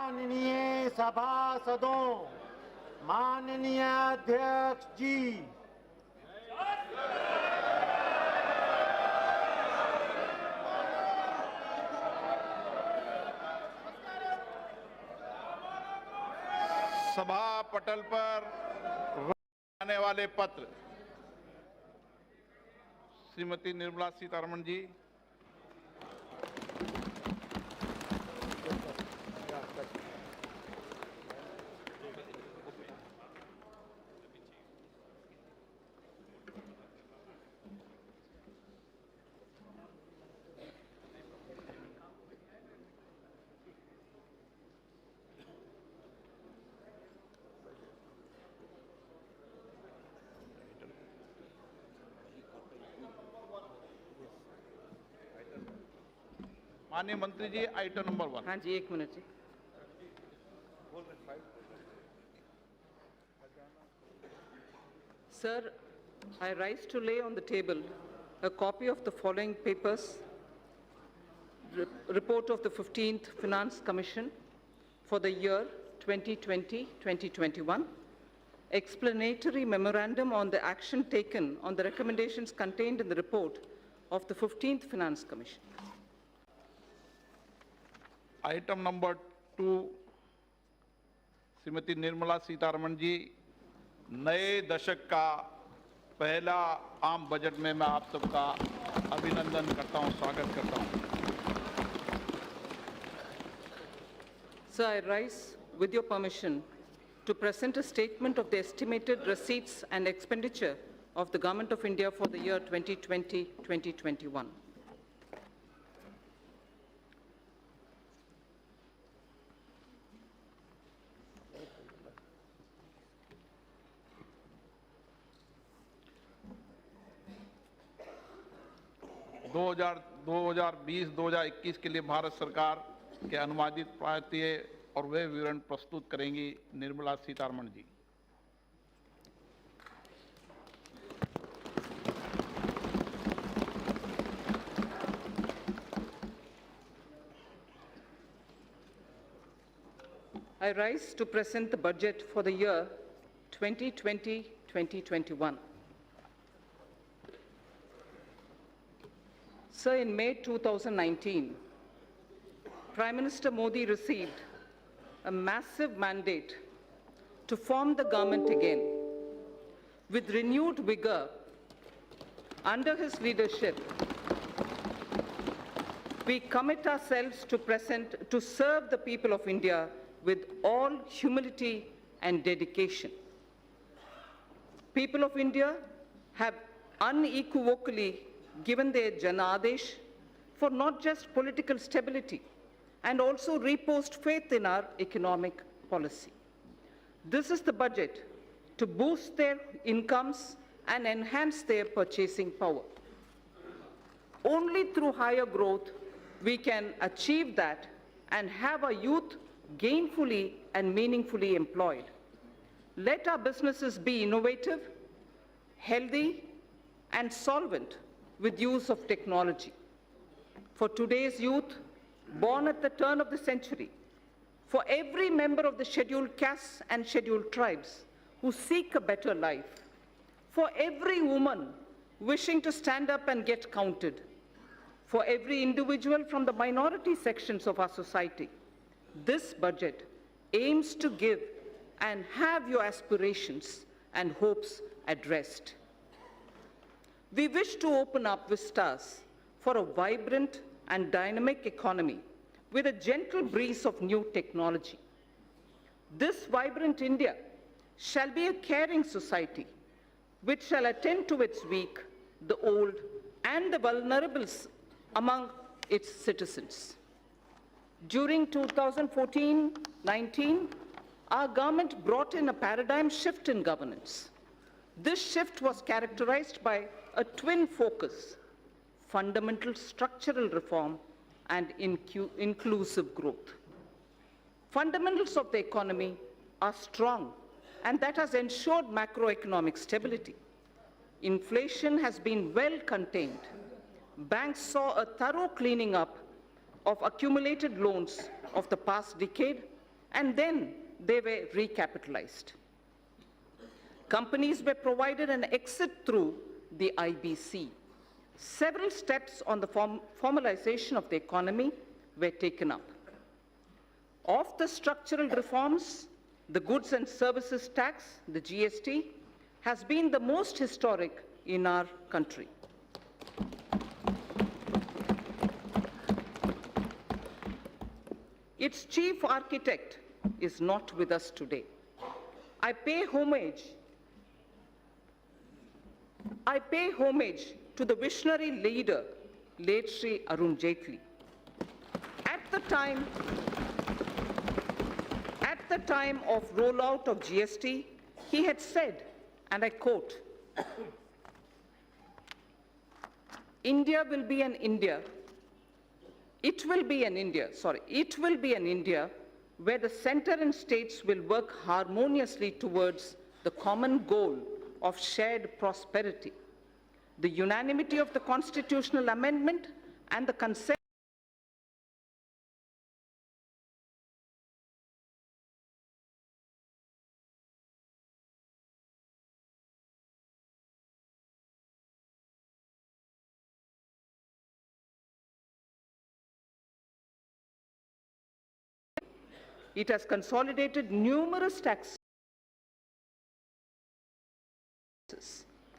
माननीय सभासदों, माननीय अध्यक्ष जी, सभा पटल पर आने वाले पत्र श्रीमती निर्मला सीतारमण जी। माननीय मंत्री जी, आइटम नंबर 1। हाँ जी, एक मिनट जी। Sir, I rise to lay on the table a copy of the following papers: report of the 15th Finance Commission for the year 2020-2021, explanatory memorandum on the action taken on the recommendations contained in the report of the 15th Finance Commission. Item number 2, Shrimati Nirmala Sitharaman ji, नए दशक का पहला आम budget में मैं आप सबका अभिनंदन करता हूं, स्वागत करता हूं। Sir, I rise with your permission to present a statement of the estimated receipts and expenditure of the Government of India for the year 2020-2021. दो हजार 2021 के लिए भारत सरकार के अनुमानित प्राप्तिय और व्यय विवरण प्रस्तुत करेंगी निर्मला सीतारमण जी। I rise to present the budget for the year 2020-2021. Sir, in May 2019, Prime Minister Modi received a massive mandate to form the government again. With renewed vigor, under his leadership, we commit ourselves to serve the people of India with all humility and dedication. People of India have unequivocally given their Janadesh for not just political stability and also reposed faith in our economic policy. This is the budget to boost their incomes and enhance their purchasing power. Only through higher growth we can achieve that and have our youth gainfully and meaningfully employed. Let our businesses be innovative, healthy, and solvent with use of technology. For today's youth, born at the turn of the century, for every member of the scheduled castes and scheduled tribes who seek a better life, for every woman wishing to stand up and get counted, for every individual from the minority sections of our society, this budget aims to give and have your aspirations and hopes addressed. We wish to open up vistas for a vibrant and dynamic economy with a gentle breeze of new technology. This vibrant India shall be a caring society which shall attend to its weak, the old, and the vulnerable among its citizens. During 2014-19, our government brought in a paradigm shift in governance. This shift was characterized by a twin focus: fundamental structural reform and inclusive growth. Fundamentals of the economy are strong, and that has ensured macroeconomic stability. Inflation has been well contained. Banks saw a thorough cleaning up of accumulated loans of the past decade, and then they were recapitalized. Companies were provided an exit through the IBC. Several steps on the formalization of the economy were taken up. Of the structural reforms, the goods and services tax, the GST, has been the most historic in our country. Its chief architect is not with us today. I pay homage to the visionary leader, late Sri Arun Jaitley. At the time of rollout of GST, he had said, and I quote, India will be an India, it will be an India where the center and states will work harmoniously towards the common goal of shared prosperity. The unanimity of the constitutional amendment and the consent it has consolidated numerous taxes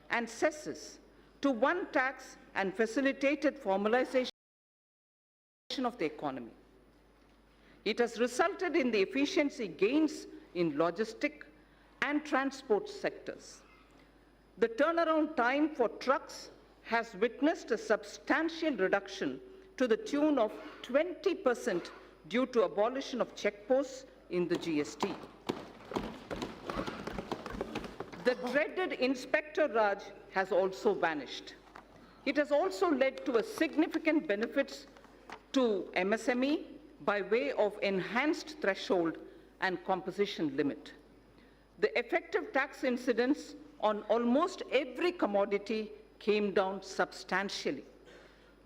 and cesses to one tax and facilitated formalization of the economy. It has resulted in the efficiency gains in logistic and transport sectors. The turnaround time for trucks has witnessed a substantial reduction to the tune of 20% due to abolition of checkposts in the GST. The dreaded Inspector Raj has also vanished. It has also led to a significant benefits to MSME by way of enhanced threshold and composition limit. The effective tax incidence on almost every commodity came down substantially.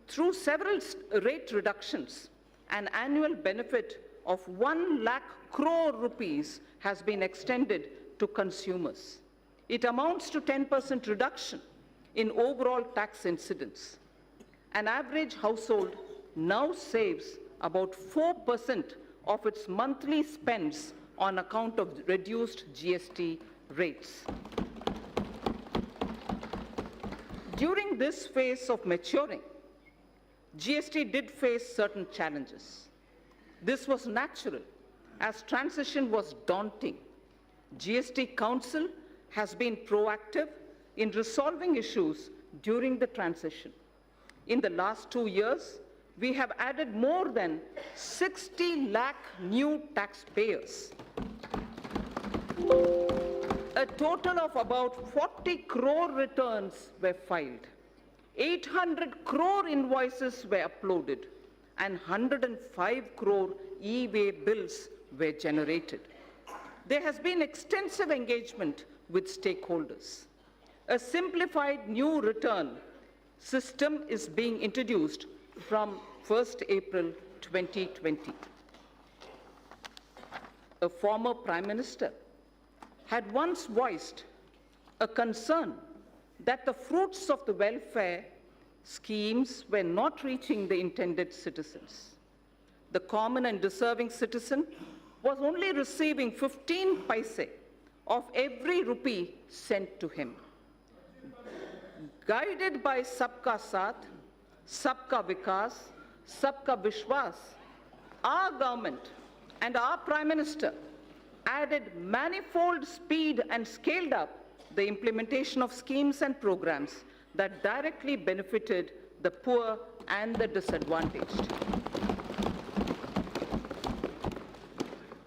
Through several rate reductions, an annual benefit of 1 lakh crore rupees has been extended to consumers. It amounts to 10% reduction in overall tax incidence. An average household now saves about 4% of its monthly spends on account of reduced GST rates. During this phase of maturing, GST did face certain challenges. This was natural, as transition was daunting. GST Council has been proactive in resolving issues during the transition. In the last 2 years, we have added more than 60 lakh new taxpayers. A total of about 40 crore returns were filed. 800 crore invoices were uploaded and 105 crore e-way bills were generated. There has been extensive engagement with stakeholders. A simplified new return system is being introduced from 1st April 2020. A former Prime Minister had once voiced a concern that the fruits of the welfare schemes were not reaching the intended citizens. The common and deserving citizen was only receiving 15 paise of every rupee sent to him. Guided by Sabka Saath, Sabka Vikas, Sabka Vishwas, our government and our Prime Minister added manifold speed and scaled up the implementation of schemes and programs that directly benefited the poor and the disadvantaged.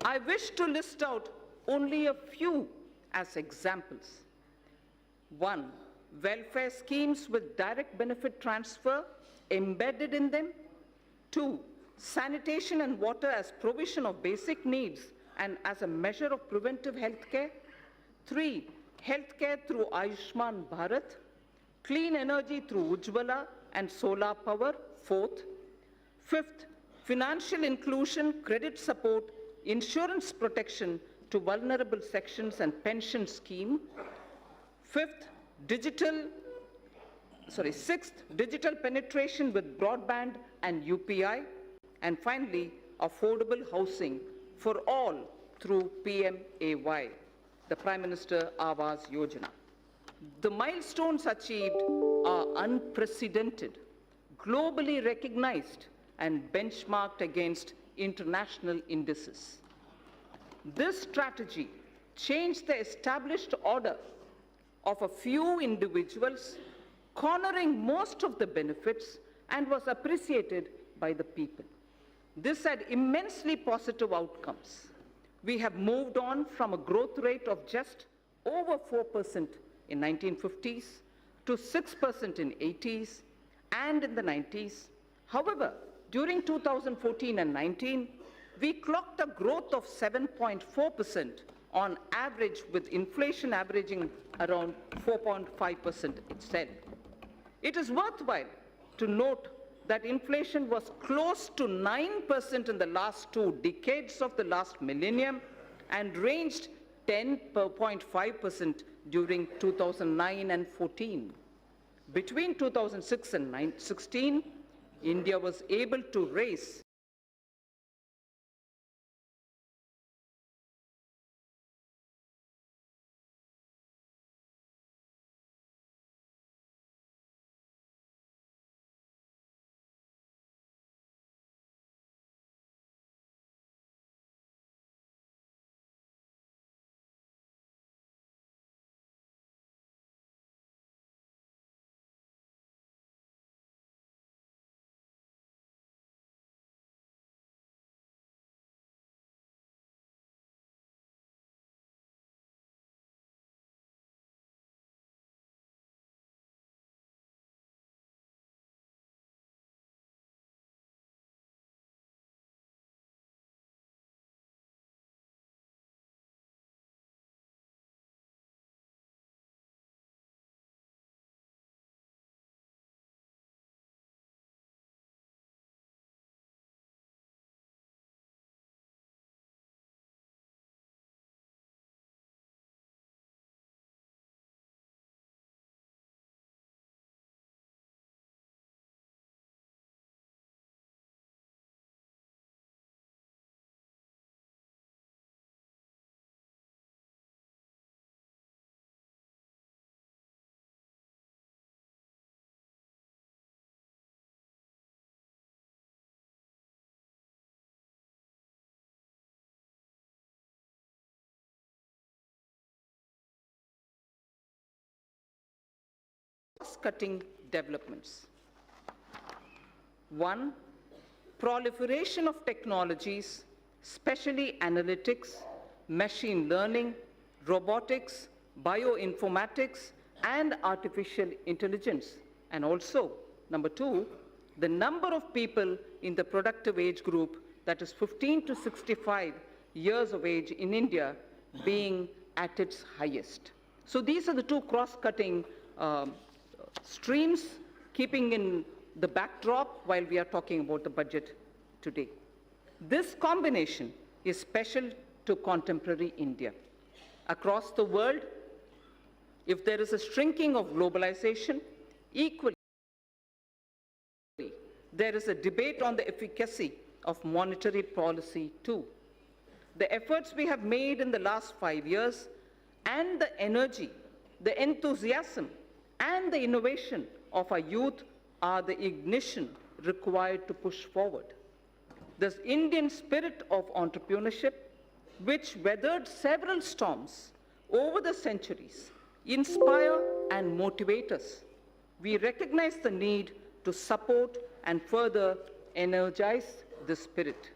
I wish to list out only a few as examples. 1, welfare schemes with direct benefit transfer embedded in them. 2, sanitation and water as provision of basic needs and as a measure of preventive health care. 3, healthcare through Ayushman Bharat. Clean energy through Ujjwala and solar power. 4th. 5th, financial inclusion, credit support insurance protection to vulnerable sections and pension scheme. Sixth, digital penetration with broadband and UPI. And finally, affordable housing for all through PMAY, the Prime Minister Awas Yojana. The milestones achieved are unprecedented, globally recognized and benchmarked against international indices. This strategy changed the established order of a few individuals, cornering most of the benefits, and was appreciated by the people. This had immensely positive outcomes. We have moved on from a growth rate of just over 4% in 1950s to 6% in 80s and in the 90s. However, during 2014 and 19, we clocked a growth of 7.4% on average, with inflation averaging around 4.5% itself. It is worthwhile to note that inflation was close to 9% in the last 2 decades of the last millennium and ranged 10.5% during 2009 and 14. Between 2006 and 16, India was able to raise cost-cutting developments. 1. Proliferation of technologies, especially analytics, machine learning, robotics, bioinformatics, and artificial intelligence. And also, number 2, the number of people in the productive age group, that is 15 to 65 years of age in India, being at its highest. So these are the 2 cross-cutting streams, keeping in the backdrop while we are talking about the budget today. This combination is special to contemporary India. Across the world, if there is a shrinking of globalization, equally, there is a debate on the efficacy of monetary policy too. The efforts we have made in the last 5 years and the energy, the enthusiasm, and the innovation of our youth are the ignition required to push forward. This Indian spirit of entrepreneurship, which weathered several storms over the centuries, inspire and motivate us. We recognize the need to support and further energize this spirit.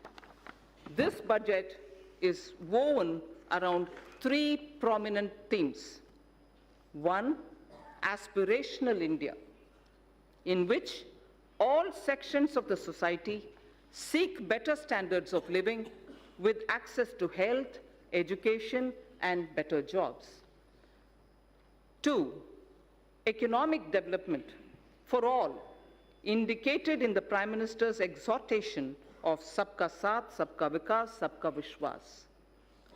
This budget is woven around 3 prominent themes. 1, aspirational India, in which all sections of the society seek better standards of living with access to health, education, and better jobs. 2, economic development for all, indicated in the Prime Minister's exhortation of Sabka Saath, Sabka Vikas, Sabka Vishwas.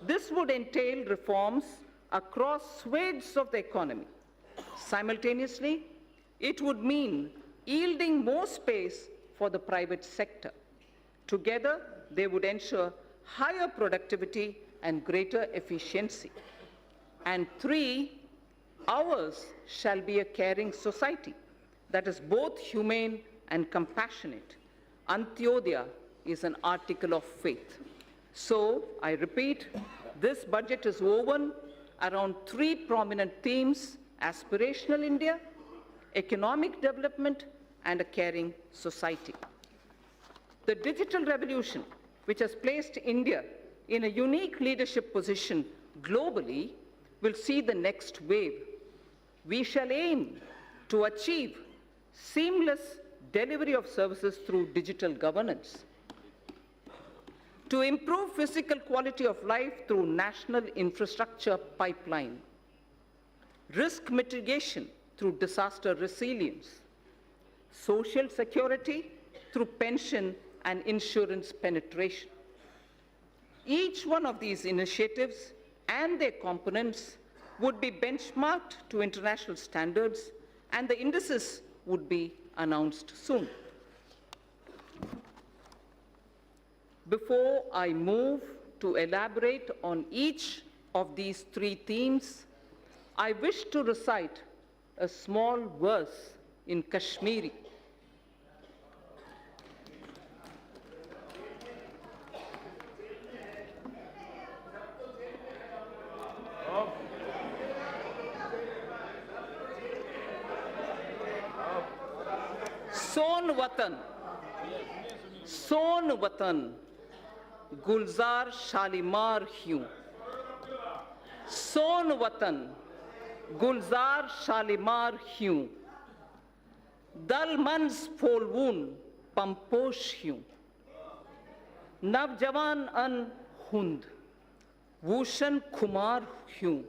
This would entail reforms across swathes of the economy. Simultaneously, it would mean yielding more space for the private sector. Together, they would ensure higher productivity and greater efficiency. And 3, ours shall be a caring society that is both humane and compassionate. Antyodaya is an article of faith. So, I repeat, this budget is woven around 3 prominent themes: aspirational India, economic development, and a caring society. The digital revolution, which has placed India in a unique leadership position globally, will see the next wave. We shall aim to achieve seamless delivery of services through digital governance, to improve physical quality of life through national infrastructure pipeline, risk mitigation through disaster resilience, social security through pension and insurance penetration. Each one of these initiatives and their components would be benchmarked to international standards, and the indices would be announced soon. Before I move to elaborate on each of these 3 themes, I wish to recite a small verse in Kashmiri. Son Watan, Gulzar Shalimar Hugh. Son Watan, Gulzar Shalimar Hugh. Dal Mans Folwoon, Pamposh Hugh. Navjavan An Hund, Wushan Kumar Hugh.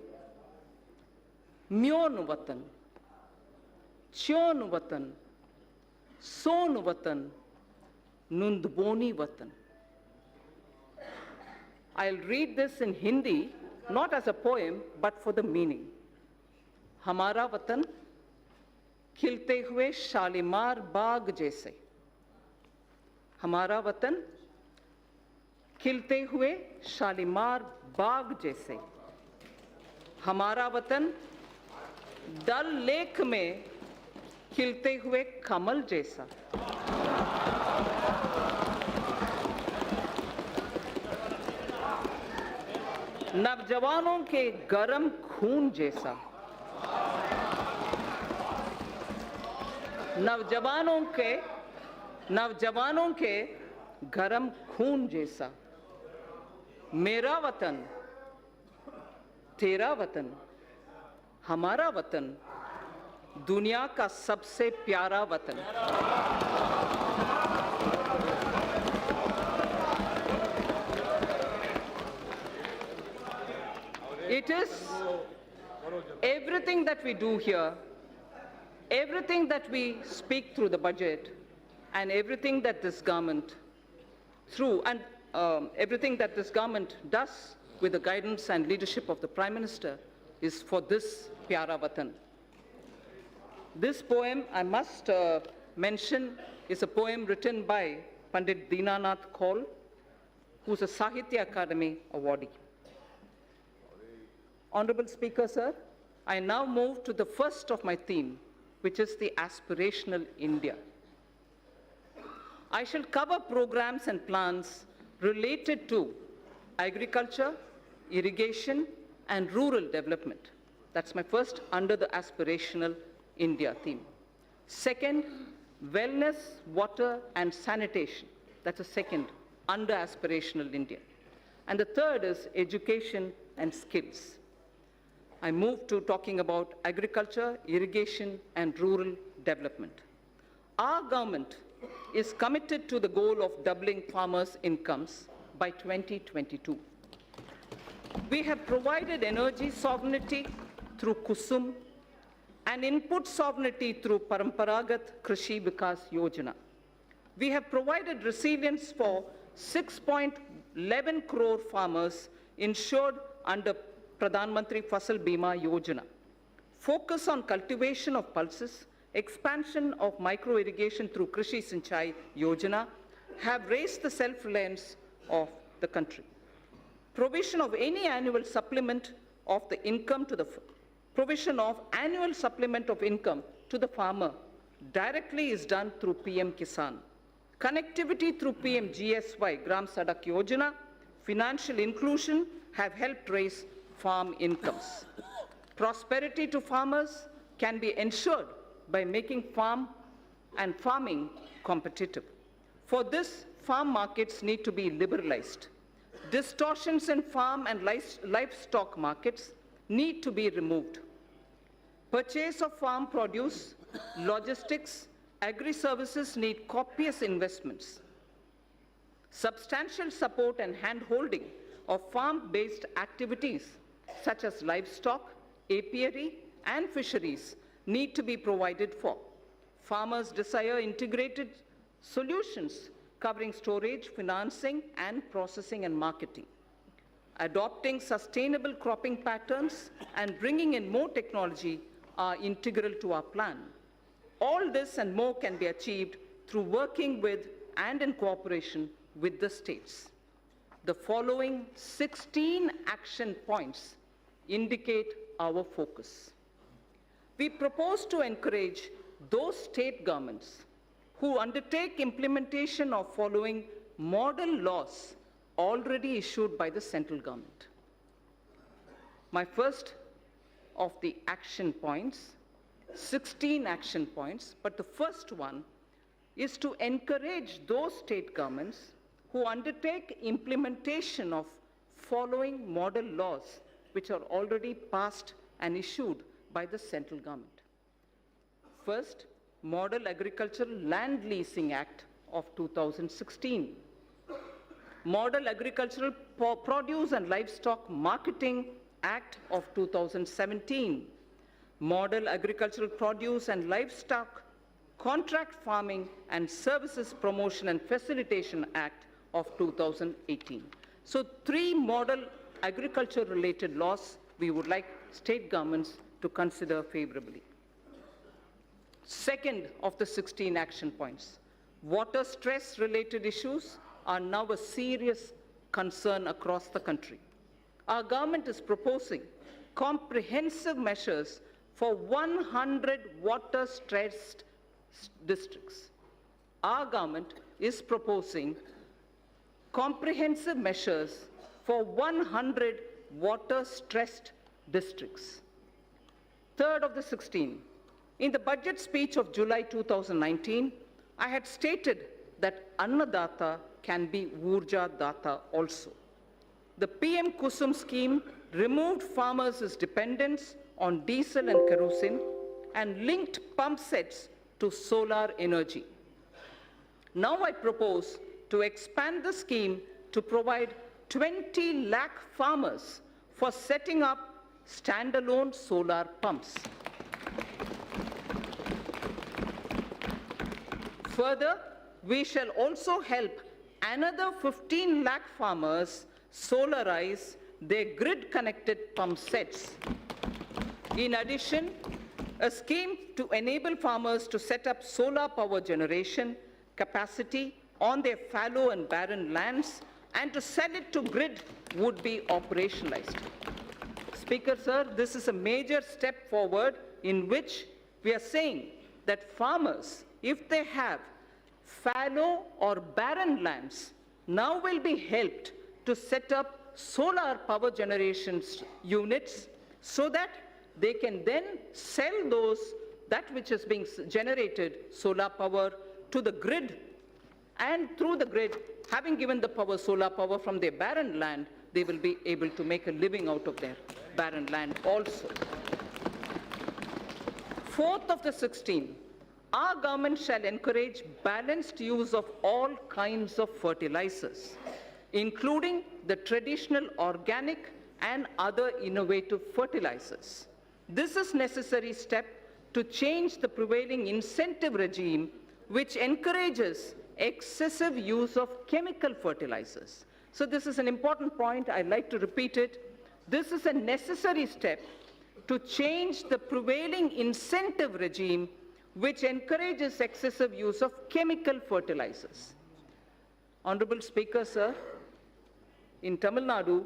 Myon Watan, Chyon Watan, Son Watan, Nundboni Watan. I'll read this in Hindi, not as a poem, but for the meaning. Hamara Watan, खिलते हुए शालीमार बाग जैसे. हमारा वतन खिलते हुए शालीमार बाग जैसे. हमारा वतन डल लेक में खिलते हुए कमल जैसा. नवजवानों के गरम खून जैसा. नवजवानों के गरम खून जैसा. मेरा वतन, तेरा वतन, हमारा वतन, दुनिया का सबसे प्यारा वतन. It is everything that we do here, everything that we speak through the budget, and everything that this government everything that this government does with the guidance and leadership of the Prime Minister is for this Pyara Watan. This poem, I must mention, is a poem written by Pandit Dinanath Kaul, who's a Sahitya Academy awardee. Honorable Speaker, sir, I now move to the first of my theme, which is the aspirational India. I shall cover programs and plans related to agriculture, irrigation, and rural development. That's my first under the aspirational India theme. Second, wellness, water, and sanitation. That's a second under aspirational India. And the third is education and skills. I move to talking about agriculture, irrigation, and rural development. Our government is committed to the goal of doubling farmers' incomes by 2022. We have provided energy sovereignty through Kusum and input sovereignty through Paramparagat Krishi Vikas Yojana. We have provided resilience for 6.11 crore farmers insured under Pradhan Mantri Fasal Bima Yojana. Focus on cultivation of pulses, expansion of micro-irrigation through Krishi Sinchai Yojana have raised the self-reliance of the country. Provision of any annual supplement of the income to the farmer directly is done through PM Kisan. Connectivity through PM GSY, Gram Sadak Yojana, financial inclusion have helped raise farm incomes. Prosperity to farmers can be ensured by making farming competitive. For this, farm markets need to be liberalized. Distortions in farm and livestock markets need to be removed. Purchase of farm produce, logistics, agri-services need copious investments. Substantial support and hand-holding of farm-based activities such as livestock, apiary, and fisheries need to be provided for. Farmers desire integrated solutions covering storage, financing, and processing and marketing. Adopting sustainable cropping patterns and bringing in more technology are integral to our plan. All this and more can be achieved through working with and in cooperation with the states. The following 16 action points indicate our focus. We propose to encourage those state governments who undertake implementation of following model laws already issued by the central government. My first of the action points, 16 action points, but the first one is to encourage those state governments who undertake implementation of following model laws which are already passed and issued by the central government. First, Model Agricultural Land Leasing Act of 2016. Model Agricultural Produce and Livestock Marketing Act of 2017. Model Agricultural Produce and Livestock Contract Farming and Services Promotion and Facilitation Act of 2018. So 3 model agriculture related laws we would like state governments to consider favorably. Second of the 16 action points, water stress related issues are now a serious concern across the country. Our government is proposing comprehensive measures for 100 water stressed districts. Our government is proposing comprehensive measures for 100 water stressed districts. Third of the 16, in the budget speech of July 2019, I had stated that Annadata can be Urja Data also. The PM Kusum scheme removed farmers' dependence on diesel and kerosene and linked pump sets to solar energy. Now I propose to expand the scheme to provide 20 lakh farmers for setting up standalone solar pumps. Further, we shall also help another 15 lakh farmers solarize their grid-connected pump sets. In addition, a scheme to enable farmers to set up solar power generation capacity on their fallow and barren lands and to sell it to grid would be operationalized. Speaker, sir, this is a major step forward in which we are saying that farmers, if they have fallow or barren lands, now will be helped to set up solar power generation units so that they can then sell that which is being generated, solar power, to the grid, and through the grid, having given the power, solar power from their barren land, they will be able to make a living out of their barren land also. Fourth of the 16, our government shall encourage balanced use of all kinds of fertilizers, including the traditional organic and other innovative fertilizers. This is a necessary step to change the prevailing incentive regime which encourages excessive use of chemical fertilizers. So this is an important point. I'd like to repeat it. This is a necessary step to change the prevailing incentive regime which encourages excessive use of chemical fertilizers. Honorable Speaker, sir, in Tamil Nadu,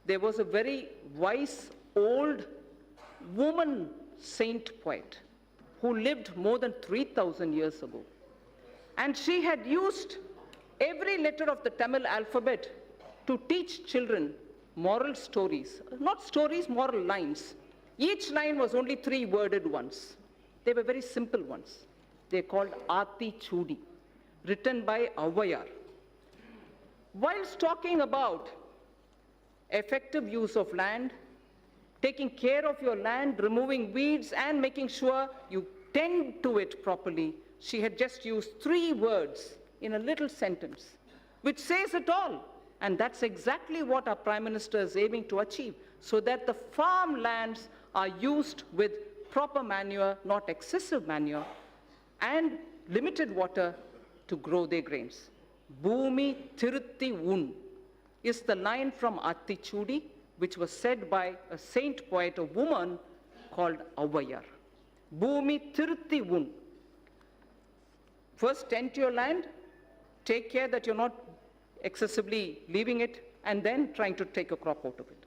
there was a very wise old woman saint poet who lived more than 3,000 years ago. And she had used every letter of the Tamil alphabet to teach children moral stories. Not stories, moral lines. Each line was only 3-worded ones. They were very simple ones. They're called Ati Chudi, written by Avayar. Whilst talking about effective use of land, taking care of your land, removing weeds, and making sure you tend to it properly, she had just used 3 words in a little sentence, which says it all. And that's exactly what our Prime Minister is aiming to achieve, so that the farmlands are used with proper manure, not excessive manure, and limited water to grow their grains. Bhumi Tirutti Un is the line from Attichudi, which was said by a saint poet, a woman called Avayar. Bhumi Tirutti Un. First, tend to your land, take care that you're not excessively leaving it, and then trying to take a crop out of it.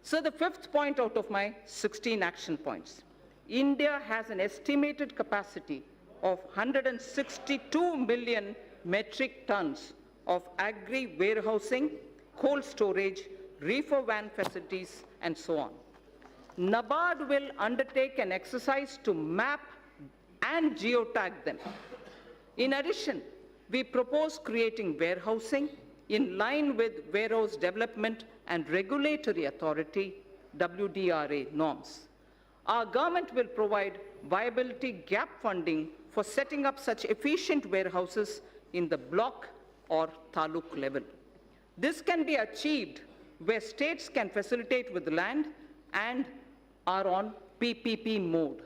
So the 5th point out of my 16 action points. India has an estimated capacity of 162 million metric tons of agri-warehousing, cold storage, reefer van facilities, and so on. NABARD will undertake an exercise to map and geotag them. In addition, we propose creating warehousing in line with Warehouse Development and Regulatory Authority, WDRA norms. Our government will provide viability gap funding for setting up such efficient warehouses in the block or taluk level. This can be achieved where states can facilitate with land and are on PPP mode.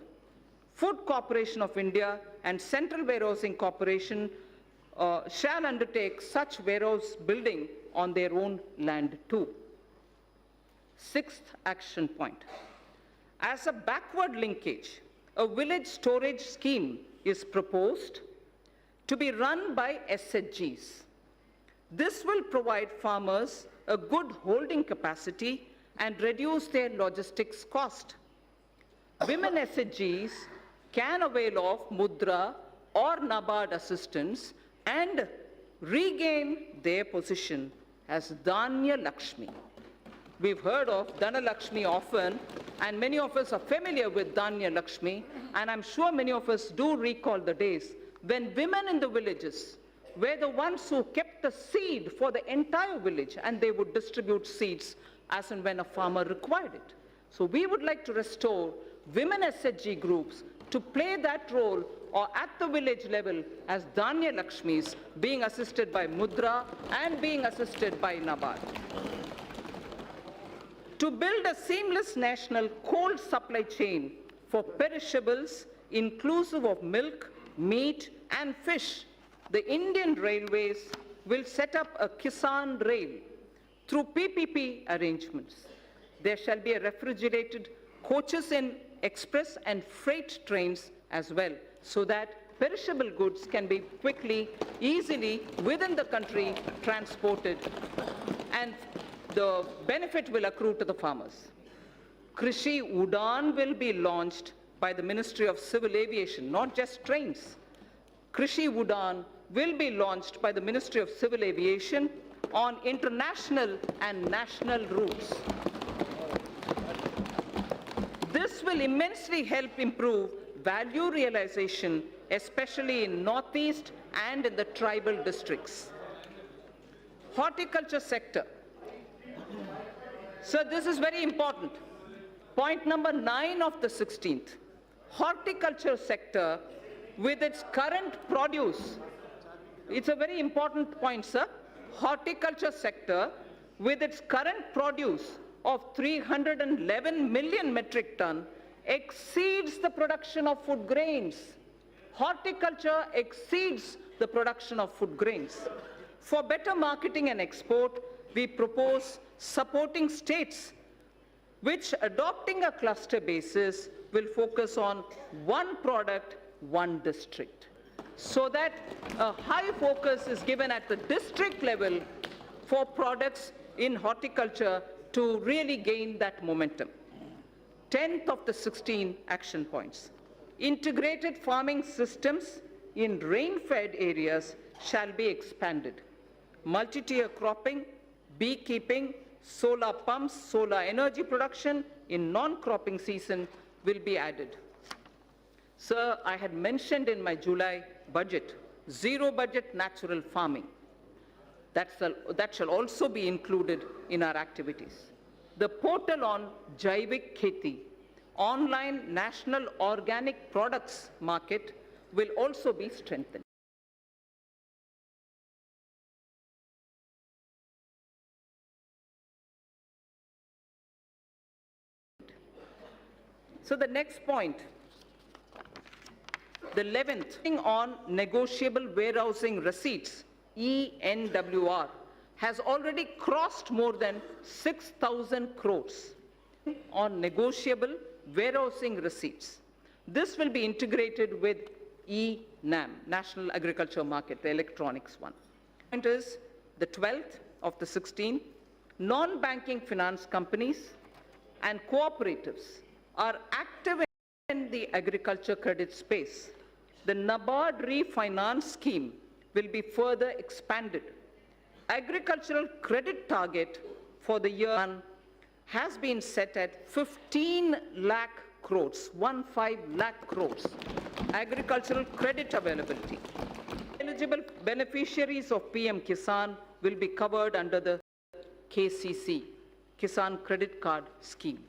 Food Corporation of India and Central Warehousing Corporation shall undertake such warehouse building on their own land too. 6th action point. As a backward linkage, a village storage scheme is proposed to be run by SHGs. This will provide farmers a good holding capacity and reduce their logistics cost. Women SHGs can avail of Mudra or NABARD assistance and regain their position as Dhanya Lakshmi. We've heard of Dhana Lakshmi often, and many of us are familiar with Dhanya Lakshmi, and I'm sure many of us do recall the days when women in the villages were the ones who kept the seed for the entire village, and they would distribute seeds as and when a farmer required it. So we would like to restore women SHG groups to play that role or at the village level as Dhanya Lakshmis, being assisted by Mudra and being assisted by NABARD. To build a seamless national cold supply chain for perishables, inclusive of milk, meat, and fish, the Indian Railways will set up a Kisan Rail through PPP arrangements. There shall be a refrigerated coaches in express and freight trains as well, so that perishable goods can be quickly, easily within the country transported, and the benefit will accrue to the farmers. Krishi Udan will be launched by the Ministry of Civil Aviation, not just trains. Krishi Udan will be launched by the Ministry of Civil Aviation on international and national routes. This will immensely help improve value realization, especially in Northeast and in the tribal districts. Horticulture sector. So this is very important. Point number 9 of the 16th. Horticulture sector with its current produce. It's a very important point, sir. Horticulture sector with its current produce of 311 million metric ton exceeds the production of food grains. Horticulture exceeds the production of food grains. For better marketing and export, we propose supporting states which, adopting a cluster basis, will focus on one product, one district, so that a high focus is given at the district level for products in horticulture to really gain that momentum. 10th of the 16 action points. Integrated farming systems in rain-fed areas shall be expanded. Multi-tier cropping, beekeeping, solar pumps, solar energy production in non-cropping season will be added. Sir, I had mentioned in my July budget, zero budget natural farming. That shall also be included in our activities. The portal on Jaivik Kheti, online national organic products market, will also be strengthened. So the next point, the 11th, on negotiable warehousing receipts, ENWR, has already crossed more than 6,000 crores on negotiable warehousing receipts. This will be integrated with eNAM, National Agriculture Market, the electronics one. Point is the 12th of the 16th, non-banking finance companies and cooperatives are active in the agriculture credit space. The NABARD refinance scheme will be further expanded. Agricultural credit target for the year has been set at 15 lakh crores, 15 lakh crores, agricultural credit availability. Eligible beneficiaries of PM Kisan will be covered under the KCC, Kisan Credit Card Scheme.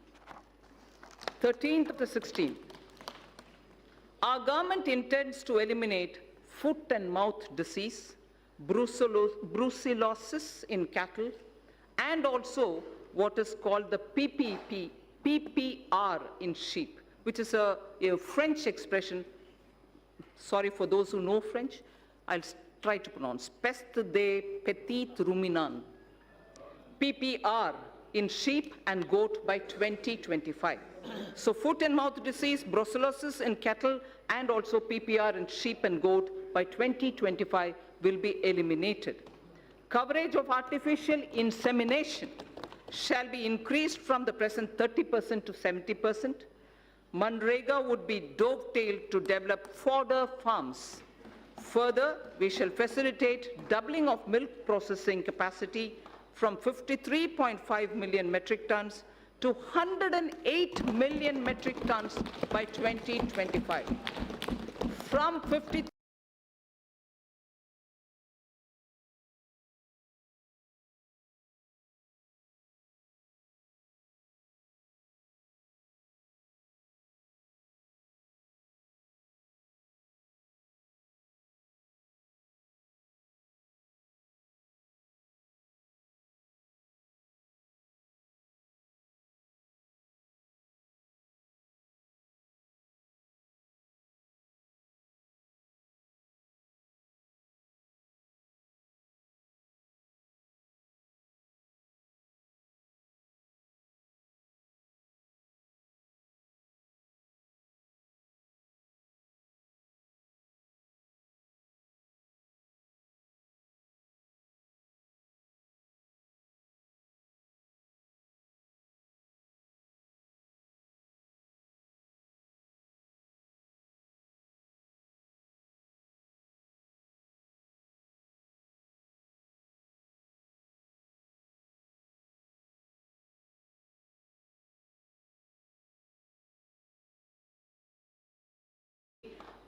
13th of the 16th, our government intends to eliminate foot and mouth disease, brucellosis in cattle, and also what is called the PPR in sheep, which is a French expression. Sorry for those who know French, I'll try to pronounce. Peste des petits ruminants. PPR in sheep and goat by 2025. So foot and mouth disease, brucellosis in cattle, and also PPR in sheep and goat by 2025 will be eliminated. Coverage of artificial insemination shall be increased from the present 30% to 70%. Manrega would be dovetailed to develop fodder farms. Further, we shall facilitate doubling of milk processing capacity from 53.5 million metric tons to 108 million metric tons by 2025. From 50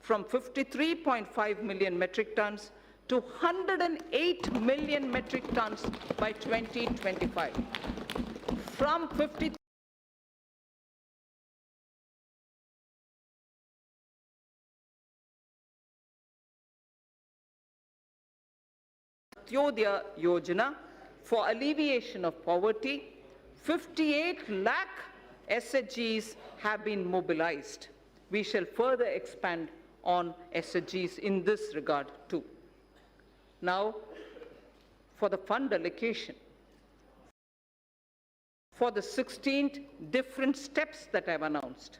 from 53.5 million metric tons to 108 million metric tons by 2025. From 50 Antyodaya Yojana for alleviation of poverty, 58 lakh SHGs have been mobilized. We shall further expand on SHGs in this regard too. Now, for the fund allocation, for the 16 different steps that I've announced,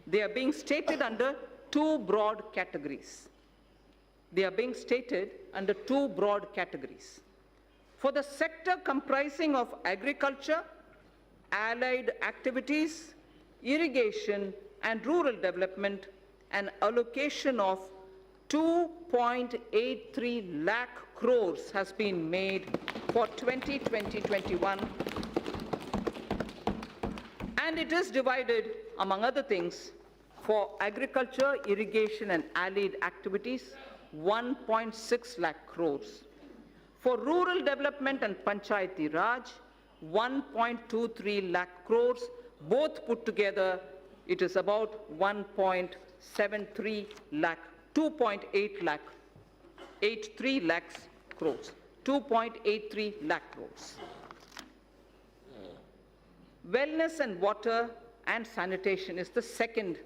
they are being stated under two broad categories. They are being stated under two broad categories. For the sector comprising of agriculture, allied activities, irrigation, and rural development, an allocation of 2.83 lakh crores has been made for 2020-21, and it is divided, among other things, for agriculture, irrigation, and allied activities, 1.6 lakh crores. For rural development and Panchayati Raj, 1.23 lakh crores. Both put together, it is about 1.73 lakh, 2.8 lakh, 83 lakhs crores, 2.83 lakh crores. Wellness and water and sanitation is the second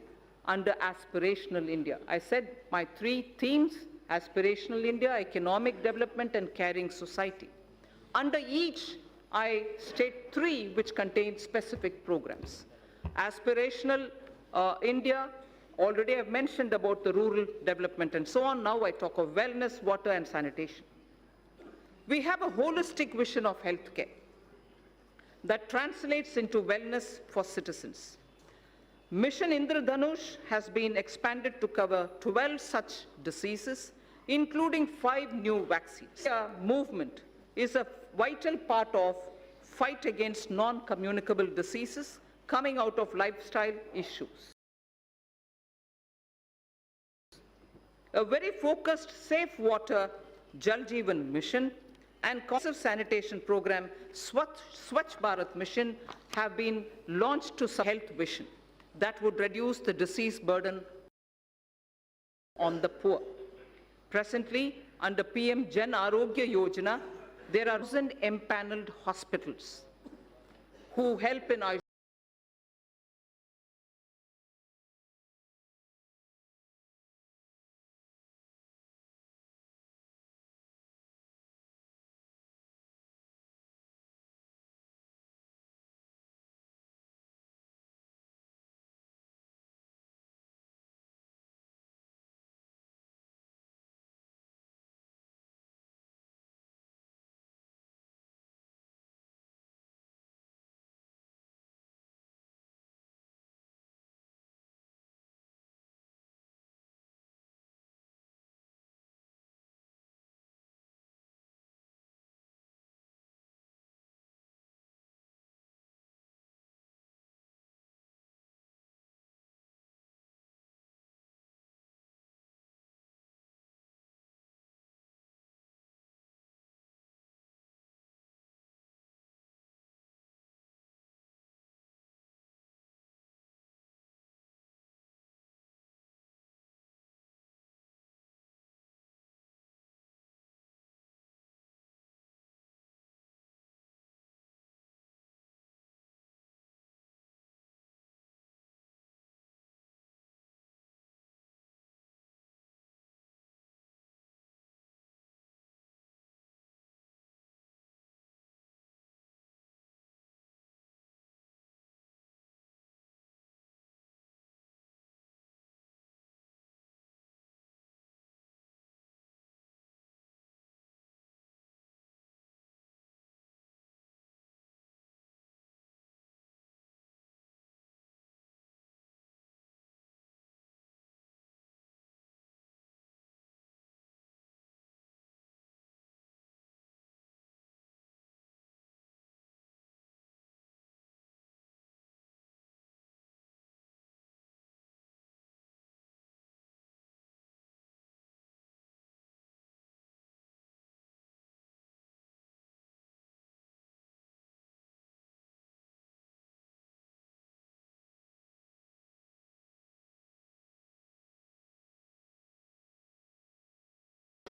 under Aspirational India. I said my three themes: Aspirational India, economic development, and caring society. Under each, I state three which contain specific programs. Aspirational India, already I've mentioned about the rural development and so on. Now I talk of wellness, water, and sanitation. We have a holistic vision of healthcare that translates into wellness for citizens. Mission Indradhanush has been expanded to cover 12 such diseases, including 5 new vaccines. Our movement is a vital part of fight against non-communicable diseases coming out of lifestyle issues. A very focused safe water Jal Jeevan mission and comprehensive sanitation program Swachh Bharat mission have been launched to support health vision that would reduce the disease burden on the poor. Presently, under PM Jan Arogya Yojana, there are 1,000 empaneled hospitals who help in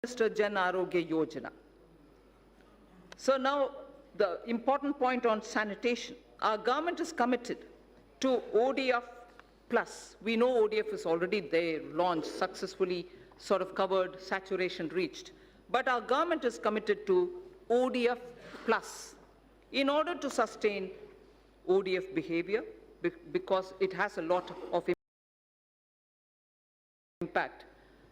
Mr. Jan Arogya Yojana. So now the important point on sanitation. Our government is committed to ODF Plus. We know ODF is already there, launched, successfully sort of covered, saturation reached. But our government is committed to ODF Plus in order to sustain ODF behavior, because it has a lot of impact.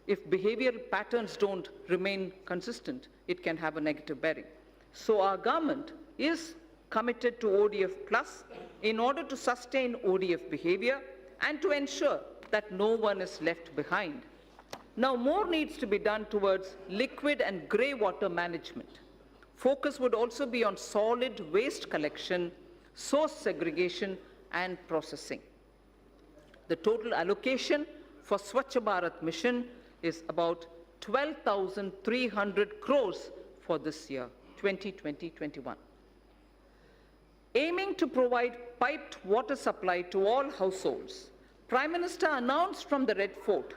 If behavioral patterns don't remain consistent, it can have a negative bearing. So our government is committed to ODF Plus in order to sustain ODF behavior and to ensure that no one is left behind. Now, more needs to be done towards liquid and grey water management. Focus would also be on solid waste collection, source segregation, and processing. The total allocation for Swachh Bharat mission is about 12,300 crores for this year, 2020-21. Aiming to provide piped water supply to all households, Prime Minister announced from the Red Fort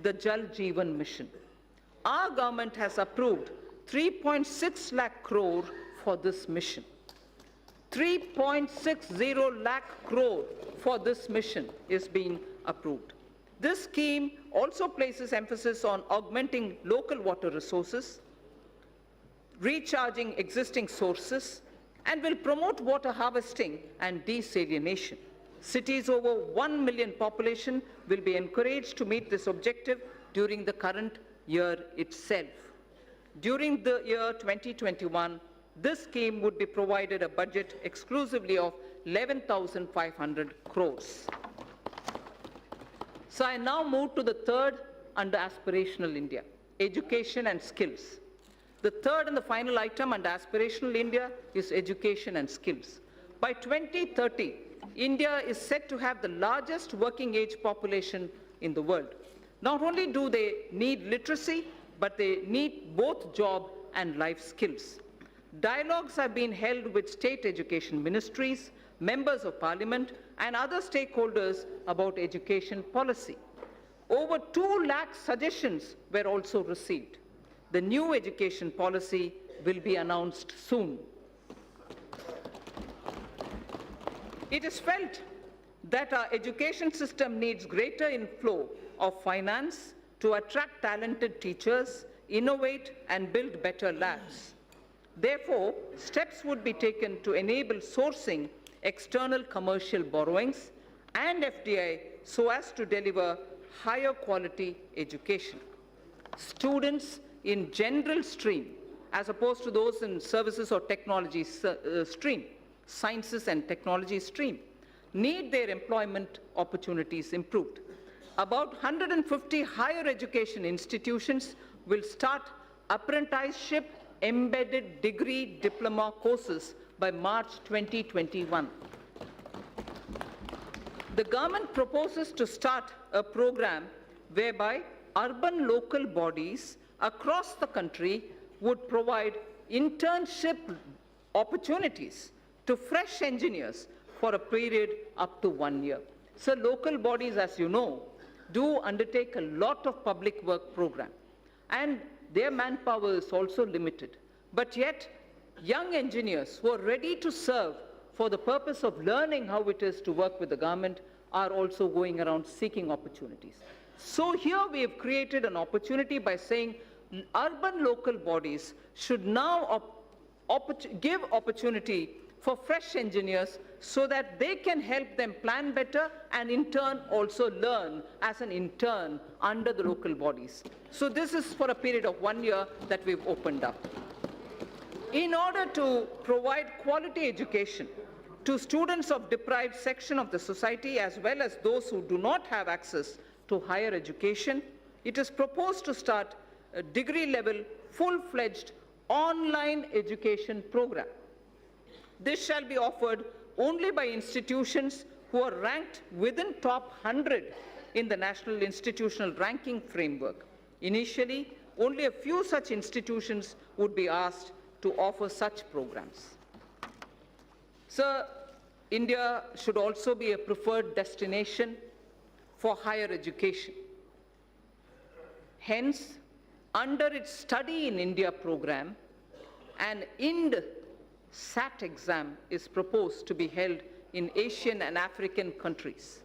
the Jal Jeevan mission. Our government has approved 3.6 lakh crore for this mission. 3.60 lakh crore for this mission is being approved. This scheme also places emphasis on augmenting local water resources, recharging existing sources, and will promote water harvesting and desalination. Cities over 1 million population will be encouraged to meet this objective during the current year itself. During the year 2021, this scheme would be provided a budget exclusively of 11,500 crores. So I now move to the third under Aspirational India, education and skills. The third and the final item under Aspirational India is education and skills. By 2030, India is set to have the largest working age population in the world. Not only do they need literacy, but they need both job and life skills. Dialogues have been held with state education ministries, members of parliament, and other stakeholders about education policy. Over 2 lakh suggestions were also received. The new education policy will be announced soon. It is felt that our education system needs greater inflow of finance to attract talented teachers, innovate, and build better labs. Therefore, steps would be taken to enable sourcing external commercial borrowings and FDI so as to deliver higher quality education. Students in general stream, as opposed to those in services or technology stream, sciences and technology stream, need their employment opportunities improved. About 150 higher education institutions will start apprenticeship embedded degree diploma courses by March 2021. The government proposes to start a program whereby urban local bodies across the country would provide internship opportunities to fresh engineers for a period up to 1 year. So local bodies, as you know, do undertake a lot of public work program, and their manpower is also limited. But yet, young engineers who are ready to serve for the purpose of learning how it is to work with the government are also going around seeking opportunities. So here we have created an opportunity by saying urban local bodies should now give opportunity for fresh engineers so that they can help them plan better and in turn also learn as an intern under the local bodies. So this is for a period of 1 year that we've opened up. In order to provide quality education to students of deprived section of the society as well as those who do not have access to higher education, it is proposed to start a degree-level, full-fledged online education program. This shall be offered only by institutions who are ranked within top 100 in the National Institutional Ranking Framework. Initially, only a few such institutions would be asked to offer such programs. Sir, India should also be a preferred destination for higher education. Hence, under its Study in India program, an IND-SAT exam is proposed to be held in Asian and African countries.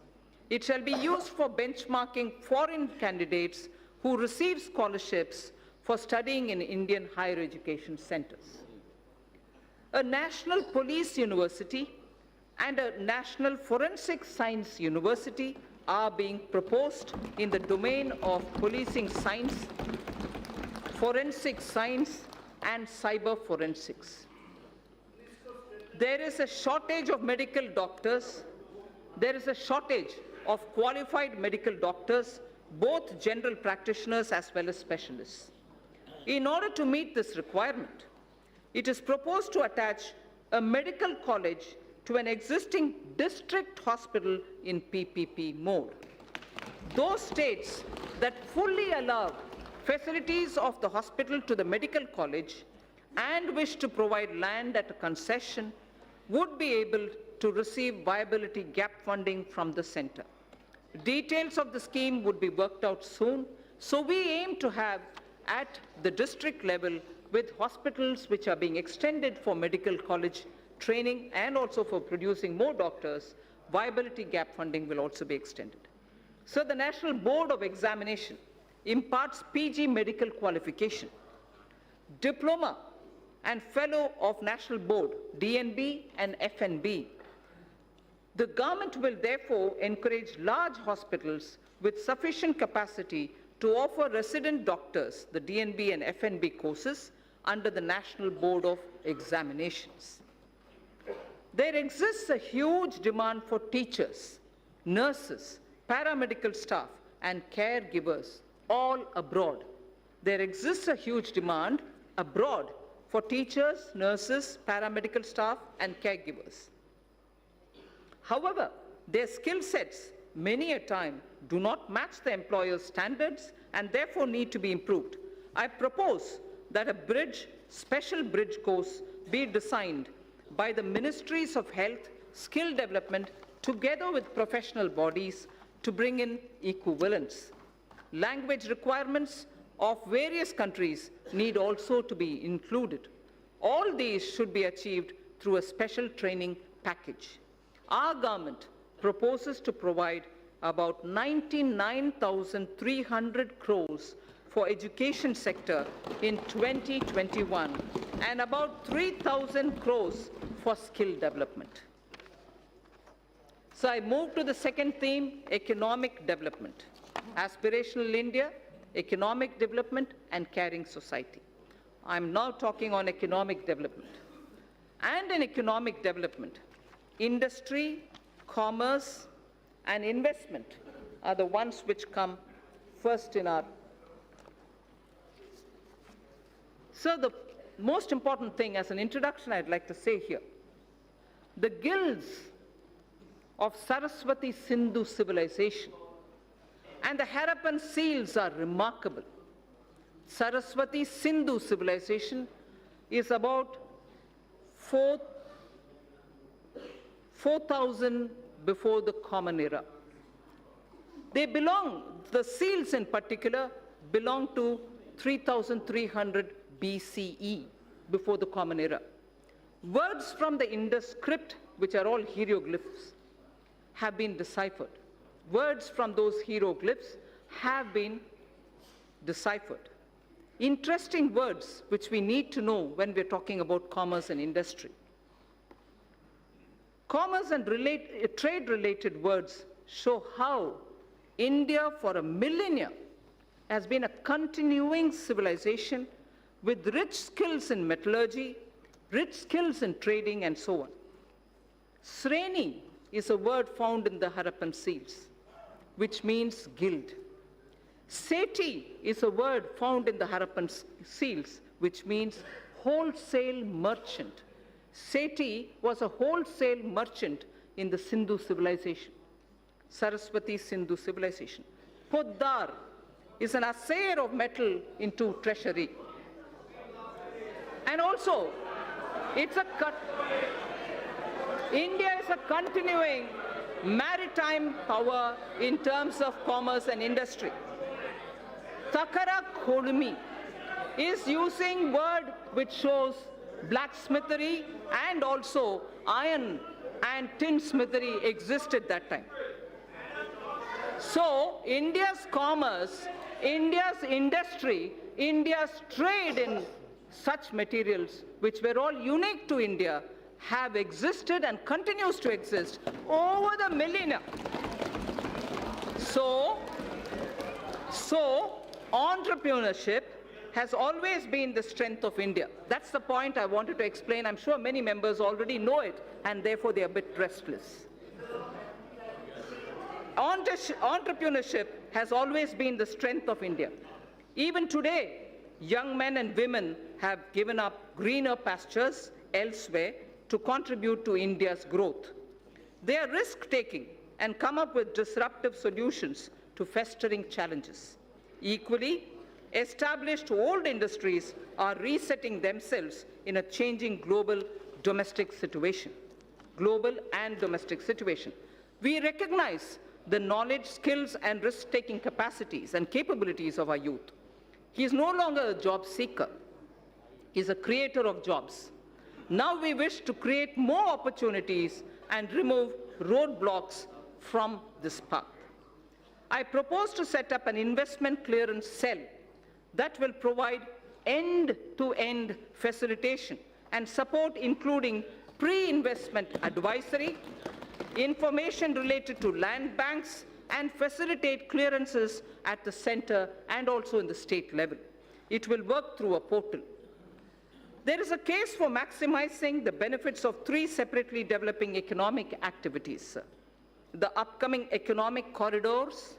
It shall be used for benchmarking foreign candidates who receive scholarships for studying in Indian higher education centers. A national police university and a national forensic science university are being proposed in the domain of policing science, forensic science, and cyber forensics. There is a shortage of medical doctors. There is a shortage of qualified medical doctors, both general practitioners as well as specialists. In order to meet this requirement, it is proposed to attach a medical college to an existing district hospital in PPP mode. Those states that fully allow facilities of the hospital to the medical college and wish to provide land at a concession would be able to receive viability gap funding from the center. Details of the scheme would be worked out soon, so we aim to have at the district level, with hospitals which are being extended for medical college training and also for producing more doctors, viability gap funding will also be extended. So the National Board of Examination imparts PG medical qualification, diploma and fellow of National Board, DNB and FNB. The government will therefore encourage large hospitals with sufficient capacity to offer resident doctors the DNB and FNB courses under the National Board of Examinations. There exists a huge demand for teachers, nurses, paramedical staff, and caregivers all abroad. There exists a huge demand abroad for teachers, nurses, paramedical staff, and caregivers. However, their skill sets many a time do not match the employer's standards and therefore need to be improved. I propose that a special bridge course be designed by the Ministries of Health, Skill Development, together with professional bodies to bring in equivalence. Language requirements of various countries need also to be included. All these should be achieved through a special training package. Our government proposes to provide about 99,300 crores for education sector in 2021 and about 3,000 crores for skill development. So I move to the second theme, economic development. Aspirational India, economic development, and caring society. I'm now talking on economic development. And in economic development, industry, commerce, and investment are the ones which come first in our. So the most important thing as an introduction I'd like to say here, the guilds of Saraswati Sindhu civilization and the Harappan seals are remarkable. Saraswati Sindhu civilization is about 4,000 before the Common Era. The seals in particular belong to 3,300 BCE, before the Common Era. Words from the Indus script, which are all hieroglyphs, have been deciphered. Words from those hieroglyphs have been deciphered. Interesting words which we need to know when we're talking about commerce and industry. Commerce and trade-related words show how India for a millennia has been a continuing civilization with rich skills in metallurgy, rich skills in trading, and so on. Sreni is a word found in the Harappan seals, which means guild. Seti is a word found in the Harappan seals, which means wholesale merchant. Seti was a wholesale merchant in the Sindhu civilization, Saraswati Sindhu civilization. Poddar is an assayer of metal into treasury. And also, India is a continuing maritime power in terms of commerce and industry. Takara Kodumi is using word which shows blacksmithery and also iron and tin smithery existed that time. So India's commerce, India's industry, India's trade in such materials, which were all unique to India, have existed and continues to exist over the millennia. So entrepreneurship has always been the strength of India. That's the point I wanted to explain. I'm sure many members already know it, and therefore they are a bit restless. Entrepreneurship has always been the strength of India. Even today, young men and women have given up greener pastures elsewhere to contribute to India's growth. They are risk-taking and come up with disruptive solutions to festering challenges. Equally, established old industries are resetting themselves in a changing global domestic situation. Global and domestic situation. We recognize the knowledge, skills, and risk-taking capacities and capabilities of our youth. He is no longer a job seeker. He is a creator of jobs. Now we wish to create more opportunities and remove roadblocks from this path. I propose to set up an investment clearance cell that will provide end-to-end facilitation and support, including pre-investment advisory, information related to land banks, and facilitate clearances at the center and also in the state level. It will work through a portal. There is a case for maximizing the benefits of three separately developing economic activities: the upcoming economic corridors,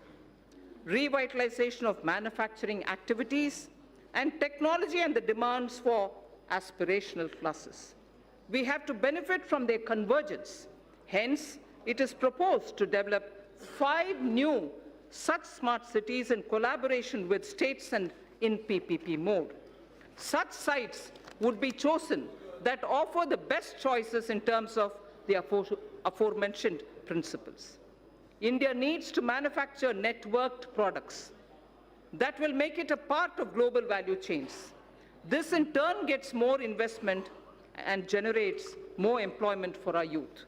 revitalization of manufacturing activities, and technology and the demands for aspirational classes. We have to benefit from their convergence. Hence, it is proposed to develop 5 new such smart cities in collaboration with states and in PPP mode. Such sites would be chosen that offer the best choices in terms of the aforementioned principles. India needs to manufacture networked products that will make it a part of global value chains. This in turn gets more investment and generates more employment for our youth.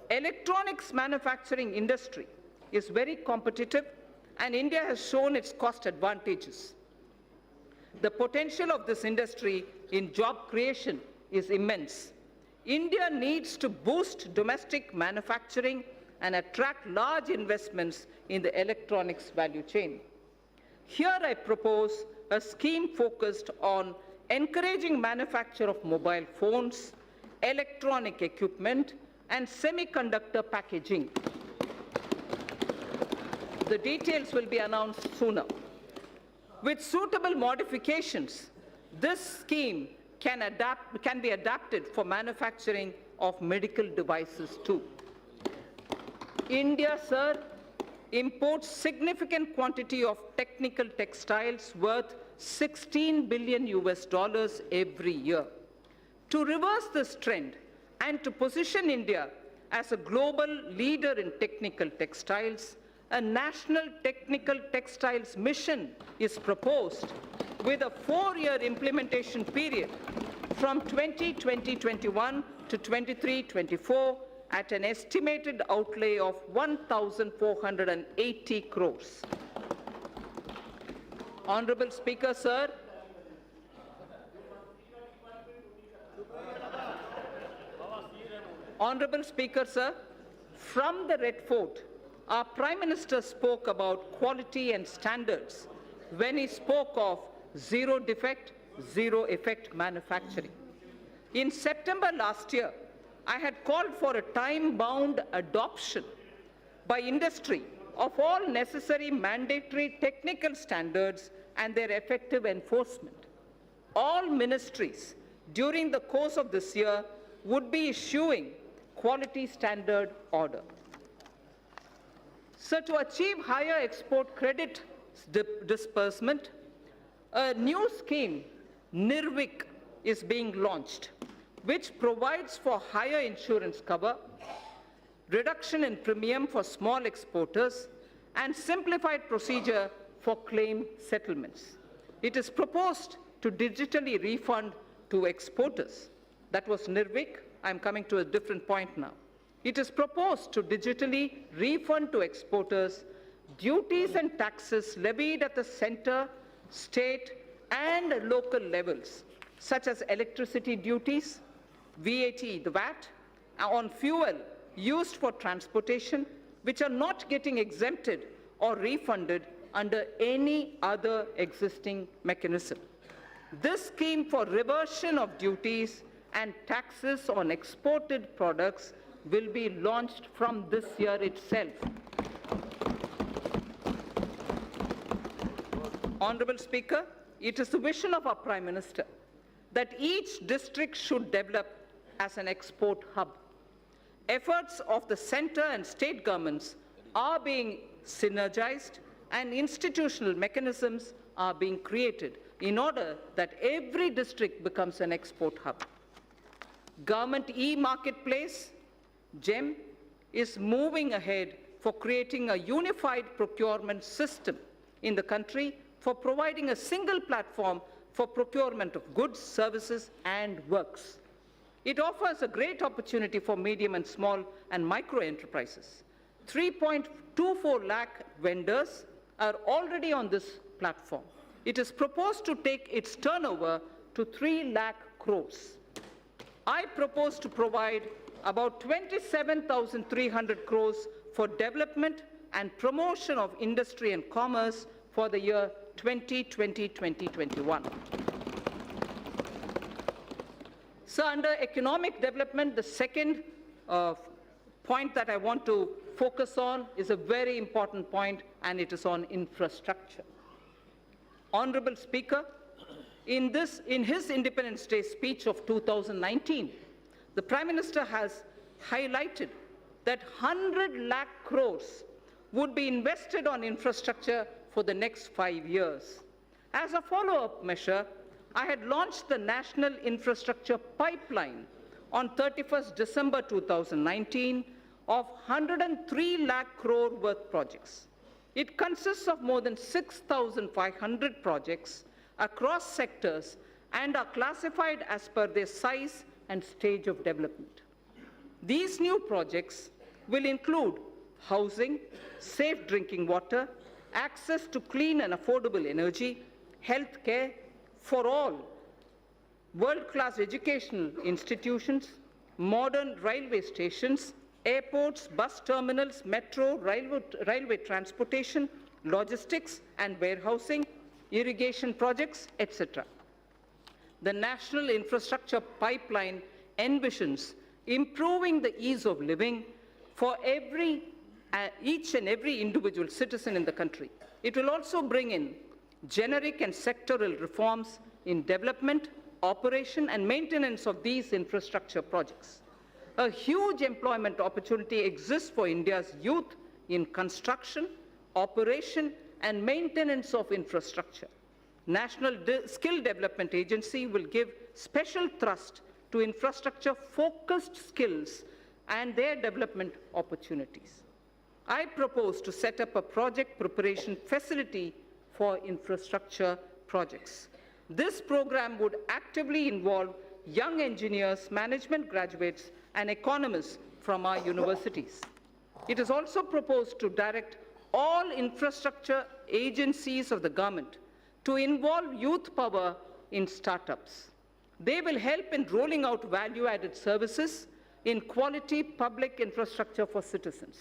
Electronics manufacturing industry is very competitive, and India has shown its cost advantages. The potential of this industry in job creation is immense. India needs to boost domestic manufacturing and attract large investments in the electronics value chain. Here I propose a scheme focused on encouraging manufacture of mobile phones, electronic equipment, and semiconductor packaging. The details will be announced sooner. With suitable modifications, this scheme can be adapted for manufacturing of medical devices too. India, sir, imports significant quantity of technical textiles worth $16 billion every year. To reverse this trend and to position India as a global leader in technical textiles, a national technical textiles mission is proposed with a 4-year implementation period from 2020-21 to 23-24 at an estimated outlay of 1,480 crores. Honorable Speaker, sir, Honorable Speaker, sir, from the Red Fort, our Prime Minister spoke about quality and standards when he spoke of zero defect, zero effect manufacturing. In September last year, I had called for a time-bound adoption by industry of all necessary mandatory technical standards and their effective enforcement. All ministries during the course of this year would be issuing quality standard order. So to achieve higher export credit disbursement, a new scheme, NIRVIC, is being launched, which provides for higher insurance cover, reduction in premium for small exporters, and simplified procedure for claim settlements. It is proposed to digitally refund to exporters. That was NIRVIC. I'm coming to a different point now. It is proposed to digitally refund to exporters duties and taxes levied at the center, state, and local levels, such as electricity duties, VAT, the VAT, on fuel used for transportation, which are not getting exempted or refunded under any other existing mechanism. This scheme for reversion of duties and taxes on exported products will be launched from this year itself. Honorable Speaker, it is the vision of our Prime Minister that each district should develop as an export hub. Efforts of the centre and state governments are being synergized and institutional mechanisms are being created in order that every district becomes an export hub. Government e-marketplace, GEM, is moving ahead for creating a unified procurement system in the country for providing a single platform for procurement of goods, services, and works. It offers a great opportunity for medium and small and micro enterprises. 3.24 lakh vendors are already on this platform. It is proposed to take its turnover to 3 lakh crores. I propose to provide about 27,300 crores for development and promotion of industry and commerce for the year 2020-2021. So under economic development, the second point that I want to focus on is a very important point, and it is on infrastructure. Honorable Speaker, in his Independence Day speech of 2019, the Prime Minister has highlighted that 100 lakh crores would be invested on infrastructure for the next 5 years. As a follow-up measure, I had launched the National Infrastructure Pipeline on 31st December 2019 of 103 lakh crore worth projects. It consists of more than 6,500 projects across sectors and are classified as per their size and stage of development. These new projects will include housing, safe drinking water, access to clean and affordable energy, health care for all, world-class educational institutions, modern railway stations, airports, bus terminals, metro, railway transportation, logistics and warehousing, irrigation projects, etc. The National Infrastructure Pipeline envisions improving the ease of living for each and every individual citizen in the country. It will also bring in generic and sectoral reforms in development, operation and maintenance of these infrastructure projects. A huge employment opportunity exists for India's youth in construction, operation and maintenance of infrastructure. National Skill Development Agency will give special thrust to infrastructure-focused skills and their development opportunities. I propose to set up a project preparation facility for infrastructure projects. This program would actively involve young engineers, management graduates, and economists from our universities. It is also proposed to direct all infrastructure agencies of the government to involve youth power in startups. They will help in rolling out value-added services in quality public infrastructure for citizens.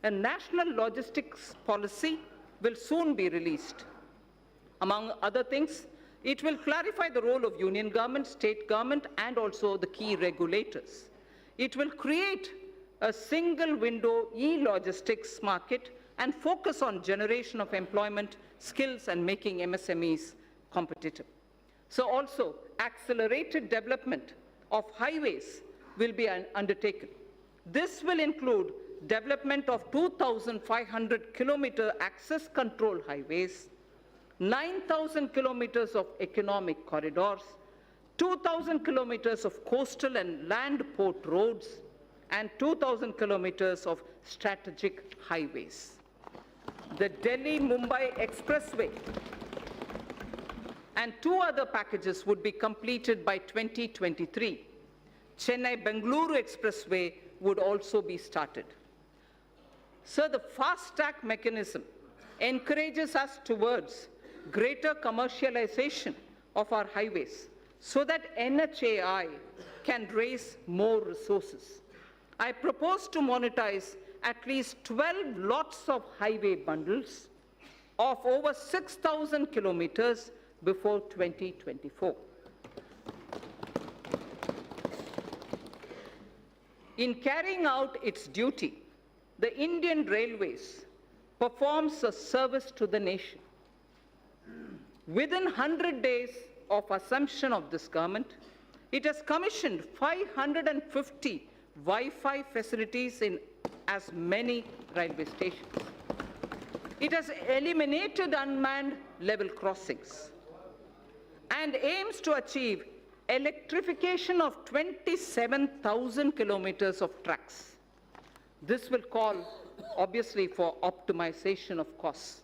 A national logistics policy will soon be released. Among other things, it will clarify the role of union government, state government, and also the key regulators. It will create a single window e-logistics market and focus on generation of employment, skills, and making MSMEs competitive. So also, accelerated development of highways will be undertaken. This will include development of 2,500 kilometer access control highways, 9,000 kilometers of economic corridors, 2,000 kilometers of coastal and land port roads, and 2,000 kilometers of strategic highways. The Delhi-Mumbai Expressway and 2 other packages would be completed by 2023. Chennai-Bengaluru Expressway would also be started. So the fast-track mechanism encourages us towards greater commercialization of our highways so that NHAI can raise more resources. I propose to monetize at least 12 lots of highway bundles of over 6,000 kilometers before 2024. In carrying out its duty, the Indian Railways performs a service to the nation. Within 100 days of assumption of this government, it has commissioned 550 Wi-Fi facilities in as many railway stations. It has eliminated unmanned level crossings and aims to achieve electrification of 27,000 kilometers of tracks. This will call, obviously, for optimization of costs.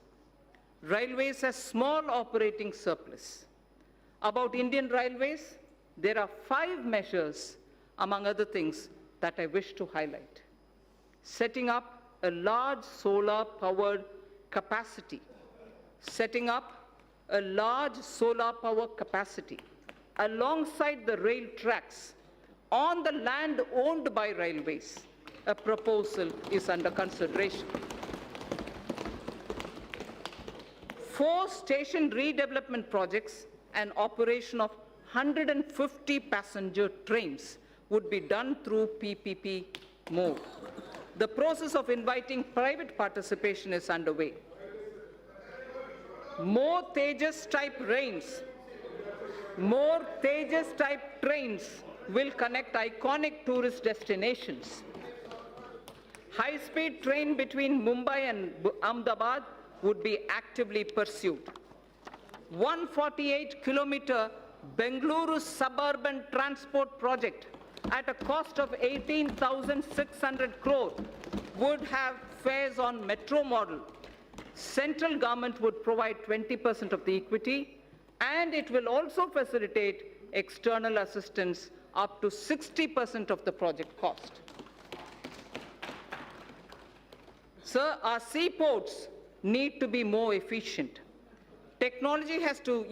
Railways has small operating surplus. About Indian Railways, there are 5 measures, among other things, that I wish to highlight. Setting up a large solar-powered capacity. Setting up a large solar power capacity alongside the rail tracks on the land owned by railways. A proposal is under consideration. 4 station redevelopment projects and operation of 150 passenger trains would be done through PPP mode. The process of inviting private participation is underway. More Tejas type trains will connect iconic tourist destinations. High-speed train between Mumbai and Ahmedabad would be actively pursued. 148-kilometer Bengaluru suburban transport project at a cost of 18,600 crore would have fares on metro model. Central government would provide 20% of the equity, and it will also facilitate external assistance up to 60% of the project cost. Sir, our seaports need to be more efficient. Technology has to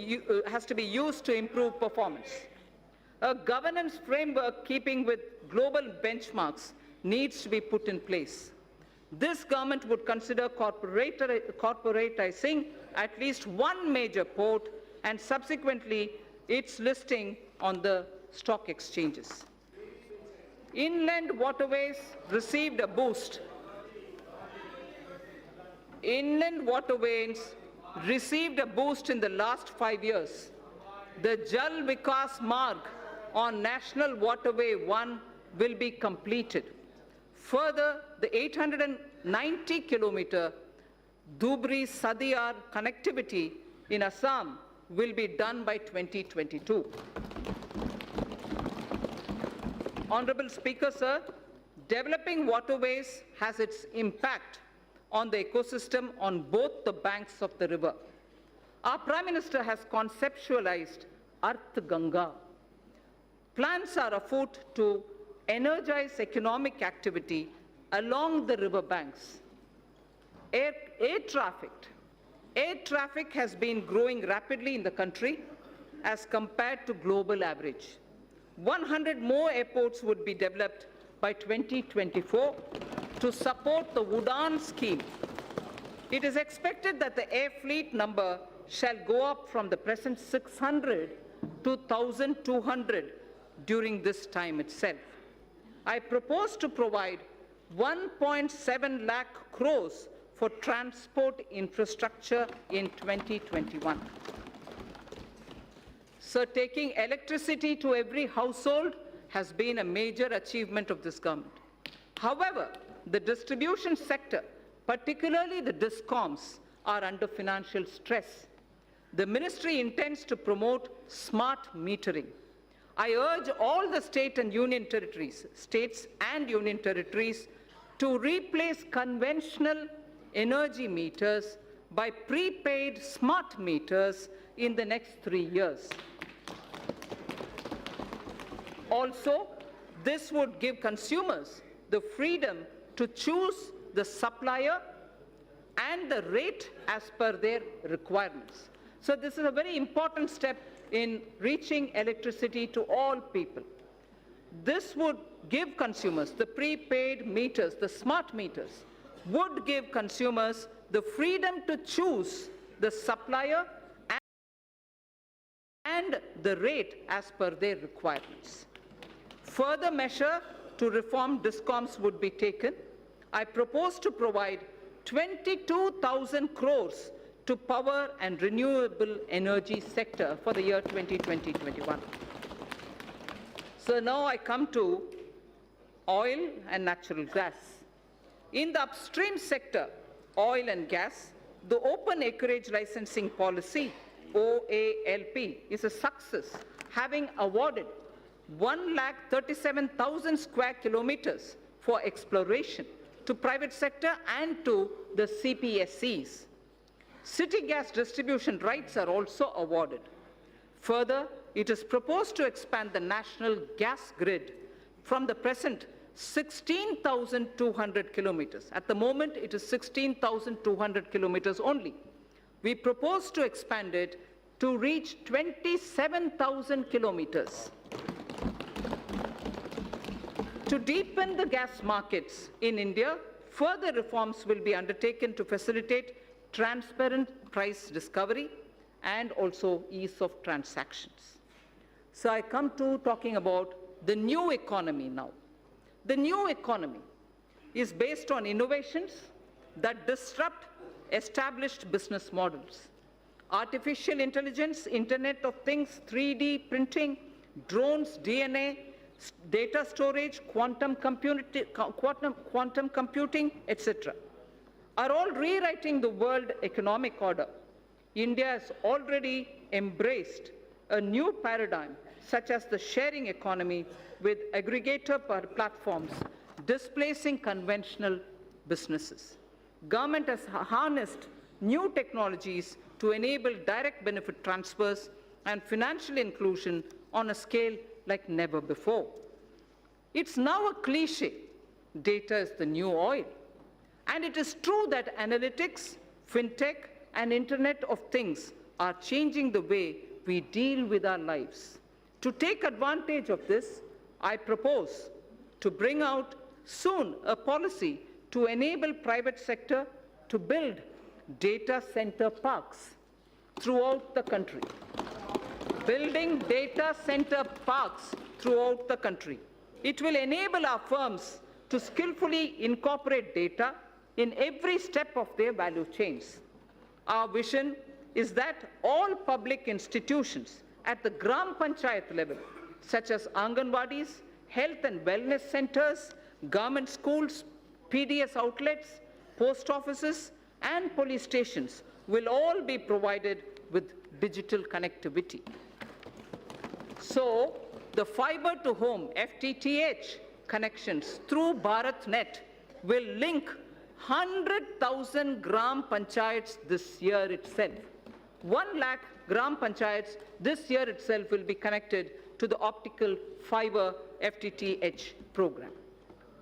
be used to improve performance. A governance framework keeping with global benchmarks needs to be put in place. This government would consider corporatizing at least one major port and subsequently its listing on the stock exchanges. Inland waterways received a boost. Inland waterways received a boost in the last 5 years. The Jal Vikas Marg on National Waterway 1 will be completed. Further, the 890-kilometer Dhubri-Sadiyar connectivity in Assam will be done by 2022. Honorable Speaker, sir, developing waterways has its impact on the ecosystem on both the banks of the river. Our Prime Minister has conceptualized Arth Ganga. Plans are afoot to energize economic activity along the river banks. Air traffic has been growing rapidly in the country as compared to global average. 100 more airports would be developed by 2024 to support the Udan scheme. It is expected that the air fleet number shall go up from the present 600 to 1,200 during this time itself. I propose to provide 1.7 lakh crores for transport infrastructure in 2021. So taking electricity to every household has been a major achievement of this government. However, the distribution sector, particularly the DISCOMs, are under financial stress. The ministry intends to promote smart metering. I urge all the states and union territories to replace conventional energy meters by prepaid smart meters in the next 3 years. Also, this would give consumers the freedom to choose the supplier and the rate as per their requirements. So this is a very important step in reaching electricity to all people. This would give consumers, the prepaid meters, the smart meters, would give consumers the freedom to choose the supplier and the rate as per their requirements. Further measure to reform DISCOMs would be taken. I propose to provide 22,000 crores to power and renewable energy sector for the year 2020-21. So now I come to oil and natural gas. In the upstream sector, oil and gas, the open acreage licensing policy, OALP, is a success, having awarded 137,000 square kilometers for exploration to private sector and to the CPSCs. City gas distribution rights are also awarded. Further, it is proposed to expand the national gas grid from the present 16,200 kilometers. At the moment, it is 16,200 kilometers only. We propose to expand it to reach 27,000 kilometers. To deepen the gas markets in India, further reforms will be undertaken to facilitate transparent price discovery and also ease of transactions. So I come to talking about the new economy now. The new economy is based on innovations that disrupt established business models. Artificial intelligence, Internet of Things, 3D printing, drones, DNA, data storage, quantum computing, etc., are all rewriting the world economic order. India has already embraced a new paradigm, such as the sharing economy with aggregator platforms, displacing conventional businesses. Government has harnessed new technologies to enable direct benefit transfers and financial inclusion on a scale like never before. It's now a cliche, data is the new oil. And it is true that analytics, fintech, and Internet of Things are changing the way we deal with our lives. To take advantage of this, I propose to bring out soon a policy to enable private sector to build data center parks throughout the country. Building data center parks throughout the country. It will enable our firms to skillfully incorporate data in every step of their value chains. Our vision is that all public institutions at the Gram Panchayat level, such as Anganwadis, health and wellness centers, government schools, PDS outlets, post offices, and police stations will all be provided with digital connectivity. So, the fiber to home FTTH connections through BharatNet will link 100,000 Gram Panchayats this year itself. 1 lakh Gram Panchayats this year itself will be connected to the optical fiber FTTH program.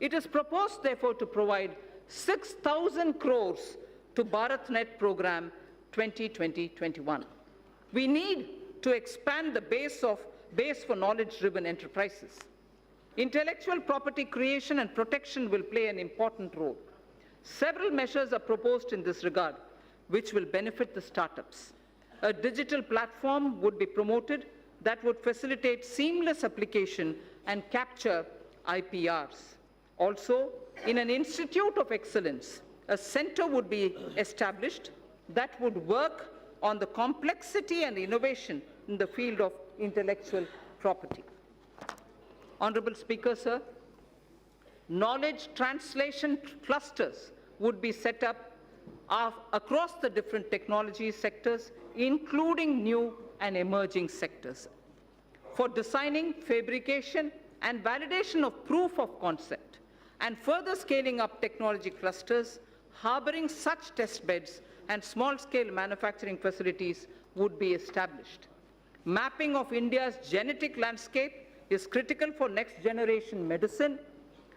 It is proposed, therefore, to provide 6,000 crores to BharatNet program 2020-21. We need to expand the base for knowledge-driven enterprises. Intellectual property creation and protection will play an important role. Several measures are proposed in this regard, which will benefit the startups. A digital platform would be promoted that would facilitate seamless application and capture IPRs. Also, in an institute of excellence, a center would be established that would work on the complexity and innovation in the field of intellectual property. Honorable Speaker, sir, knowledge translation clusters would be set up across the different technology sectors, including new and emerging sectors, for designing, fabrication, and validation of proof of concept, and further scaling up technology clusters, harboring such test beds and small-scale manufacturing facilities would be established. Mapping of India's genetic landscape is critical for next-generation medicine,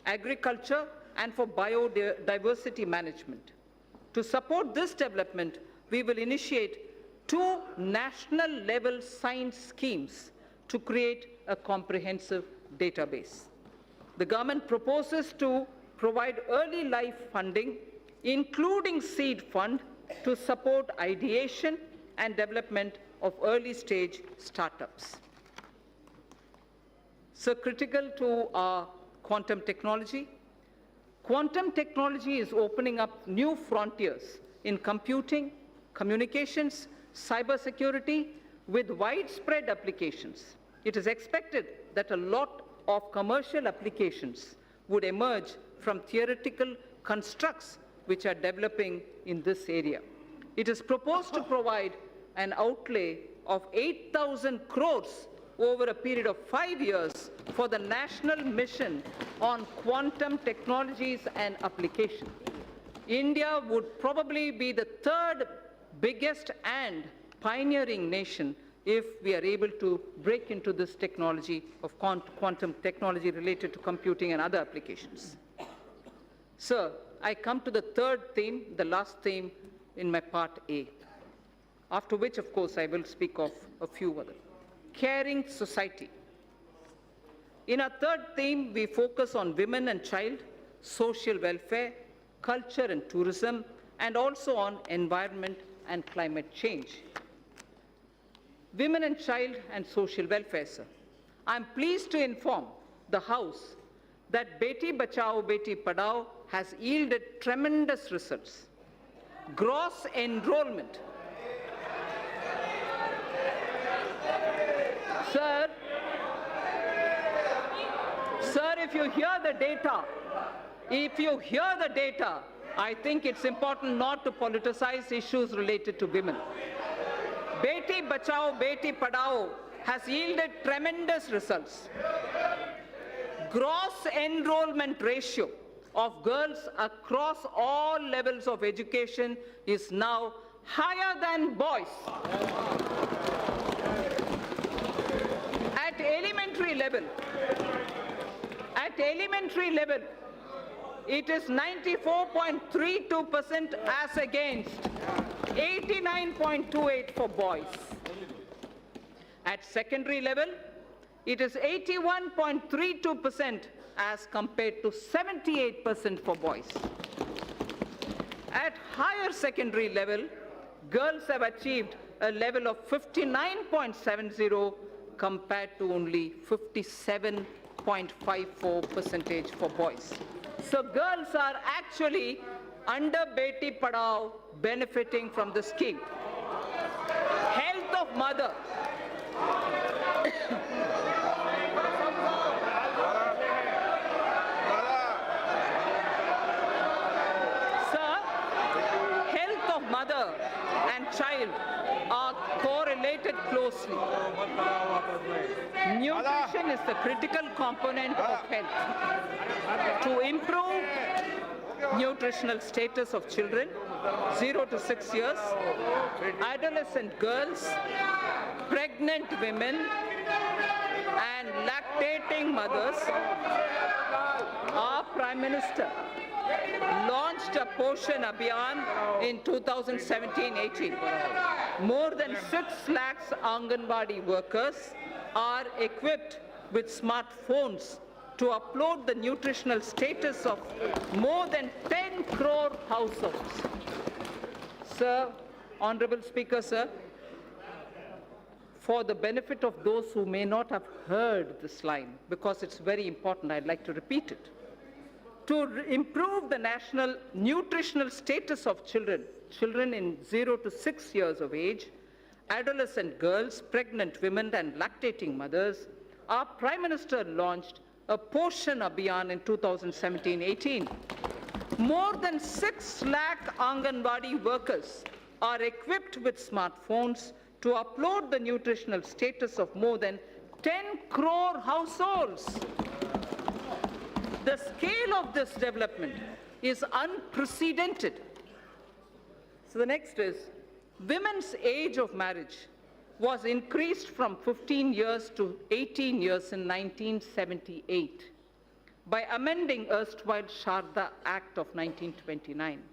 agriculture, and for biodiversity management. To support this development, we will initiate 2 national-level science schemes to create a comprehensive database. The government proposes to provide early life funding, including seed fund, to support ideation and development of early-stage startups. So critical to our quantum technology. Quantum technology is opening up new frontiers in computing, communications, cybersecurity, with widespread applications. It is expected that a lot of commercial applications would emerge from theoretical constructs which are developing in this area. It is proposed to provide an outlay of 8,000 crores over a period of 5 years for the national mission on quantum technologies and application. India would probably be the 3rd biggest and pioneering nation if we are able to break into this technology of quantum technology related to computing and other applications. Sir, I come to the 3rd theme, the last theme in my part A, after which, of course, I will speak of a few other. Caring society. In our 3rd theme, we focus on women and child, social welfare, culture and tourism, and also on environment and climate change. Women and child and social welfare, sir. I am pleased to inform the House that Beti Bachao, Beti Padhao has yielded tremendous results. Gross enrollment. Sir, if you hear the data, I think it's important not to politicize issues related to women. Beti Bachao, Beti Padhao has yielded tremendous results. Gross enrollment ratio of girls across all levels of education is now higher than boys. At elementary level, it is 94.32% as against 89.28 for boys. At secondary level, it is 81.32% as compared to 78% for boys. At higher secondary level, girls have achieved a level of 59.70 compared to only 57.54% for boys. So girls are actually under Beti Padhao benefiting from the scheme. Health of mother. Sir, health of mother and child are correlated closely. Nutrition is the critical component of health. To improve nutritional status of children 0 to 6 years, adolescent girls, pregnant women, and lactating mothers, our Prime Minister launched a Poshan Abhiyan in 2017-18. More than 6 lakhs Anganwadi workers are equipped with smartphones to upload the nutritional status of more than 10 crore households. Sir, Honorable Speaker, sir, for the benefit of those who may not have heard this line, because it's very important, I'd like to repeat it. To improve the national nutritional status of children in 0 to 6 years of age, adolescent girls, pregnant women, and lactating mothers, our Prime Minister launched a Poshan Abhiyan in 2017-18. More than 6 lakh Anganwadi workers are equipped with smartphones to upload the nutritional status of more than 10 crore households. The scale of this development is unprecedented. So the next is, women's age of marriage was increased from 15 years to 18 years in 1978 by amending erstwhile Sharda Act of 1929.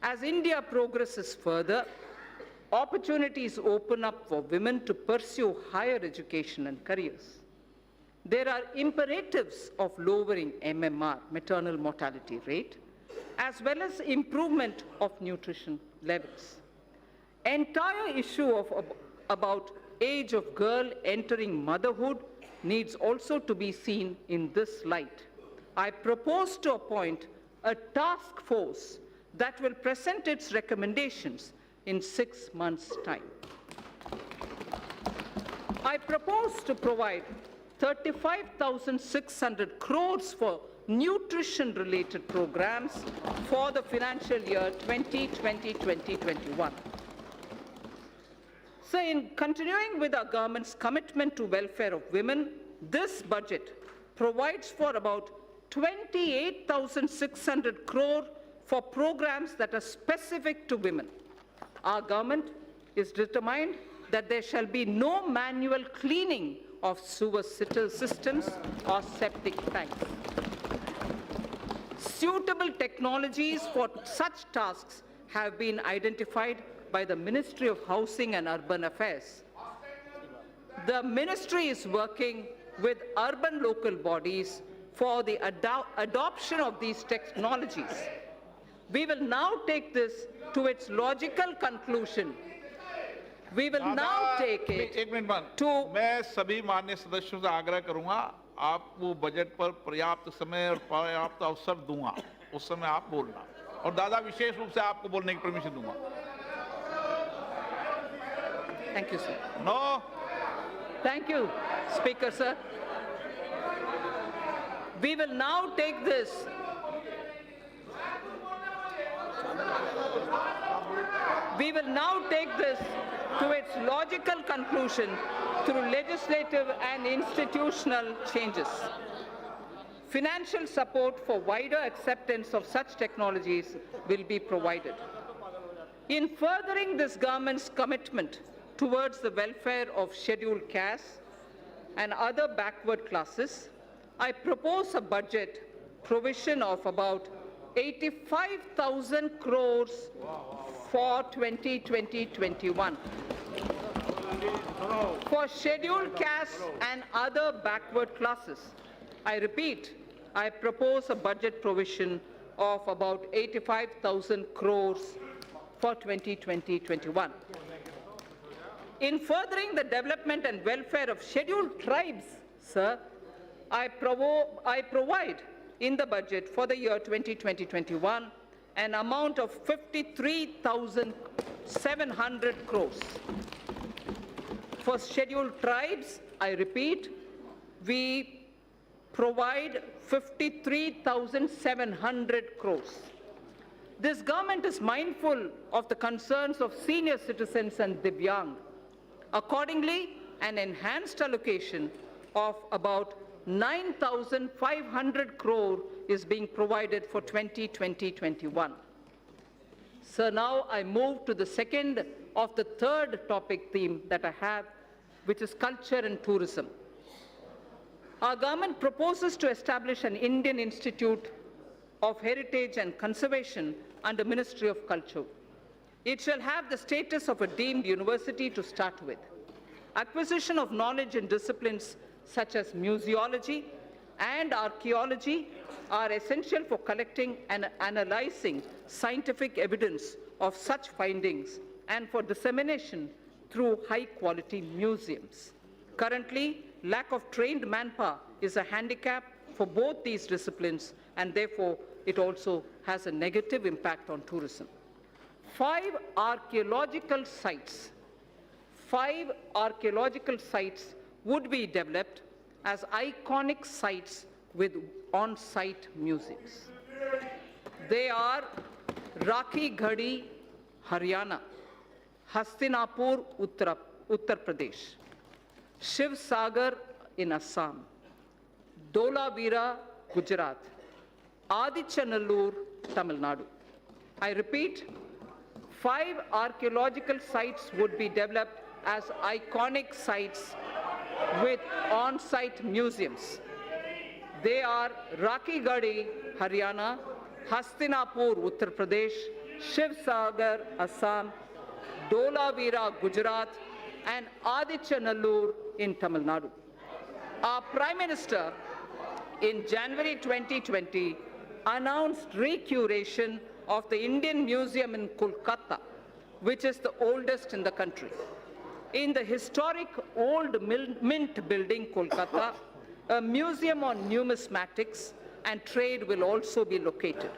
As India progresses further, opportunities open up for women to pursue higher education and careers. There are imperatives of lowering MMR, maternal mortality rate, as well as improvement of nutrition levels. Entire issue of about age of girl entering motherhood needs also to be seen in this light. I propose to appoint a task force that will present its recommendations in 6 months' time. I propose to provide 35,600 crores for nutrition-related programs for the financial year 2020-2021. So in continuing with our government's commitment to welfare of women, this budget provides for about 28,600 crore for programs that are specific to women. Our government is determined that there shall be no manual cleaning of sewer systems or septic tanks. Suitable technologies for such tasks have been identified by the Ministry of Housing and Urban Affairs. The ministry is working with urban local bodies for the adoption of these technologies. We will now take this to its logical conclusion. We will now take it एक minute बंद to मैं सभी माननीय सदस्यों से आग्रह करूंगा आपको बजट पर पर्याप्त समय और पर्याप्त अवसर दूंगा उस समय आप बोलना और दादा विशेष रूप से आपको बोलने की परमिशन दूंगा Thank you, sir. No Thank you, Speaker, sir. We will now take this to its logical conclusion through legislative and institutional changes. Financial support for wider acceptance of such technologies will be provided. In furthering this government's commitment towards the welfare of scheduled castes and other backward classes, I propose a budget provision of about 85,000 crores for 2020-21 for scheduled castes and other backward classes. I repeat, I propose a budget provision of about 85,000 crores for 2020-21. In furthering the development and welfare of scheduled tribes, sir, I provide in the budget for the year 2020-21 an amount of 53,700 crores. For scheduled tribes, I repeat, we provide 53,700 crores. This government is mindful of the concerns of senior citizens and Divyang. Accordingly, an enhanced allocation of about 9,500 crore is being provided for 2020-21. So now I move to the second of the third topic theme that I have, which is culture and tourism. Our government proposes to establish an Indian Institute of Heritage and Conservation under Ministry of Culture. It shall have the status of a deemed university to start with. Acquisition of knowledge in disciplines such as museology and archaeology are essential for collecting and analyzing scientific evidence of such findings and for dissemination through high-quality museums. Currently, lack of trained manpower is a handicap for both these disciplines, and therefore it also has a negative impact on tourism. 5 archaeological sites would be developed as iconic sites with on-site museums. They are Rakhi Ghadi, Haryana, Hastinapur, Uttar Pradesh, Shiv Sagar in Assam, Dholavira, Gujarat, Adichanallur, Tamil Nadu. I repeat, 5 archaeological sites would be developed as iconic sites with on-site museums. They are Rakhi Ghadi, Haryana, Hastinapur, Uttar Pradesh, Shiv Sagar, Assam, Dholavira, Gujarat, and Adichanallur in Tamil Nadu. Our Prime Minister, in January 2020, announced recuration of the Indian Museum in Kolkata, which is the oldest in the country. In the historic Old Mint building, Kolkata, a museum on numismatics and trade will also be located.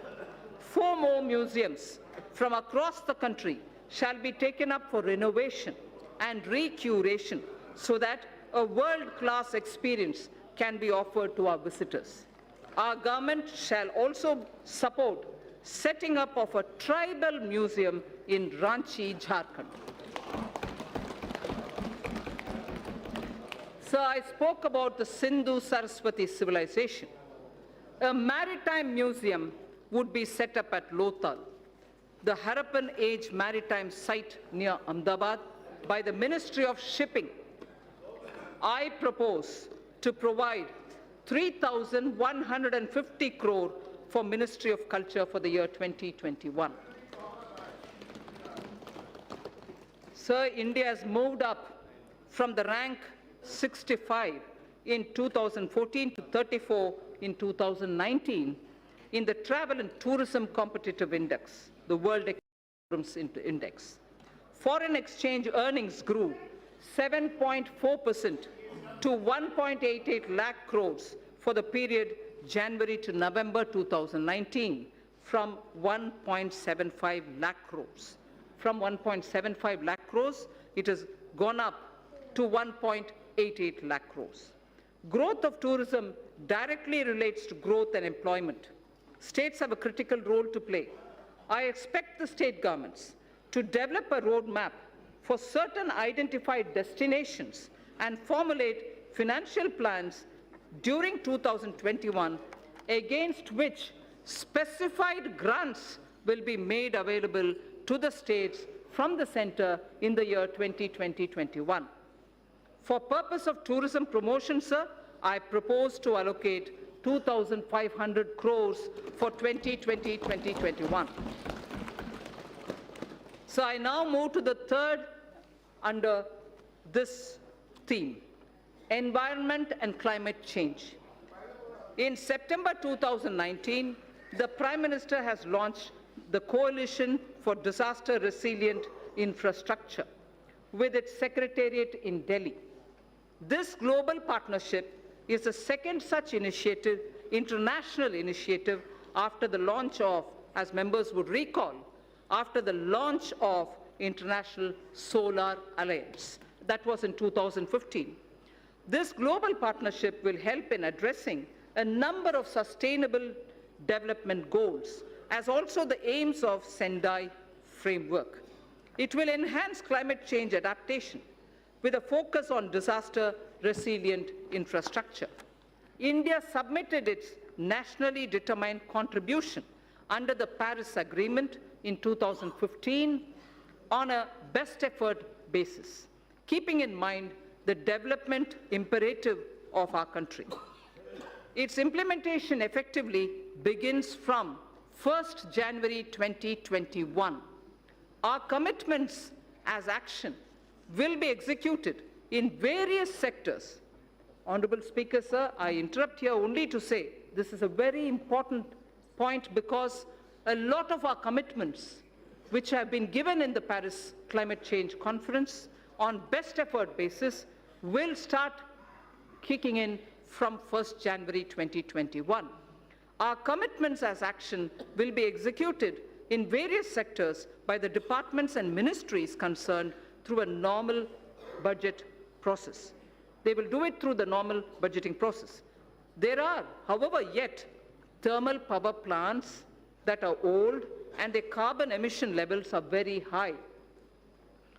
4 more museums from across the country shall be taken up for renovation and recuration so that a world-class experience can be offered to our visitors. Our government shall also support setting up of a tribal museum in Ranchi, Jharkhand. So I spoke about the Sindhu-Saraswati civilization. A maritime museum would be set up at Lothal, the Harappan Age maritime site near Ahmedabad, by the Ministry of Shipping. I propose to provide 3,150 crore for Ministry of Culture for the year 2021. Sir, India has moved up from the rank 65 in 2014 to 34 in 2019 in the Travel and Tourism Competitive Index, the World Economic Index. Foreign exchange earnings grew 7.4% to 1.88 lakh crores for the period January to November 2019 from 1.75 lakh crores. From 1.75 lakh crores, it has gone up to 1.88 lakh crores. Growth of tourism directly relates to growth and employment. States have a critical role to play. I expect the state governments to develop a roadmap for certain identified destinations and formulate financial plans during 2021 against which specified grants will be made available to the states from the center in the year 2020-21. For purpose of tourism promotion, sir, I propose to allocate 2,500 crores for 2020-2021. So I now move to the third under this theme, environment and climate change. In September 2019, the Prime Minister has launched the Coalition for Disaster Resilient Infrastructure with its secretariat in Delhi. This global partnership is the second such initiative, international initiative, after the launch of, as members would recall, after the launch of International Solar Alliance. That was in 2015. This global partnership will help in addressing a number of sustainable development goals, as also the aims of Sendai framework. It will enhance climate change adaptation with a focus on disaster-resilient infrastructure. India submitted its nationally determined contribution under the Paris Agreement in 2015 on a best effort basis, keeping in mind the development imperative of our country. Its implementation effectively begins from 1st January 2021. Our commitments as action will be executed in various sectors. Honorable Speaker, sir, I interrupt here only to say this is a very important point because a lot of our commitments which have been given in the Paris Climate Change Conference on best effort basis will start kicking in from 1st January 2021. Our commitments as action will be executed in various sectors by the departments and ministries concerned through a normal budget process. They will do it through the normal budgeting process. There are, however, yet thermal power plants that are old and their carbon emission levels are very high.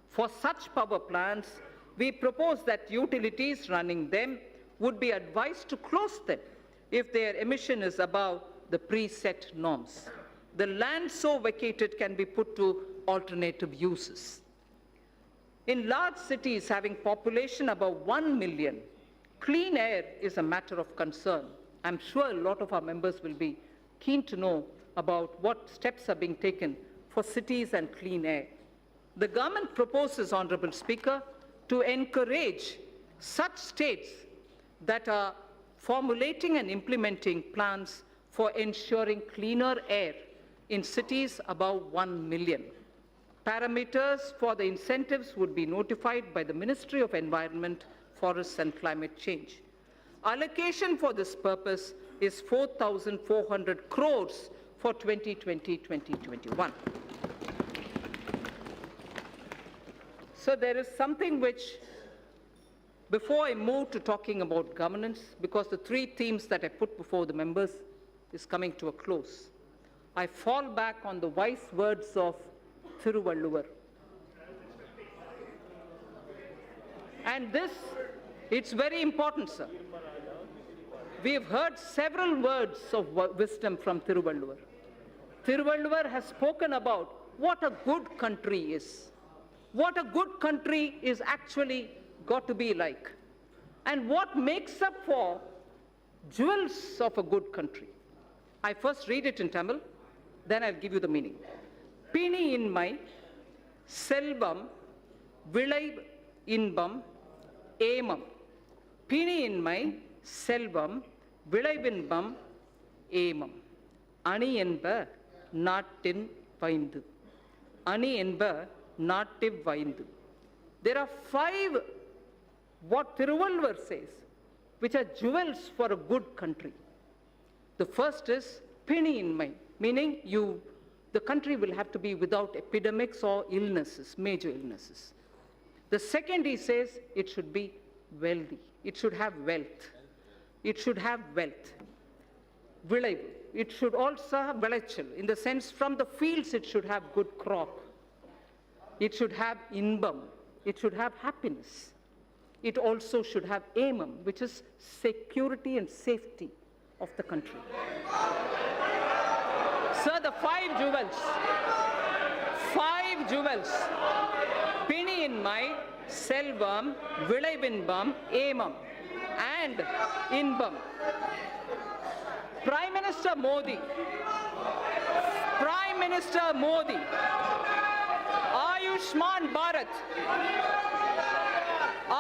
For such power plants, we propose that utilities running them would be advised to close them if their emission is above the preset norms. The land so vacated can be put to alternative uses. In large cities having population above 1 million, clean air is a matter of concern. I'm sure a lot of our members will be keen to know about what steps are being taken for cities and clean air. The government proposes, Honorable Speaker, to encourage such states that are formulating and implementing plans for ensuring cleaner air in cities above 1 million. Parameters for the incentives would be notified by the Ministry of Environment, Forests and Climate Change. Allocation for this purpose is 4,400 crores for 2020-2021. So there is something which, before I move to talking about governance, because the three themes that I put before the members is coming to a close, I fall back on the wise words of Thiruvalluvar. And this, it's very important, sir. We have heard several words of wisdom from Thiruvalluvar. Thiruvalluvar has spoken about what a good country is, what a good country is actually got to be like, and what makes up for jewels of a good country. I first read it in Tamil, then I'll give you the meaning. Pini inmai, selvam, vilai inbam, ஏமம். பிணியின்மை, செல்வம், விளைவின்பம், ஏமம். அணி என்ப நாட்டின் வைந்து. அணி என்ப native வைந்து. There are 5, what Thiruvalluvar says, which are jewels for a good country. The first is பிணியின்மை, meaning the country will have to be without epidemics or illnesses, major illnesses. The second, he says, it should be wealthy. It should have wealth. It should have wealth. Vilaivu. It should also have vilachal. In the sense, from the fields, it should have good crop. It should have inbam. It should have happiness. It also should have aimam, which is security and safety of the country. Sir, the 5 jewels. 5 jewels. Piniinmai, Selvam, Vilaivinbam, Aimam, and Inbam. Prime Minister Modi, Ayushman Bharat,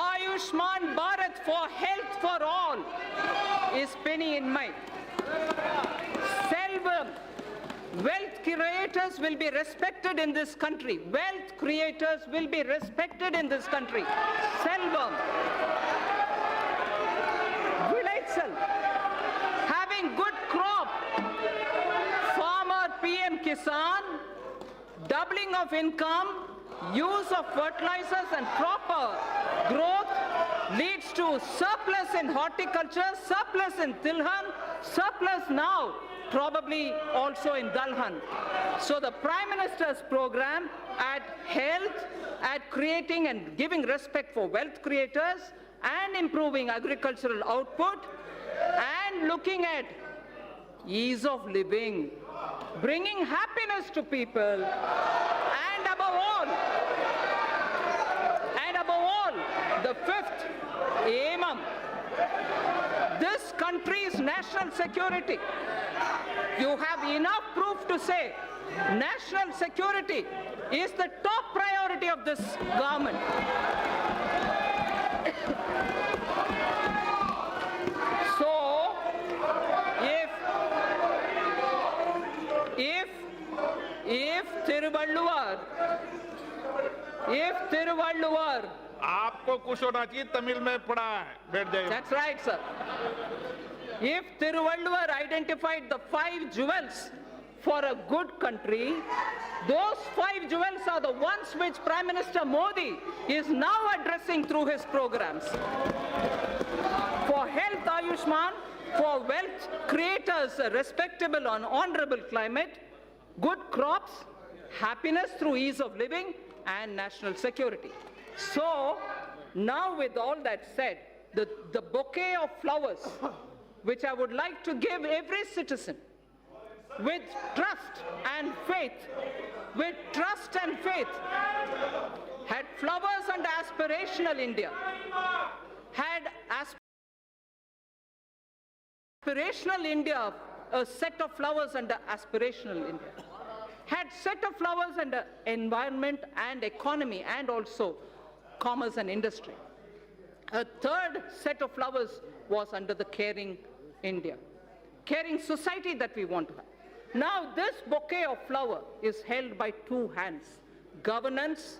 Ayushman Bharat for health for all is Piniinmai. Selvam, wealth creators will be respected in this country. Wealth creators will be respected in this country. Selvam. Vilaichal. Having good crop. Farmer PM Kisan. Doubling of income. Use of fertilizers and proper growth leads to surplus in horticulture, surplus in Tilhan, surplus now probably also in Dalhan. So the Prime Minister's program at health, at creating and giving respect for wealth creators and improving agricultural output and looking at ease of living, bringing happiness to people, and above all, the 5th, aimam, this country's national security. You have enough proof to say national security is the top priority of this government. So, if Thiruvalluvar, आपको कुछ होना चाहिए, तमिल में पढ़ा है, बैठ जाइए. That's right, sir. If Thiruvalluvar identified the 5 jewels for a good country, those 5 jewels are the ones which Prime Minister Modi is now addressing through his programs. For health, Ayushman, for wealth creators, a respectable and honorable climate, good crops, happiness through ease of living, and national security. So, now with all that said, the bouquet of flowers which I would like to give every citizen with trust and faith, had flowers under aspirational India, had aspirational India, a set of flowers under aspirational India. had set of flowers under environment and economy and also commerce and industry. A third set of flowers was under the caring India, caring society that we want to have. Now this bouquet of flower is held by two hands, governance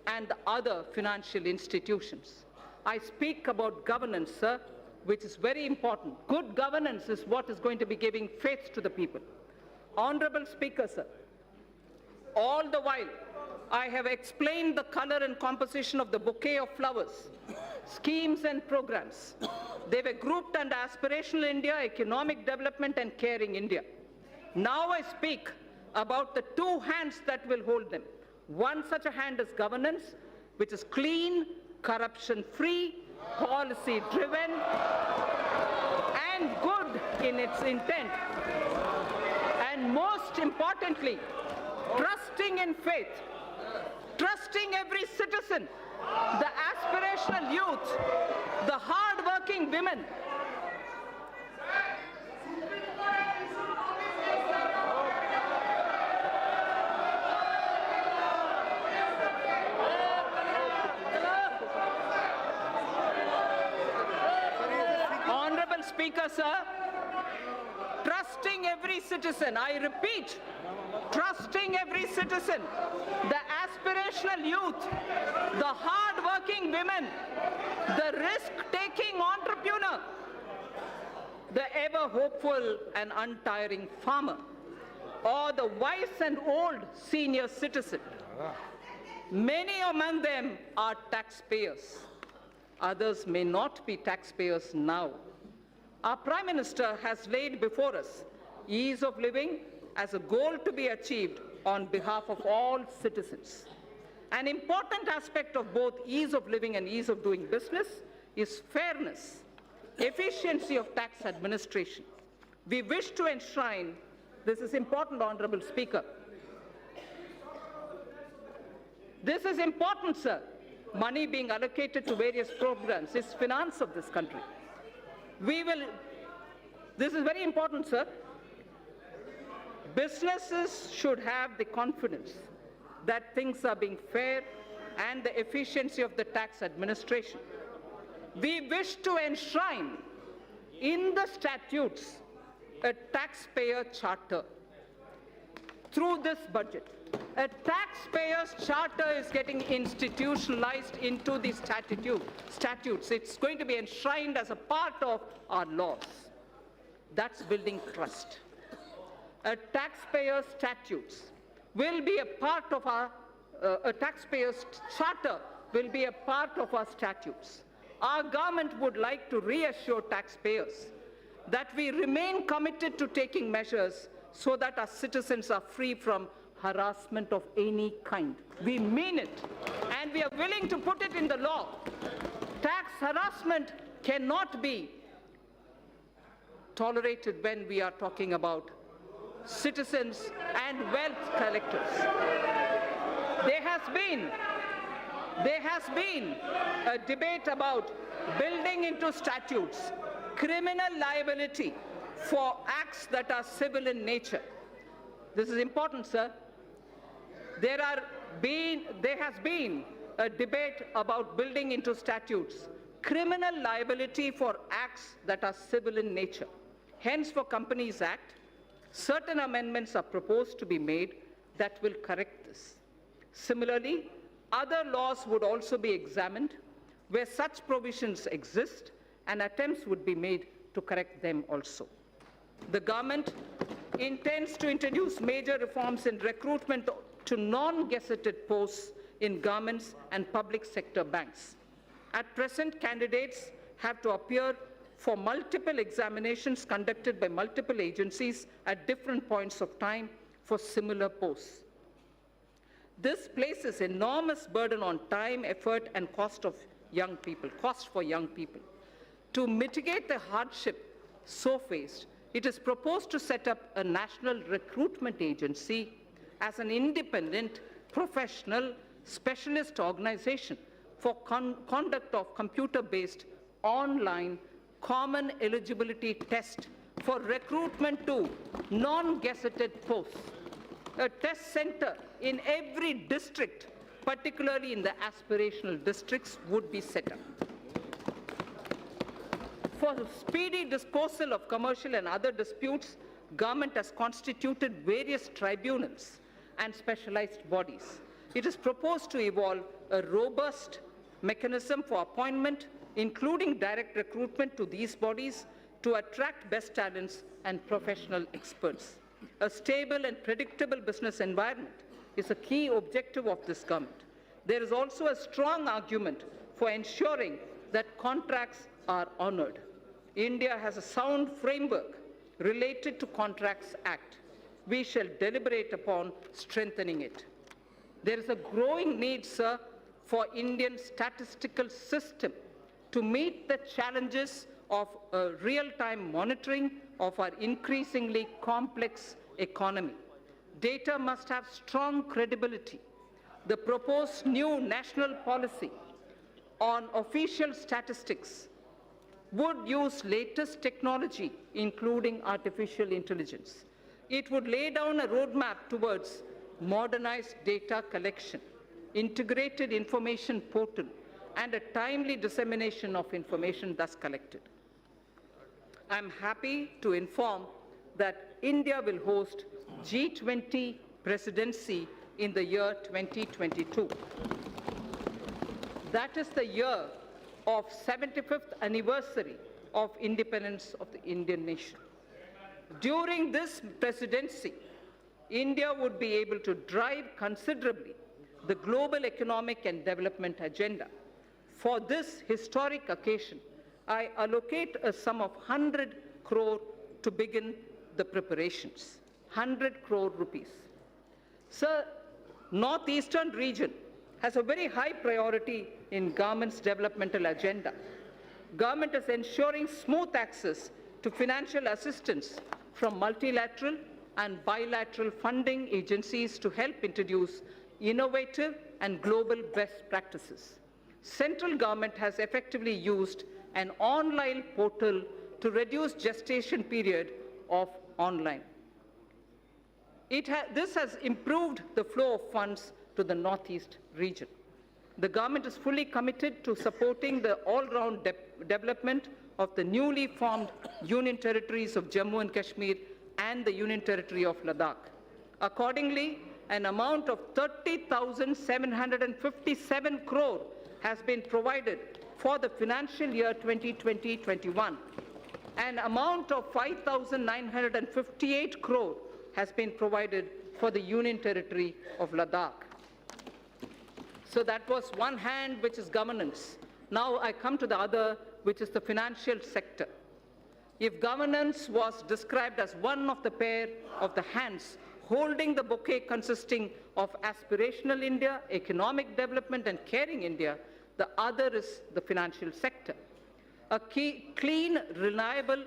and the other financial institutions. I speak about governance, sir, which is very important. Good governance is what is going to be giving faith to the people. Honorable Speaker, sir, all the while I have explained the color and composition of the bouquet of flowers, schemes and programs. They were grouped under Aspirational India, Economic Development and Caring India. Now I speak about the two hands that will hold them. One such a hand is governance, which is clean, corruption-free, policy-driven, and good in its intent. And most importantly, trusting in faith, trusting every citizen, the aspirational youth, the hard-working women. Honorable Speaker, sir, trusting every citizen, I repeat, trusting every citizen, the aspirational youth, the hard-working women, the risk-taking entrepreneur, the ever-hopeful and untiring farmer, or the wise and old senior citizen. Many among them are taxpayers. Others may not be taxpayers now. Our Prime Minister has laid before us ease of living as a goal to be achieved on behalf of all citizens. An important aspect of both ease of living and ease of doing business is fairness, efficiency of tax administration. We wish to enshrine, this is important, Honorable Speaker. This is important, sir. Money being allocated to various programs is finance of this country. This is very important, sir. Businesses should have the confidence that things are being fair and the efficiency of the tax administration. We wish to enshrine in the statutes a taxpayer charter. Through this budget, a taxpayer's charter is getting institutionalized into the statutes. It's going to be enshrined as a part of our laws. That's building trust. A taxpayer's statutes will be a part of our, a taxpayer's charter will be a part of our statutes. Our government would like to reassure taxpayers that we remain committed to taking measures so that our citizens are free from harassment of any kind. We mean it, and we are willing to put it in the law. Tax harassment cannot be tolerated when we are talking about citizens and wealth collectors. There has been a debate about building into statutes criminal liability for acts that are civil in nature. This is important, sir. There has been a debate about building into statutes criminal liability for acts that are civil in nature. Hence, for Companies Act, certain amendments are proposed to be made that will correct this. Similarly, other laws would also be examined where such provisions exist, and attempts would be made to correct them also. The government intends to introduce major reforms in recruitment to non-gazetted posts in governments and public sector banks. At present, candidates have to appear for multiple examinations conducted by multiple agencies at different points of time for similar posts. This places enormous burden on time, effort, and cost for young people. To mitigate the hardship so faced, it is proposed to set up a national recruitment agency as an independent, professional, specialist organization for conduct of computer-based online common eligibility test for recruitment to non-gazetted posts. a test center in every district, particularly in the aspirational districts, would be set up. For speedy disposal of commercial and other disputes, government has constituted various tribunals and specialized bodies. It is proposed to evolve a robust mechanism for appointment, including direct recruitment to these bodies to attract best talents and professional experts. A stable and predictable business environment is a key objective of this government. There is also a strong argument for ensuring that contracts are honored. India has a sound framework related to Contracts Act. We shall deliberate upon strengthening it. There is a growing need, sir, for Indian statistical system to meet the challenges of real-time monitoring of our increasingly complex economy. Data must have strong credibility. The proposed new national policy on official statistics would use latest technology, including artificial intelligence. It would lay down a roadmap towards modernized data collection, integrated information portal, and a timely dissemination of information thus collected. I am happy to inform that India will host G20 presidency in the year 2022. That is the year of 75th anniversary of independence of the Indian nation. During this presidency, India would be able to drive considerably the global economic and development agenda. For this historic occasion, I allocate a sum of 100 crore to begin the preparations. 100 crore rupees. Sir, Northeastern region has a very high priority in government's developmental agenda. Government is ensuring smooth access to financial assistance from multilateral and bilateral funding agencies to help introduce innovative and global best practices. Central government has effectively used an online portal to reduce gestation period of online. This has improved the flow of funds to the Northeast region. The government is fully committed to supporting the all-round development of the newly formed Union Territories of Jammu and Kashmir and the Union Territory of Ladakh. Accordingly, an amount of 30,757 crore has been provided for the financial year 2020-21. An amount of 5,958 crore has been provided for the Union Territory of Ladakh. So that was one hand, which is governance. Now I come to the other, which is the financial sector. If governance was described as one of the pair of the hands holding the bouquet consisting of aspirational India, economic development, and caring India, the other is the financial sector. A clean, reliable,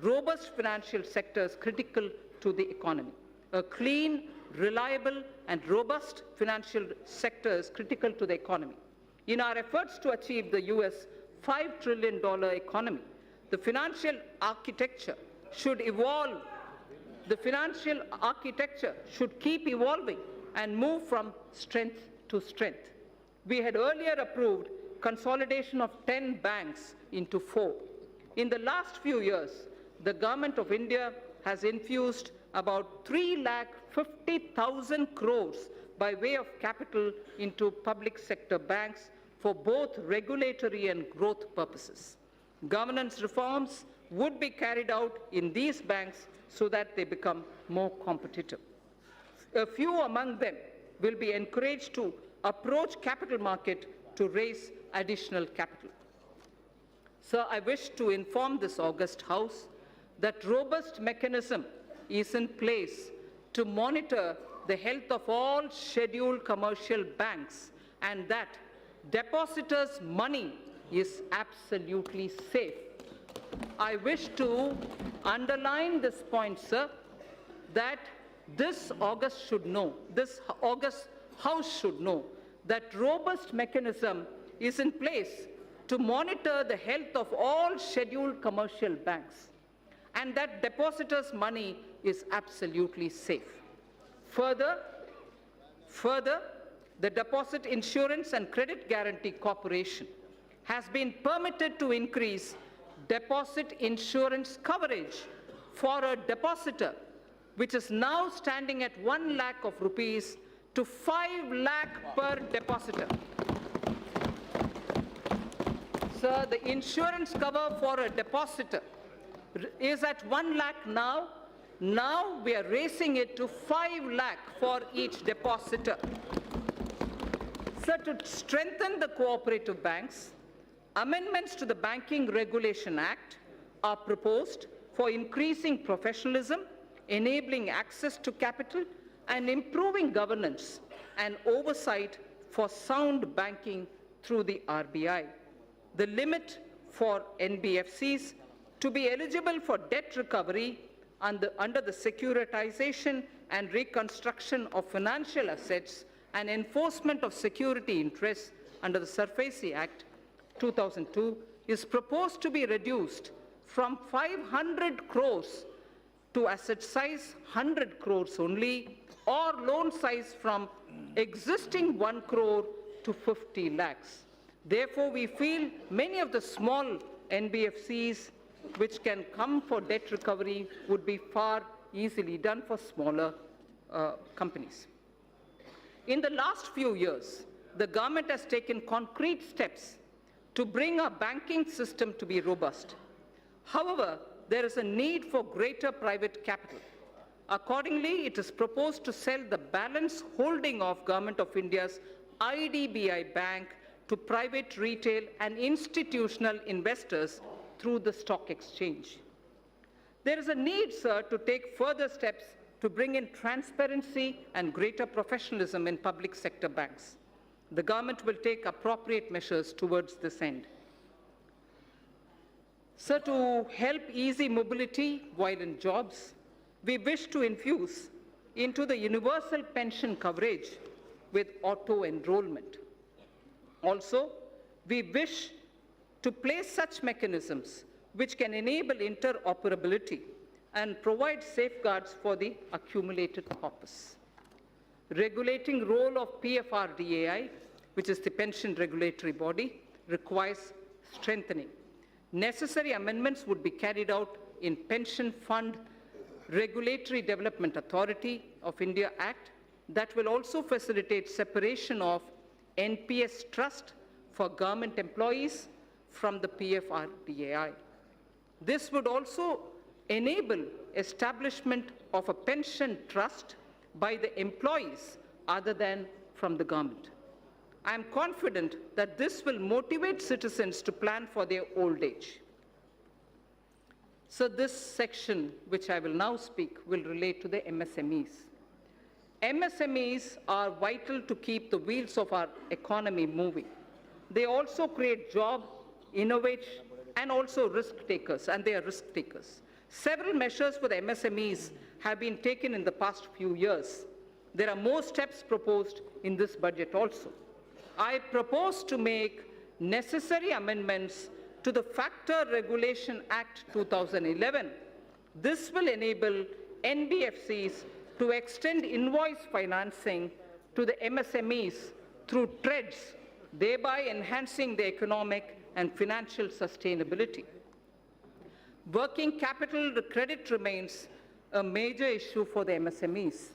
robust financial sector is critical to the economy. A clean, reliable, and robust financial sector is critical to the economy. In our efforts to achieve the US $5 trillion economy, the financial architecture should evolve. The financial architecture should keep evolving and move from strength to strength. We had earlier approved consolidation of 10 banks into 4. In the last few years, the Government of India has infused about 3,50,000 crores by way of capital into public sector banks for both regulatory and growth purposes. Governance reforms would be carried out in these banks so that they become more competitive. A few among them will be encouraged to approach capital market to raise additional capital. Sir, I wish to inform this august House that robust mechanism is in place to monitor the health of all scheduled commercial banks and that depositors' money is absolutely safe. I wish to underline this point, sir, that this August House should know that robust mechanism is in place to monitor the health of all scheduled commercial banks and that depositors' money is absolutely safe. Further, the Deposit Insurance and Credit Guarantee Corporation has been permitted to increase deposit insurance coverage for a depositor, which is now standing at 1 lakh of rupees to 5 lakh per depositor. Sir, the insurance cover for a depositor is at 1 lakh now. Now we are raising it to 5 lakh for each depositor. Sir, to strengthen the cooperative banks, amendments to the Banking Regulation Act are proposed for increasing professionalism, enabling access to capital, and improving governance and oversight for sound banking through the RBI. The limit for NBFCs to be eligible for debt recovery under the Securitization and Reconstruction of Financial Assets and Enforcement of Security Interests under the SURFACE Act 2002 is proposed to be reduced from 500 crores to asset size 100 crores only, or loan size from existing 1 crore to 50 lakhs. Therefore, we feel many of the small NBFCs which can come for debt recovery would be far easily done for smaller companies. In the last few years, the government has taken concrete steps to bring our banking system to be robust. However, there is a need for greater private capital. Accordingly, it is proposed to sell the balance holding of Government of India's IDBI Bank to private, retail, and institutional investors through the stock exchange. There is a need, sir, to take further steps to bring in transparency and greater professionalism in public sector banks. The government will take appropriate measures towards this end. Sir, to help easy mobility while in jobs, we wish to infuse into the universal pension coverage with auto-enrollment. Also, we wish to place such mechanisms which can enable interoperability and provide safeguards for the accumulated corpus. Regulating role of PFRDAI, which is the pension regulatory body, requires strengthening. Necessary amendments would be carried out in Pension Fund Regulatory Development Authority of India Act that will also facilitate separation of NPS trust for government employees from the PFRDAI. This would also enable establishment of a pension trust by the employees other than from the government. I am confident that this will motivate citizens to plan for their old age. So this section, which I will now speak, will relate to the MSMEs. MSMEs are vital to keep the wheels of our economy moving. They also create job, innovate, and also risk takers, and they are risk takers. Several measures for the MSMEs have been taken in the past few years. There are more steps proposed in this budget also. I propose to make necessary amendments to the Factor Regulation Act 2011. This will enable NBFCs to extend invoice financing to the MSMEs through TREDs, thereby enhancing the economic and financial sustainability. Working capital credit remains a major issue for the MSMEs.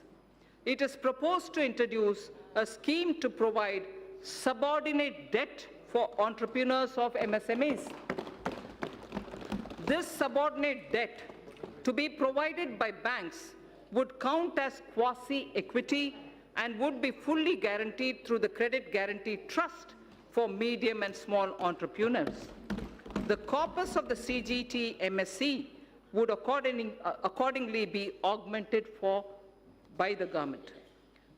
It is proposed to introduce a scheme to provide subordinate debt for entrepreneurs of MSMEs. This subordinate debt to be provided by banks would count as quasi-equity and would be fully guaranteed through the Credit Guarantee Trust for medium and small entrepreneurs. The corpus of the CGT MSC would accordingly be augmented by the government.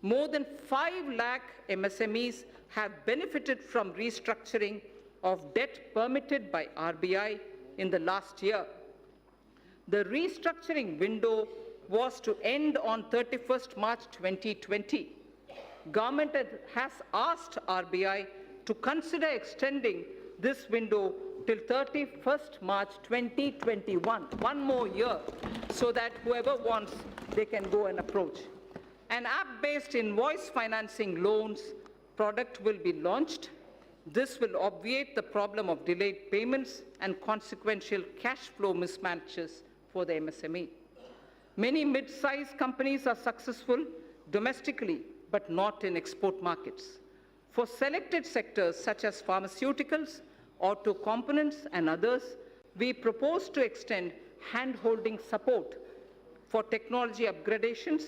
More than 5 lakh MSMEs have benefited from restructuring of debt permitted by RBI in the last year. The restructuring window was to end on 31st March 2020. Government has asked RBI to consider extending this window till 31st March 2021, one more year, so that whoever wants, they can go and approach. An app-based invoice financing loans product will be launched. This will obviate the problem of delayed payments and consequential cash flow mismatches for the MSME. Many mid-sized companies are successful domestically, but not in export markets. For selected sectors such as pharmaceuticals, auto components, and others, we propose to extend hand-holding support for technology upgradations,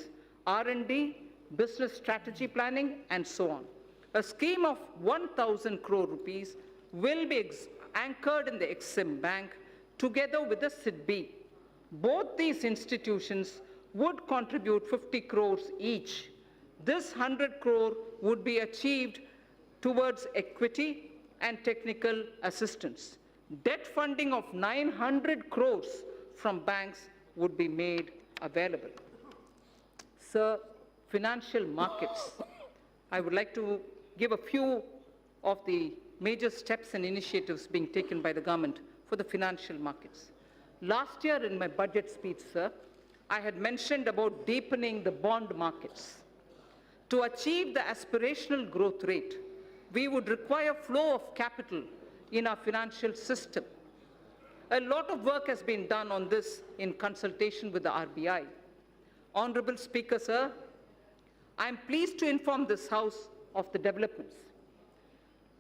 R&D, business strategy planning, and so on. A scheme of 1,000 crore rupees will be anchored in the Exim Bank together with the SIDB. Both these institutions would contribute 50 crores each. This 100 crore would be achieved towards equity and technical assistance. Debt funding of 900 crores from banks would be made available. Sir, financial markets. I would like to give a few of the major steps and initiatives being taken by the government for the financial markets. Last year in my budget speech, sir, I had mentioned about deepening the bond markets. To achieve the aspirational growth rate, we would require flow of capital in our financial system. A lot of work has been done on this in consultation with the RBI. Honorable Speaker, sir, I am pleased to inform this House of the developments.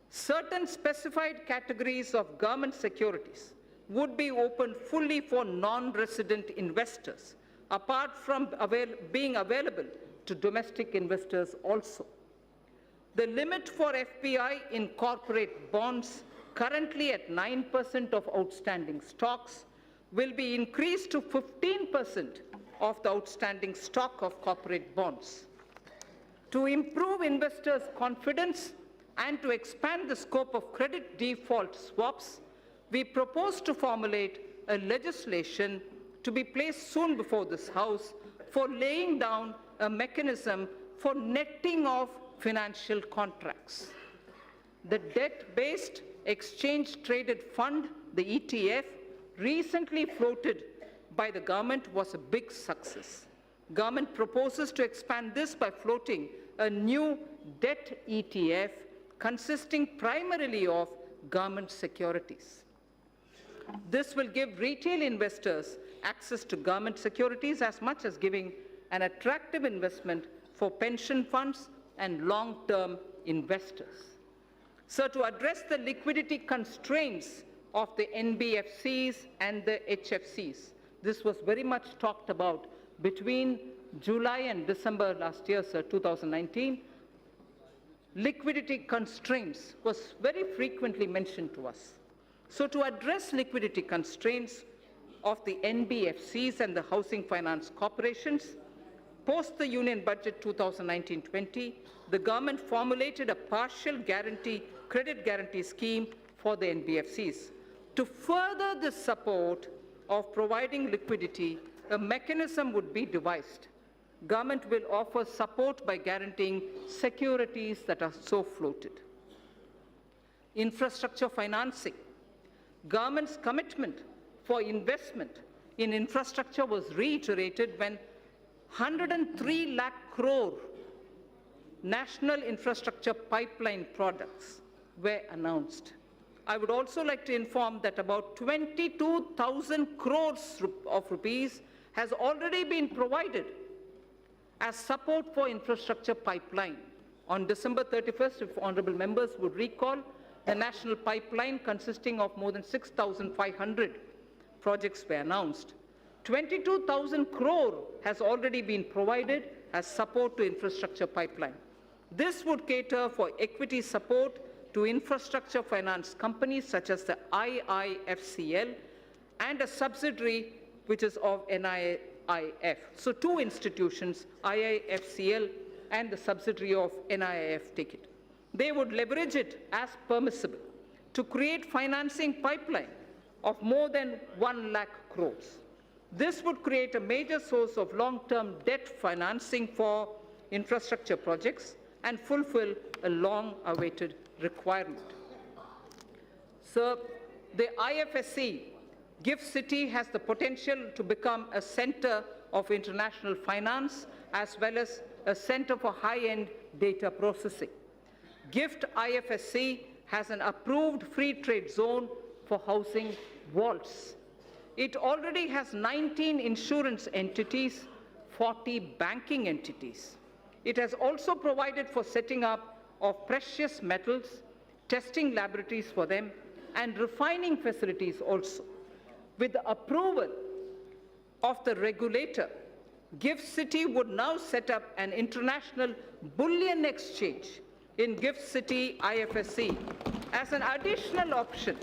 Certain specified categories of government securities would be opened fully for non-resident investors, apart from being available to domestic investors also. The limit for FPI in corporate bonds, currently at 9% of outstanding stocks, will be increased to 15% of the outstanding stock of corporate bonds. To improve investors' confidence and to expand the scope of credit default swaps, we propose to formulate a legislation to be placed soon before this House for laying down a mechanism for netting of financial contracts. The debt-based exchange-traded fund, the ETF, recently floated by the government was a big success. Government proposes to expand this by floating a new debt ETF consisting primarily of government securities. This will give retail investors access to government securities as much as giving an attractive investment for pension funds and long-term investors. So to address the liquidity constraints of the NBFCs and the HFCs, this was very much talked about between July and December last year, sir, 2019. Liquidity constraints was very frequently mentioned to us. So to address liquidity constraints of the NBFCs and the housing finance corporations, post the Union Budget 2019-20, the government formulated a partial credit guarantee scheme for the NBFCs. To further the support of providing liquidity, a mechanism would be devised. Government will offer support by guaranteeing securities that are so floated. Infrastructure financing. Government's commitment for investment in infrastructure was reiterated when 103 lakh crore national infrastructure pipeline products were announced. I would also like to inform that about 22,000 crores of rupees has already been provided as support for infrastructure pipeline. On December 31st, if honorable members would recall, the national pipeline consisting of more than 6,500 projects were announced. 22,000 crore has already been provided as support to infrastructure pipeline. This would cater for equity support to infrastructure finance companies such as the IIFCL and a subsidiary which is of NIIF. So two institutions, IIFCL and the subsidiary of NIIF, take it. They would leverage it as permissible to create financing pipeline of more than 1 lakh crores. This would create a major source of long-term debt financing for infrastructure projects and fulfill a long-awaited requirement. Sir, the IFSC, GIFT City, has the potential to become a center of international finance as well as a center for high-end data processing. GIFT IFSC has an approved free trade zone for housing vaults. It already has 19 insurance entities, 40 banking entities. It has also provided for setting up of precious metals, testing laboratories for them, and refining facilities also. With the approval of the regulator, GIFT City would now set up an international bullion exchange in GIFT City IFSC as an additional option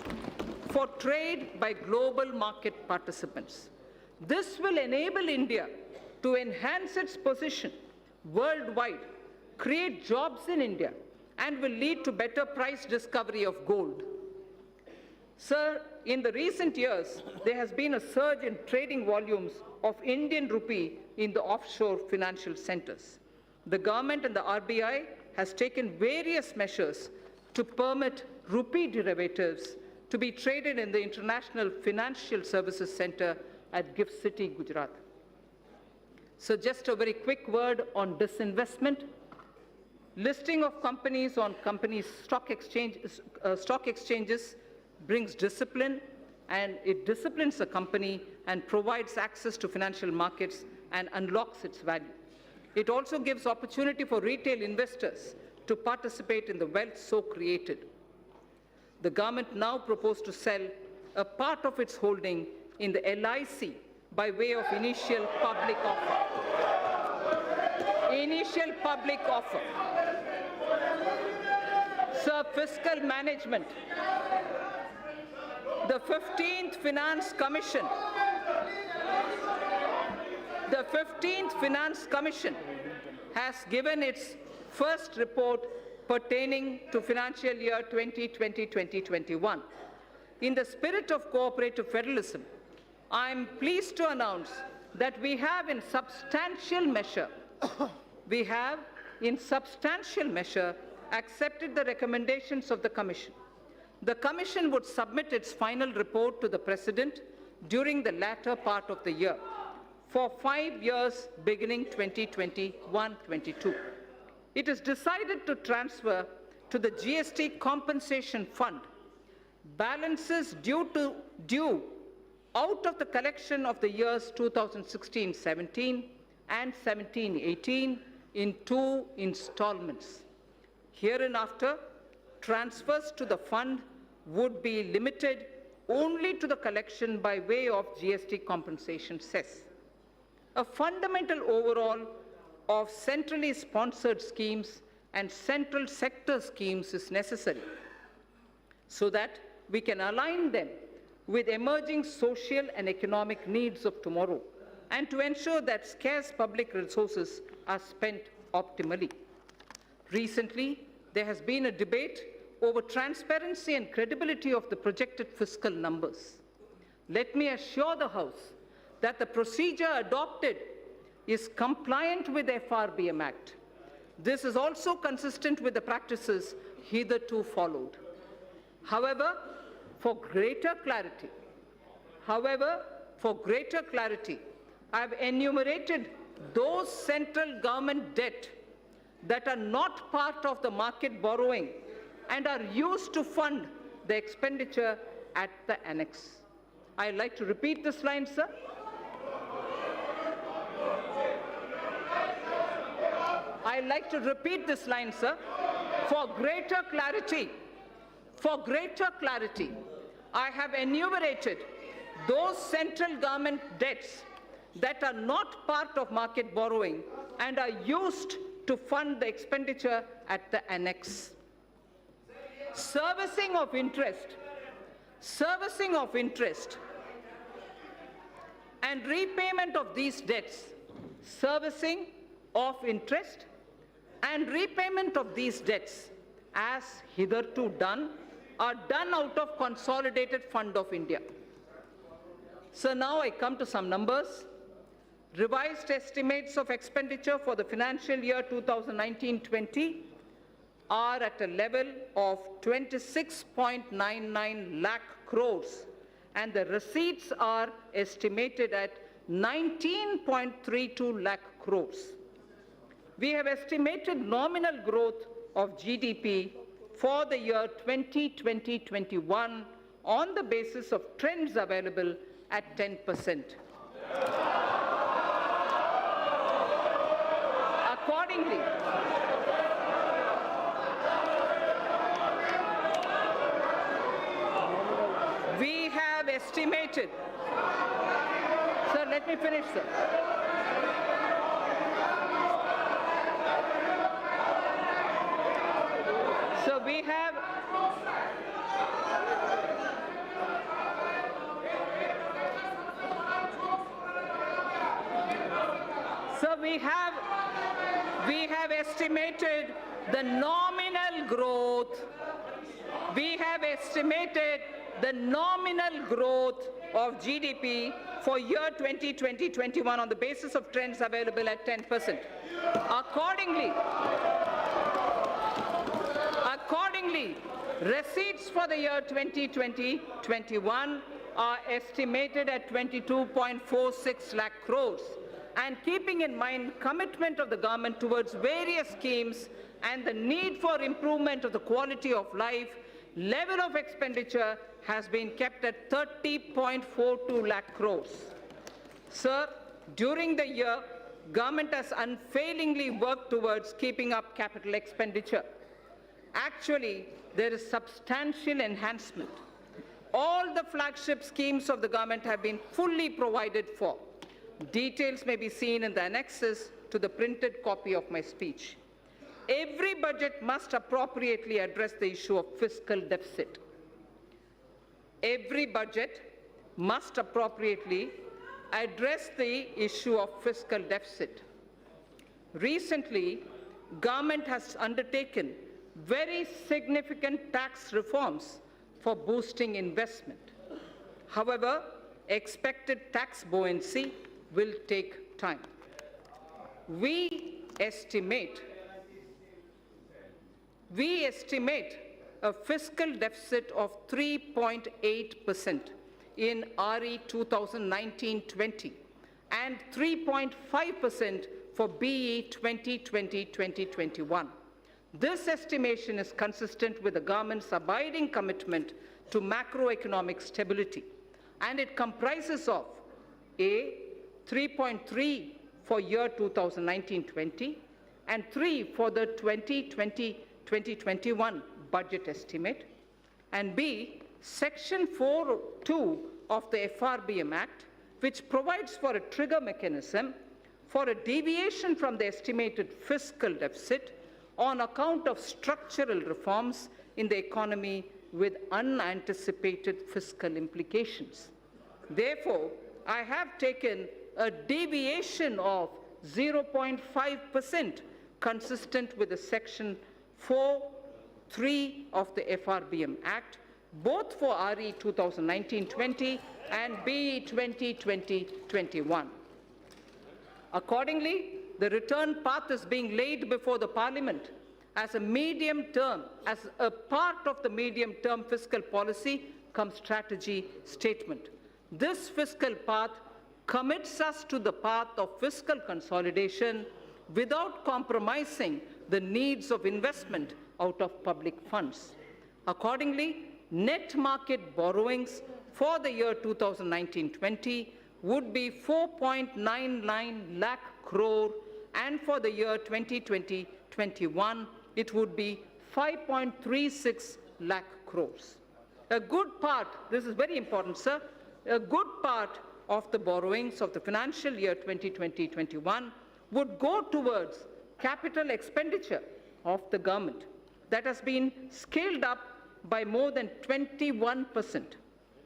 for trade by global market participants. This will enable India to enhance its position worldwide, create jobs in India, and will lead to better price discovery of gold. Sir, in the recent years, there has been a surge in trading volumes of Indian rupee in the offshore financial centers. The government and the RBI has taken various measures to permit rupee derivatives to be traded in the International Financial Services Center at GIFT City, Gujarat. So just a very quick word on disinvestment. Listing of companies on stock exchanges brings discipline, and it disciplines a company and provides access to financial markets and unlocks its value. It also gives opportunity for retail investors to participate in the wealth so created. The government now proposes to sell a part of its holding in the LIC by way of initial public offer. Initial public offer. Sir, fiscal management. The 15th Finance Commission has given its first report pertaining to financial year 2020-2021. In the spirit of cooperative federalism, I am pleased to announce that we have in substantial measure accepted the recommendations of the Commission. The Commission would submit its final report to the President during the latter part of the year for 5 years beginning 2021-22. It is decided to transfer to the Gst Compensation Fund balances due out of the collection of the years 2016-17 and 17-18 in 2 installments. Hereinafter, transfers to the fund would be limited only to the collection by way of GST compensation cess. A fundamental overhaul of centrally sponsored schemes and central sector schemes is necessary so that we can align them with emerging social and economic needs of tomorrow and to ensure that scarce public resources are spent optimally. Recently, there has been a debate over transparency and credibility of the projected fiscal numbers. Let me assure the House that the procedure adopted is compliant with the FRBM Act. This is also consistent with the practices hitherto followed. However, for greater clarity, I have enumerated those central government debt that are not part of the market borrowing and are used to fund the expenditure at the annex. I'd like to repeat this line, sir. I'd like to repeat this line, sir. For greater clarity, I have enumerated those central government debts that are not part of market borrowing and are used to fund the expenditure at the annex. Servicing of interest and repayment of these debts, servicing of interest and repayment of these debts as hitherto done are done out of Consolidated Fund of India. So now I come to some numbers. Revised estimates of expenditure for the financial year 2019-20 are at a level of 26.99 lakh crores, and the receipts are estimated at 19.32 lakh crores. we have estimated nominal growth of GDP for the year 2020-21 on the basis of trends available at 10%. Accordingly, we have estimated, sir, let me finish, sir. So we have estimated the nominal growth. We have estimated the nominal growth of GDP for year 2020-21 on the basis of trends available at 10%. Accordingly, receipts for the year 2020-21 are estimated at 22.46 lakh crores. And keeping in mind commitment of the government towards various schemes and the need for improvement of the quality of life, level of expenditure has been kept at 30.42 lakh crores. Sir, during the year, government has unfailingly worked towards keeping up capital expenditure. Actually, there is substantial enhancement. All the flagship schemes of the government have been fully provided for. Details may be seen in the annexes to the printed copy of my speech. Every budget must appropriately address the issue of fiscal deficit. Every budget must appropriately address the issue of fiscal deficit. Recently, government has undertaken very significant tax reforms for boosting investment. However, expected tax buoyancy will take time. We estimate a fiscal deficit of 3.8% in RE 2019-20 and 3.5% for BE 2020-2021. This estimation is consistent with the government's abiding commitment to macroeconomic stability, and it comprises of A, 3.3 for year 2019-20 and 3 for the 2020-2021 budget estimate, and B, Section 4.2 of the FRBM Act, which provides for a trigger mechanism for a deviation from the estimated fiscal deficit on account of structural reforms in the economy with unanticipated fiscal implications. Therefore, I have taken a deviation of 0.5% consistent with the Section 4.3 of the FRBM Act, both for RE 2019-20 and BE 2020-21. Accordingly, the return path is being laid before the Parliament as a part of the medium-term fiscal policy cum strategy statement. This fiscal path commits us to the path of fiscal consolidation without compromising the needs of investment out of public funds. Accordingly, net market borrowings for the year 2019-20 would be 4.99 lakh crore, and for the year 2020-21, it would be 5.36 lakh crores. A good part, this is very important, sir, a good part of the borrowings of the financial year 2020-21 would go towards capital expenditure of the government that has been scaled up by more than 21%.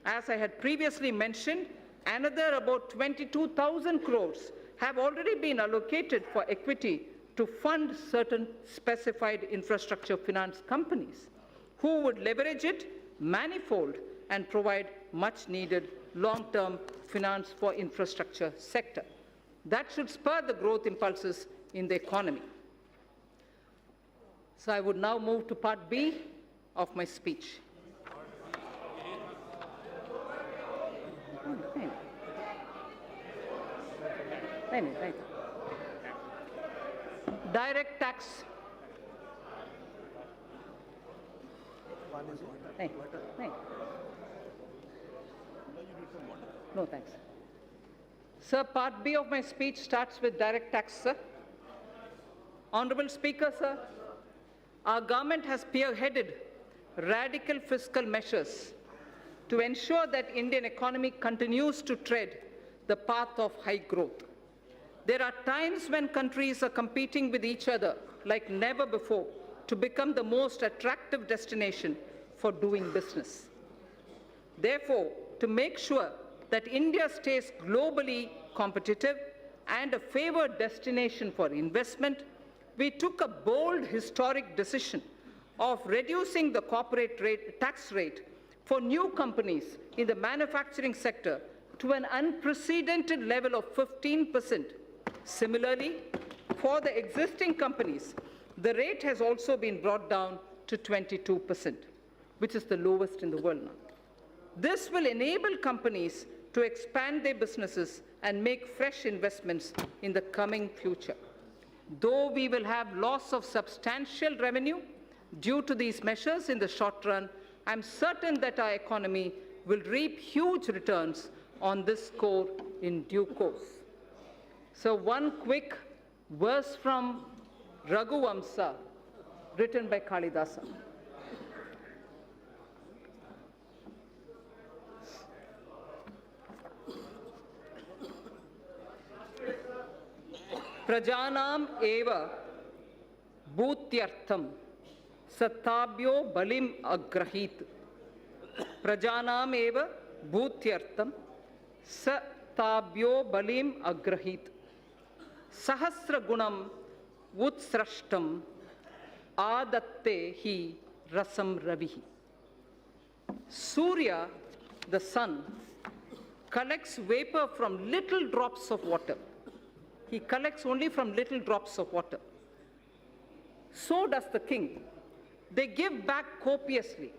As I had previously mentioned, another about 22,000 crores have already been allocated for equity to fund certain specified infrastructure finance companies who would leverage it manifold and provide much needed long-term finance for infrastructure sector. That should spur the growth impulses in the economy. So I would now move to part B of my speech. direct tax. Hey, hey. No, thanks. Sir, part B of my speech starts with direct tax, sir. Honorable Speaker, sir, our government has spearheaded radical fiscal measures to ensure that Indian economy continues to tread the path of high growth. There are times when countries are competing with each other like never before to become the most attractive destination for doing business. Therefore, to make sure that India stays globally competitive and a favored destination for investment, we took a bold historic decision of reducing the corporate tax rate for new companies in the manufacturing sector to an unprecedented level of 15%. Similarly, for the existing companies, the rate has also been brought down to 22%, which is the lowest in the world now. This will enable companies to expand their businesses and make fresh investments in the coming future. Though we will have loss of substantial revenue due to these measures in the short run, I'm certain that our economy will reap huge returns on this score in due course. So one quick verse from Raghuvamsa, written by Kalidasa. Prajanam eva bhutyartham satabhyo balim agrahit. Prajanam eva bhutyartham satabhyo balim agrahit. Sahasra gunam utsrashtam adatte hi rasam ravihi. Surya, the sun, collects vapor from little drops of water. He collects only from little drops of water. So does the king. They give back copiously.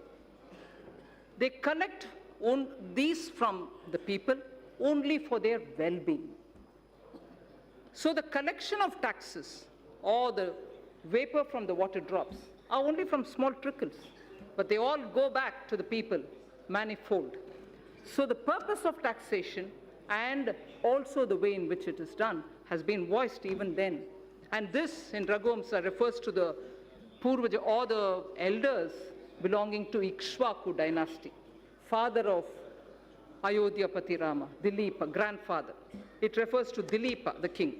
They collect these from the people only for their well-being. So the collection of taxes or the vapor from the water drops are only from small trickles, but they all go back to the people manifold. So the purpose of taxation and also the way in which it is done has been voiced even then. And this, in Raghuvamsa, refers to the Purvaja or the elders belonging to Ikshvaku dynasty, father of Ayodhyapati Rama, Dileepa, grandfather. It refers to Dileepa, the king.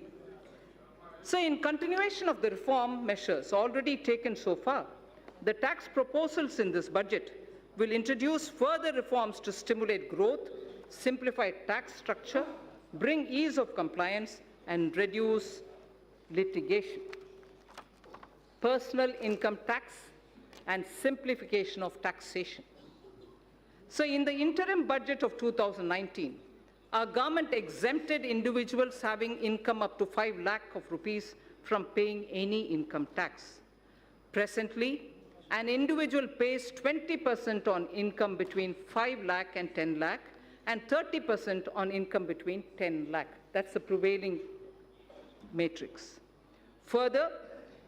So in continuation of the reform measures already taken so far, the tax proposals in this budget will introduce further reforms to stimulate growth, simplify tax structure, bring ease of compliance, and reduce litigation. Personal income tax and simplification of taxation. So in the interim budget of 2019, our government exempted individuals having income up to 5 lakh of rupees from paying any income tax. Presently, an individual pays 20% on income between 5 lakh and 10 lakh and 30% on income between 10 lakh. That's the prevailing matrix. Further,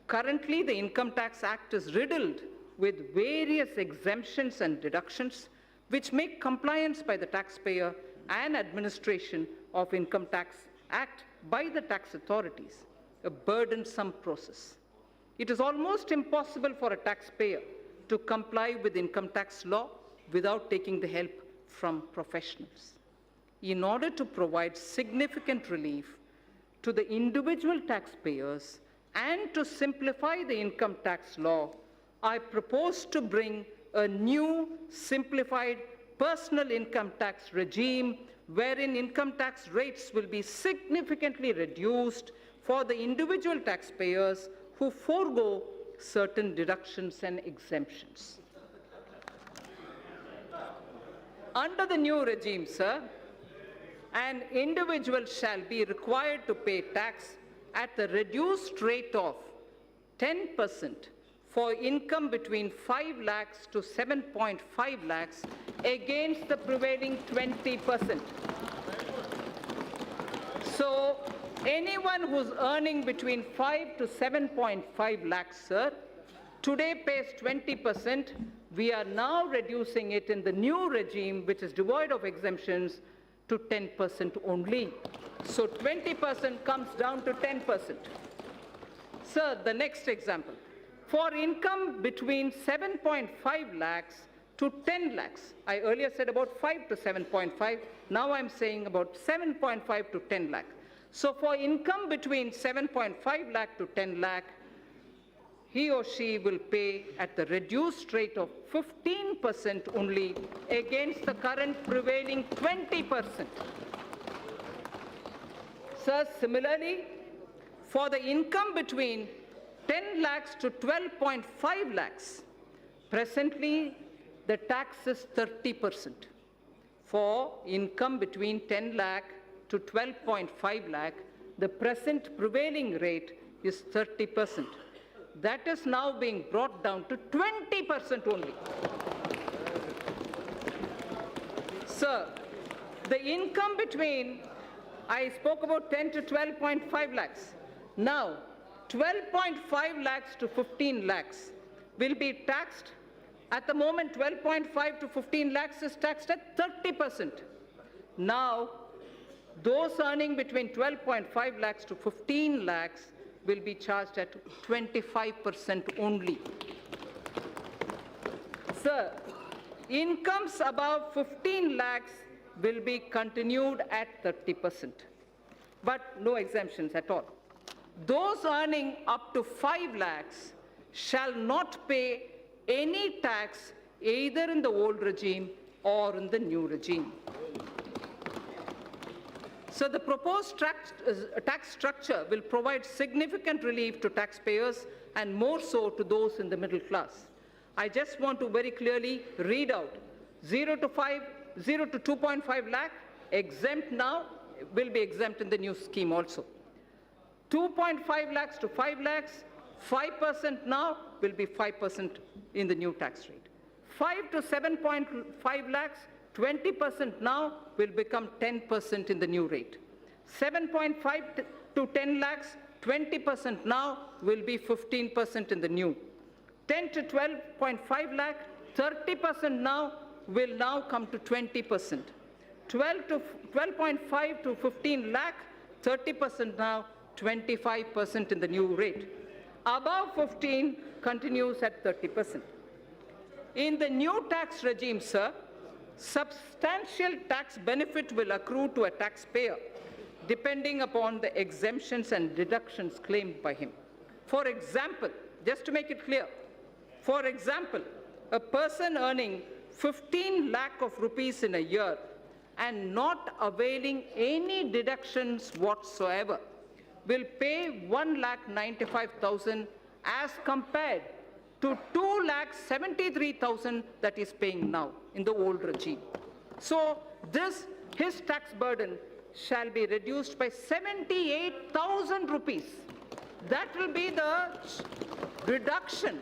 currently the Income Tax Act is riddled with various exemptions and deductions which make compliance by the taxpayer and administration of Income Tax Act by the tax authorities a burdensome process. It is almost impossible for a taxpayer to comply with income tax law without taking the help from professionals. In order to provide significant relief to the individual taxpayers and to simplify the income tax law, I propose to bring a new simplified personal income tax regime wherein income tax rates will be significantly reduced for the individual taxpayers who forego certain deductions and exemptions. Under the new regime, sir, an individual shall be required to pay tax at the reduced rate of 10% for income between 5 lakhs to 7.5 lakhs against the prevailing 20%. So Anyone who's earning between 5 to 7.5 lakhs, sir, today pays 20%. We are now reducing it in the new regime, which is devoid of exemptions, to 10% only. So 20% comes down to 10%. Sir, the next example. For income between 7.5 lakhs to 10 lakhs, I earlier said about 5 to 7.5, now I'm saying about 7.5 to 10 lakh. So for income between 7.5 lakh to 10 lakh, he or she will pay at the reduced rate of 15% only against the current prevailing 20%. Sir, similarly, for the income between 10 lakhs to 12.5 lakhs, presently the tax is 30%. For income between 10 lakh to 12.5 lakh, the present prevailing rate is 30%. That is now being brought down to 20% only. Sir, the income between, I spoke about 10 to 12.5 lakhs. Now, 12.5 lakhs to 15 lakhs will be taxed. At the moment, 12.5 to 15 lakhs is taxed at 30%. Now, those earning between 12.5 lakhs to 15 lakhs will be charged at 25% only. Sir, incomes above 15 lakhs will be continued at 30%, but no exemptions at all. Those earning up to 5 lakhs shall not pay any tax either in the old regime or in the new regime. So the proposed tax structure will provide significant relief to taxpayers and more so to those in the middle class. I just want to very clearly read out 0 to 2.5 lakh, exempt now, will be exempt in the new scheme also. 2.5 lakhs to 5 lakhs, 5% now will be 5% in the new tax rate. 5 to 7.5 lakhs, 20% now will become 10% in the new rate. 7.5 to 10 lakhs, 20% now will be 15% in the new. 10 to 12.5 lakh, 30% now will now come to 20%. 12.5 to 15 lakh, 30% now, 25% in the new rate. Above 15 continues at 30%. In the new tax regime, sir, substantial tax benefit will accrue to a taxpayer depending upon the exemptions and deductions claimed by him. For example, just to make it clear, for example, a person earning 15 lakh of rupees in a year and not availing any deductions whatsoever will pay 1,95,000 as compared to 2,73,000 that is paying now in the old regime. So his tax burden shall be reduced by 78,000 rupees. That will be the reduction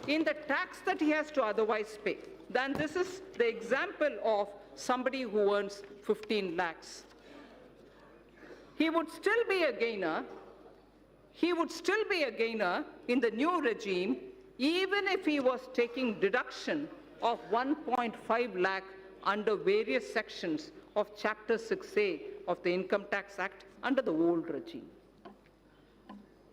in the tax that he has to otherwise pay. Then this is the example of somebody who earns 15 lakhs. He would still be a gainer. He would still be a gainer in the new regime even if he was taking deduction of 1.5 lakh under various sections of Chapter 6A of the Income Tax Act under the old regime.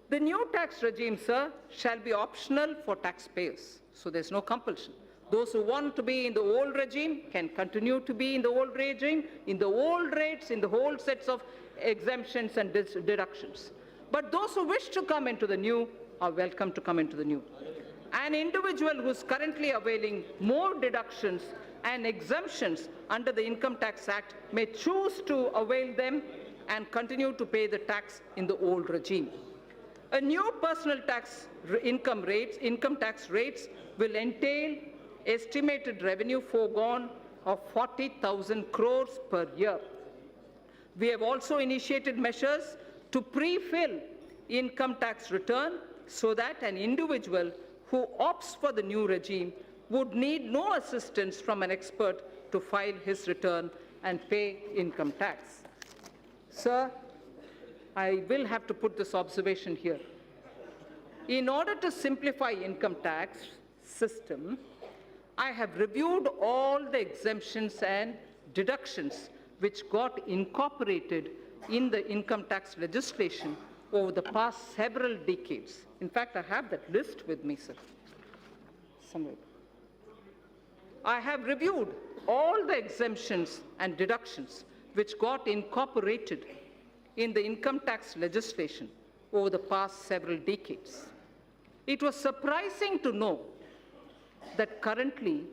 The new tax regime, sir, shall be optional for taxpayers, so there's no compulsion. Those who want to be in the old regime can continue to be in the old regime, in the old rates, in the whole sets of exemptions and deductions. But those who wish to come into the new are welcome to come into the new. An individual who is currently availing more deductions and exemptions under the Income Tax Act may choose to avail them and continue to pay the tax in the old regime. A new personal tax income tax rates will entail estimated revenue foregone of 40,000 crores per year. We have also initiated measures to pre-fill income tax return so that an individual who opts for the new regime would need no assistance from an expert to file his return and pay income tax. Sir, I will have to put this observation here. In order to simplify income tax system, I have reviewed all the exemptions and deductions which got incorporated in the income tax legislation over the past several decades. In fact, I have that list with me, sir, somewhere. I have reviewed all the exemptions and deductions which got incorporated in the income tax legislation over the past several decades. It was surprising to know that currently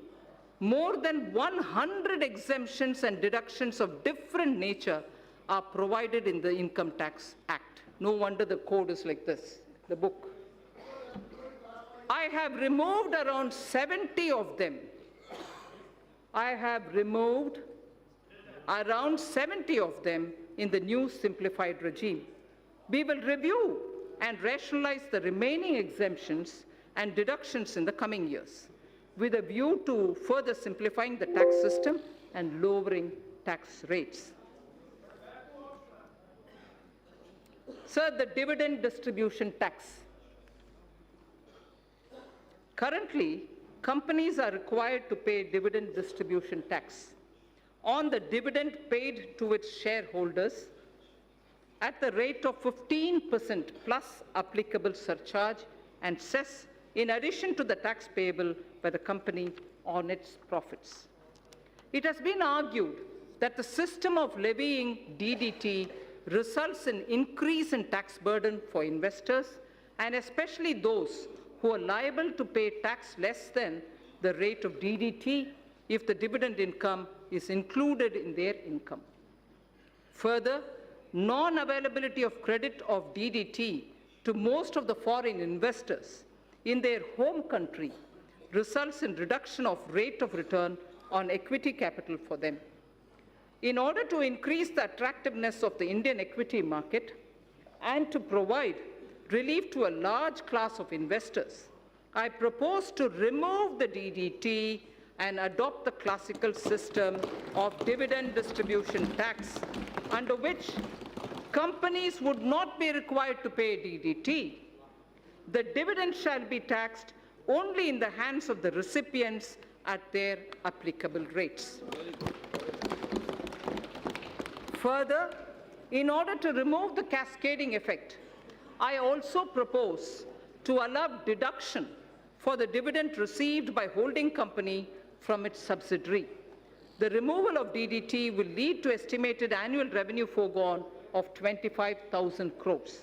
more than 100 exemptions and deductions of different nature are provided in the Income Tax Act. No wonder the code is like this, the book. I have removed around 70 of them. I have removed around 70 of them in the new simplified regime. We will review and rationalize the remaining exemptions and deductions in the coming years, with a view to further simplifying the tax system and lowering tax rates. Sir, the dividend distribution tax. Currently, companies are required to pay dividend distribution tax on the dividend paid to its shareholders at the rate of 15% plus applicable surcharge and cess, in addition to the tax payable by the company on its profits. It has been argued that the system of levying DDT results in increase in tax burden for investors, and especially those who are liable to pay tax less than the rate of DDT if the dividend income is included in their income. Further, non-availability of credit of DDT to most of the foreign investors in their home country results in reduction of rate of return on equity capital for them. In order to increase the attractiveness of the Indian equity market and to provide relief to a large class of investors, I propose to remove the DDT and adopt the classical system of dividend distribution tax, under which companies would not be required to pay DDT. The dividend shall be taxed only in the hands of the recipients at their applicable rates. Further, in order to remove the cascading effect, I also propose to allow deduction for the dividend received by holding company from its subsidiary. The removal of DDT will lead to estimated annual revenue foregone of 25,000 crores.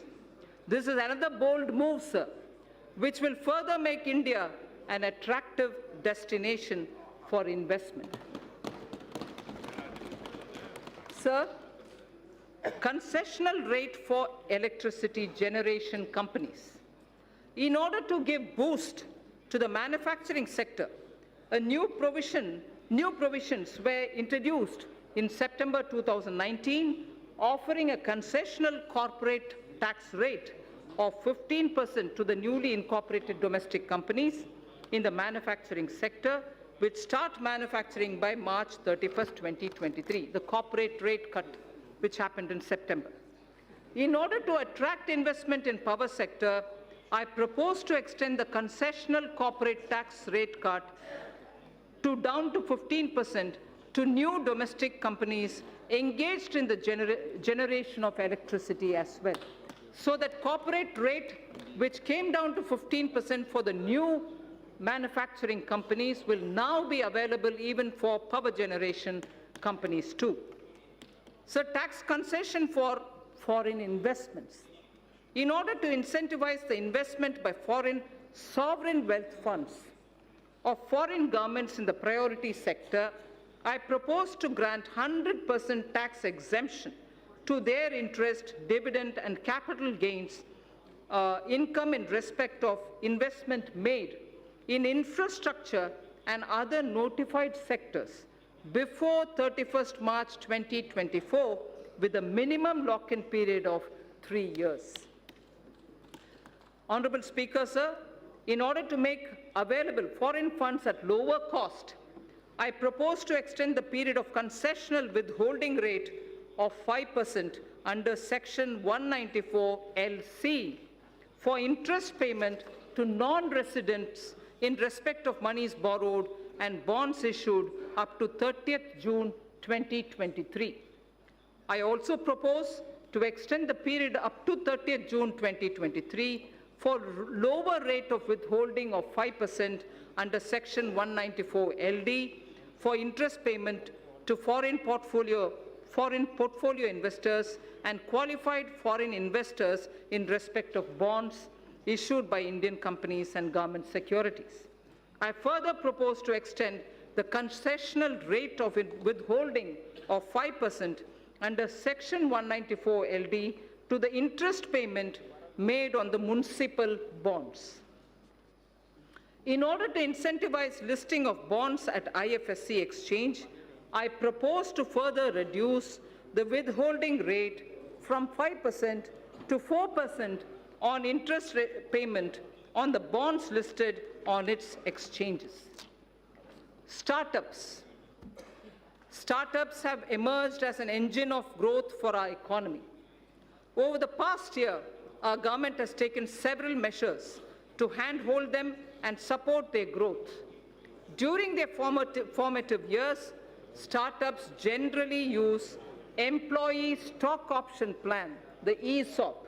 This is another bold move, sir, which will further make India an attractive destination for investment. Sir, concessional rate for electricity generation companies. In order to give boost to the manufacturing sector, new provisions were introduced in September 2019, offering a concessional corporate tax rate of 15% to the newly incorporated domestic companies in the manufacturing sector, which start manufacturing by March 31st, 2023, the corporate rate cut which happened in September. In order to attract investment in power sector, I propose to extend the concessional corporate tax rate cut down to 15% to new domestic companies engaged in the generation of electricity as well, so that corporate rate, which came down to 15% for the new manufacturing companies, will now be available even for power generation companies too. So, tax concession for foreign investments. In order to incentivize the investment by foreign sovereign wealth funds of foreign governments in the priority sector, I propose to grant 100% tax exemption to their interest, dividend, and capital gains income in respect of investment made in infrastructure and other notified sectors before 31st March 2024, with a minimum lock-in period of 3 years. Honorable Speaker, sir, in order to make available foreign funds at lower cost, I propose to extend the period of concessional withholding rate of 5% under Section 194 LC for interest payment to non-residents in respect of monies borrowed and bonds issued up to 30th June 2023. I also propose to extend the period up to 30th June 2023 for lower rate of withholding of 5% under Section 194 LD for interest payment to foreign portfolio investors and qualified foreign investors in respect of bonds issued by Indian companies and government securities. I further propose to extend the concessional rate of withholding of 5% under Section 194 LD to the interest payment made on the municipal bonds. In order to incentivize listing of bonds at IFSC exchange, I propose to further reduce the withholding rate from 5% to 4% on interest payment on the bonds listed on its exchanges. Startups. Startups have emerged as an engine of growth for our economy. Over the past year, our government has taken several measures to handhold them and support their growth. During their formative years, startups generally use Employee Stock Option Plan, the ESOP,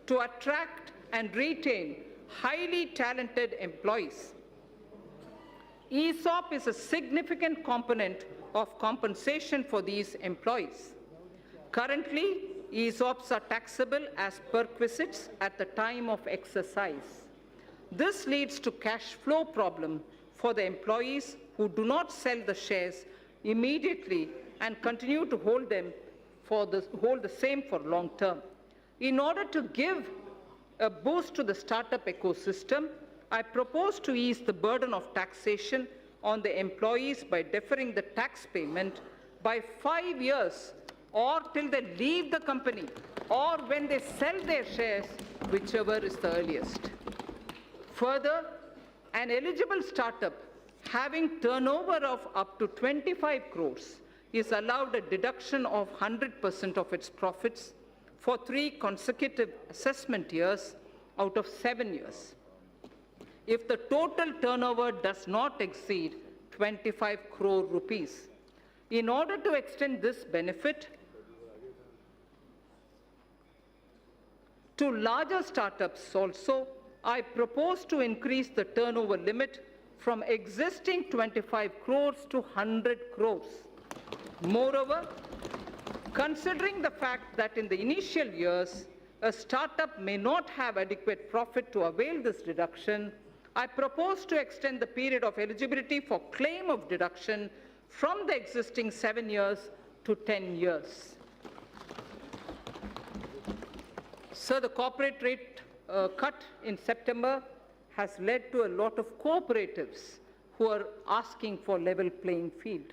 to attract and retain highly talented employees. ESOP is a significant component of compensation for these employees. Currently, ESOPs are taxable as perquisites at the time of exercise. This leads to cash flow problem for the employees who do not sell the shares immediately and continue to hold the same for long term. In order to give a boost to the startup ecosystem, I propose to ease the burden of taxation on the employees by deferring the tax payment by 5 years or till they leave the company or when they sell their shares, whichever is the earliest. Further, an eligible startup having turnover of up to 25 crores is allowed a deduction of 100% of its profits for 3 consecutive assessment years out of 7 years, if the total turnover does not exceed 25 crore rupees. In order to extend this benefit to larger startups also, I propose to increase the turnover limit from existing 25 crores to 100 crores. Moreover, considering the fact that in the initial years, a startup may not have adequate profit to avail this deduction, I propose to extend the period of eligibility for claim of deduction from the existing 7 years to 10 years. Sir, the corporate rate cut in September has led to a lot of cooperatives who are asking for level playing field.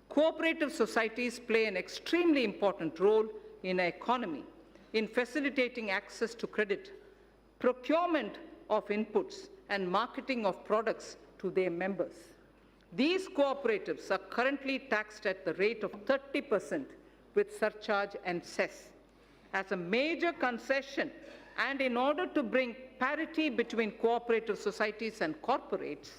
Cooperative societies play an extremely important role in our economy in facilitating access to credit, procurement of inputs, and marketing of products to their members. These cooperatives are currently taxed at the rate of 30% with surcharge and cess. As a major concession, and in order to bring parity between cooperative societies and corporates,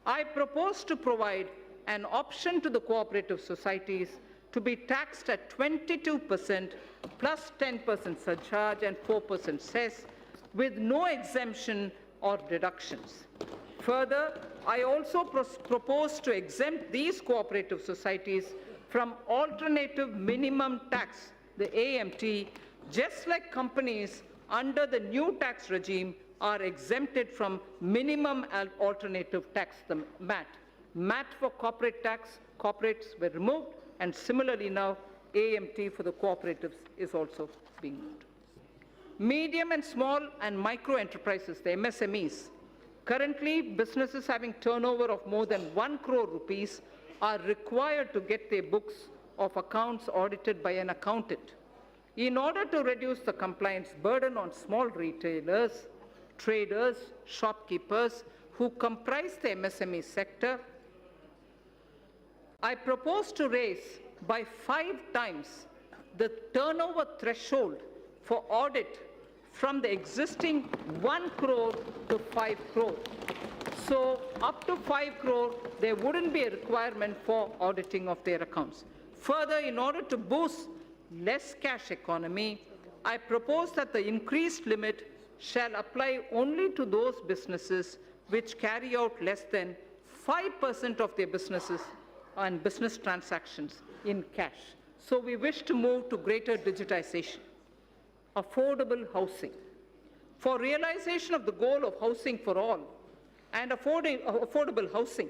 I propose to provide an option to the cooperative societies to be taxed at 22% plus 10% surcharge and 4% cess with no exemption or deductions. Further, I also propose to exempt these cooperative societies from alternative minimum tax, the AMT, just like companies under the new tax regime are exempted from minimum alternative tax, the MAT. MAT for corporate tax, corporates were removed, and similarly now AMT for the cooperatives is also being moved. Medium and small and micro enterprises, the MSMEs. Currently, businesses having turnover of more than 1 crore rupees are required to get their books of accounts audited by an accountant. In order to reduce the compliance burden on small retailers, traders, shopkeepers who comprise the MSME sector, I propose to raise by 5 times the turnover threshold for audit from the existing 1 crore to 5 crore. So up to 5 crore, there wouldn't be a requirement for auditing of their accounts. Further, in order to boost less cash economy, I propose that the increased limit shall apply only to those businesses which carry out less than 5% of their businesses and business transactions in cash. So we wish to move to greater digitization. Affordable housing. For realization of the goal of housing for all and affordable housing,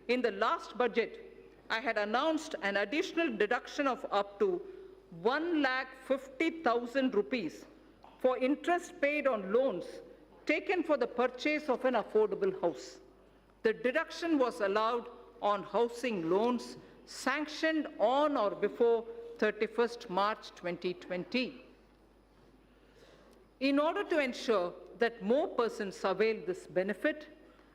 in the last budget, I had announced an additional deduction of up to 1,50,000 rupees for interest paid on loans taken for the purchase of an affordable house. The deduction was allowed on housing loans sanctioned on or before 31st March 2020. In order to ensure that more persons avail this benefit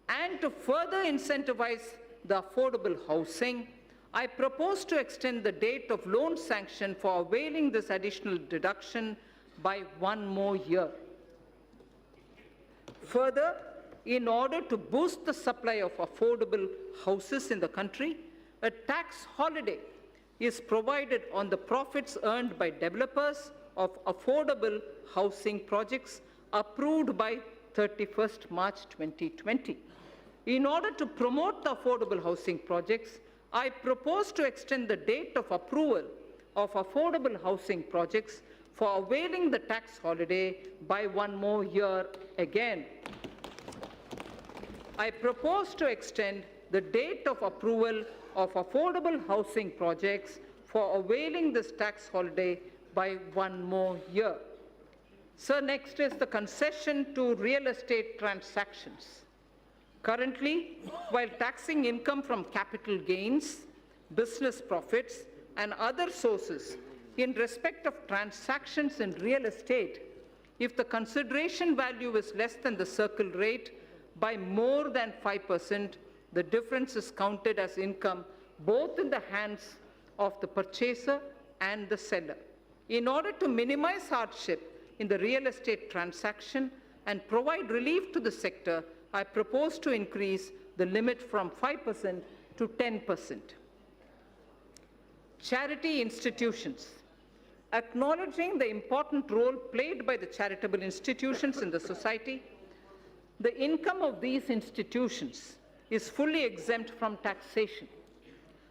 and to further incentivize the affordable housing, I propose to extend the date of loan sanction for availing this additional deduction by 1 more year. Further, in order to boost the supply of affordable houses in the country, a tax holiday is provided on the profits earned by developers of affordable housing projects approved by 31st March 2020. In order to promote the affordable housing projects, I propose to extend the date of approval of affordable housing projects for availing the tax holiday by 1 more year again. I propose to extend the date of approval of affordable housing projects for availing this tax holiday by 1 more year. So next is the concession to real estate transactions. Currently, while taxing income from capital gains, business profits, and other sources in respect of transactions in real estate, if the consideration value is less than the circle rate by more than 5%, the difference is counted as income both in the hands of the purchaser and the seller. In order to minimize hardship in the real estate transaction and provide relief to the sector, I propose to increase the limit from 5% to 10%. Charity institutions. Acknowledging the important role played by the charitable institutions in the society, the income of these institutions is fully exempt from taxation.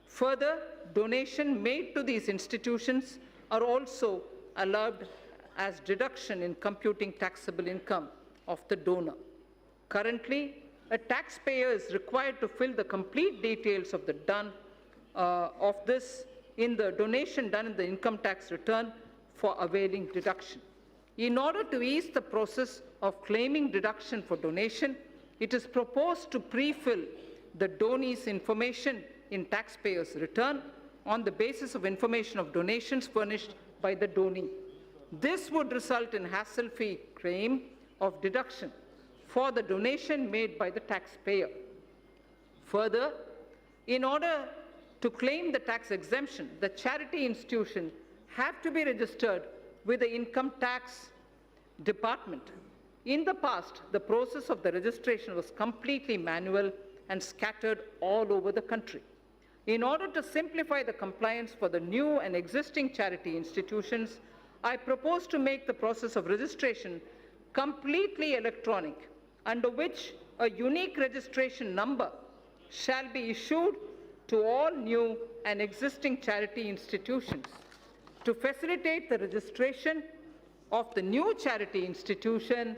Further, donations made to these institutions are also allowed as deduction in computing taxable income of the donor. Currently, a taxpayer is required to fill the complete details of the in the donation done in the income tax return for availing deduction. In order to ease the process of claiming deduction for donation, it is proposed to pre-fill the donee's information in taxpayer's return on the basis of information of donations furnished by the donee. This would result in hassle-free claim of deduction for the donation made by the taxpayer. Further, in order to claim the tax exemption, the charity institution have to be registered with the income tax department. In the past, the process of the registration was completely manual and scattered all over the country. In order to simplify the compliance for the new and existing charity institutions, I propose to make the process of registration completely electronic, under which a unique registration number shall be issued to all new and existing charity institutions. To facilitate the registration of the new charity institution,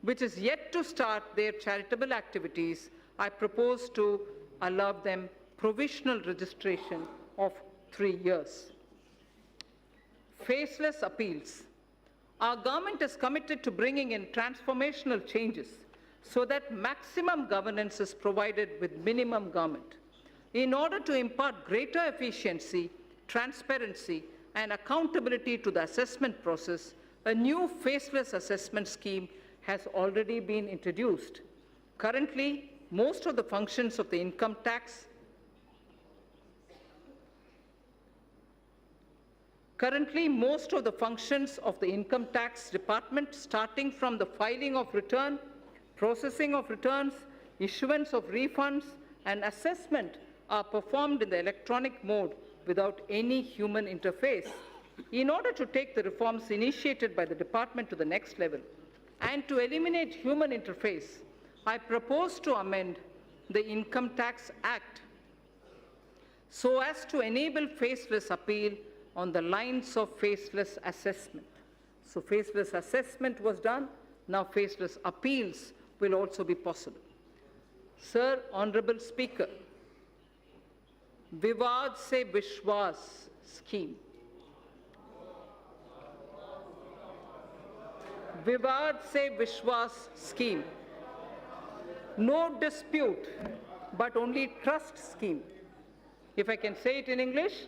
which is yet to start their charitable activities, I propose to allow them provisional registration of 3 years. Faceless appeals. Our government is committed to bringing in transformational changes so that maximum governance is provided with minimum government. In order to impart greater efficiency, transparency, and accountability to the assessment process, a new faceless assessment scheme has already been introduced. Currently, most of the functions of the income tax Currently, most of the functions of the income tax department, starting from the filing of return, processing of returns, issuance of refunds, and assessment are performed in the electronic mode without any human interface. In order to take the reforms initiated by the department to the next level and to eliminate human interface, I propose to amend the Income Tax Act so as to enable faceless appeal on the lines of faceless assessment. So faceless assessment was done, now faceless appeals will also be possible. Sir, Honorable Speaker, Vivad se Vishwas scheme. Vivad se Vishwas scheme. No dispute, but only trust scheme. If I can say it in English,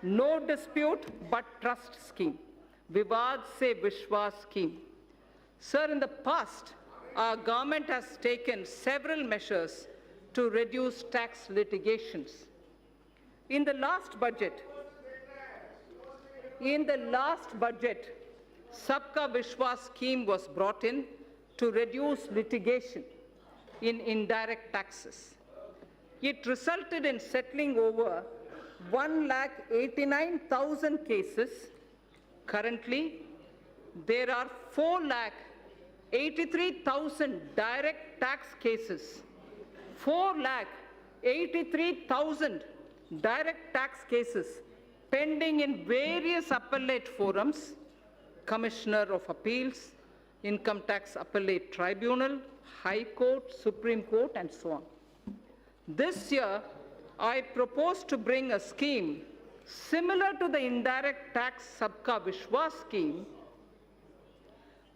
no dispute, but trust scheme. Vivad se Vishwas scheme. Sir, in the past, our government has taken several measures to reduce tax litigations. In the last budget, Sabka Vishwas scheme was brought in to reduce litigation in indirect taxes. It resulted in settling over 1,89,000 cases. Currently, there are 4,83,000 direct tax cases. 4,83,000 direct tax cases pending in various appellate forums, Commissioner of Appeals, Income Tax Appellate Tribunal, High Court, Supreme Court, and so on. This year, I propose to bring a scheme similar to the indirect tax Sabka Vishwas scheme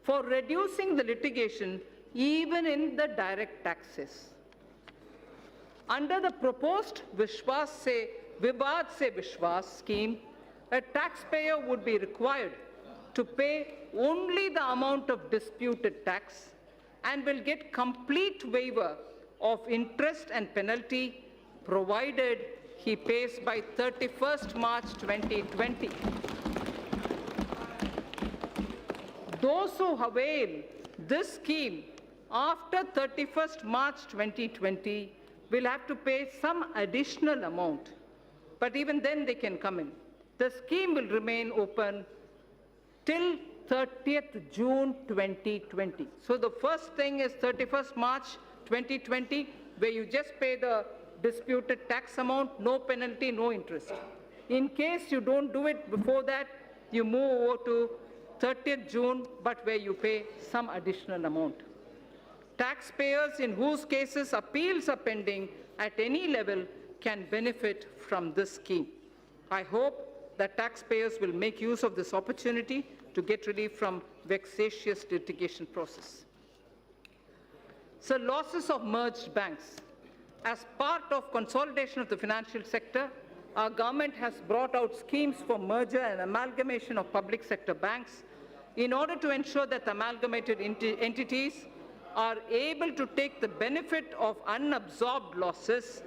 for reducing the litigation even in the direct taxes. Under the proposed Vivad se Vishwas scheme, a taxpayer would be required to pay only the amount of disputed tax and will get complete waiver of interest and penalty provided he pays by 31st March 2020. Those who avail this scheme after 31st March 2020 will have to pay some additional amount, but even then they can come in. The scheme will remain open till 30th June 2020. So the first thing is 31st March 2020, where you just pay the disputed tax amount, no penalty, no interest. In case you don't do it before that, you move over to 30th June, but where you pay some additional amount. Taxpayers in whose cases appeals are pending at any level can benefit from this scheme. I hope that taxpayers will make use of this opportunity to get relief from vexatious litigation process. So losses of merged banks. As part of consolidation of the financial sector, our government has brought out schemes for merger and amalgamation of public sector banks in order to ensure that amalgamated entities are able to take the benefit of unabsorbed losses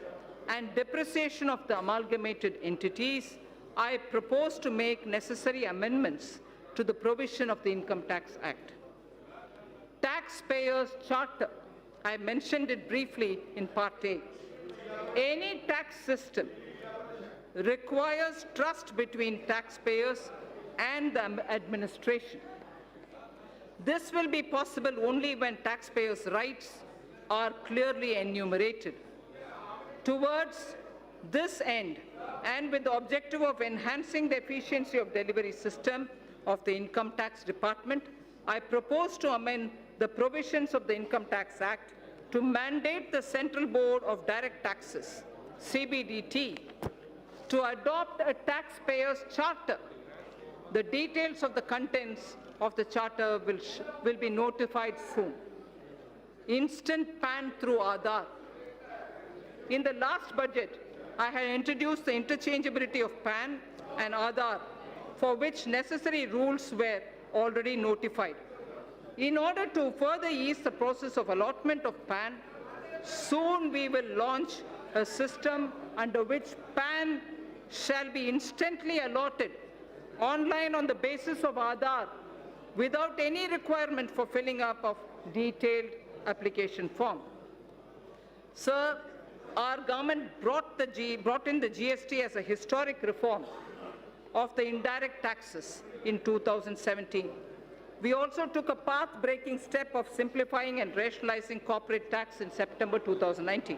and depreciation of the amalgamated entities. I propose to make necessary amendments to the provision of the Income Tax Act. Taxpayers' Charter. I mentioned it briefly in Part A. Any tax system requires trust between taxpayers and the administration. This will be possible only when taxpayers' rights are clearly enumerated. Towards this end, and with the objective of enhancing the efficiency of delivery system of the Income Tax Department, I propose to amend the provisions of the Income Tax Act to mandate the Central Board of Direct Taxes, CBDT, to adopt a taxpayer's charter. The details of the contents of the charter will be notified soon. Instant PAN through Aadhaar. In the last budget, I had introduced the interchangeability of PAN and Aadhaar, for which necessary rules were already notified. In order to further ease the process of allotment of PAN, soon we will launch a system under which PAN shall be instantly allotted online on the basis of Aadhaar without any requirement for filling up of detailed application form. Sir, our government brought in the GST as a historic reform of the indirect taxes in 2017. We also took a path-breaking step of simplifying and rationalizing corporate tax in September 2019.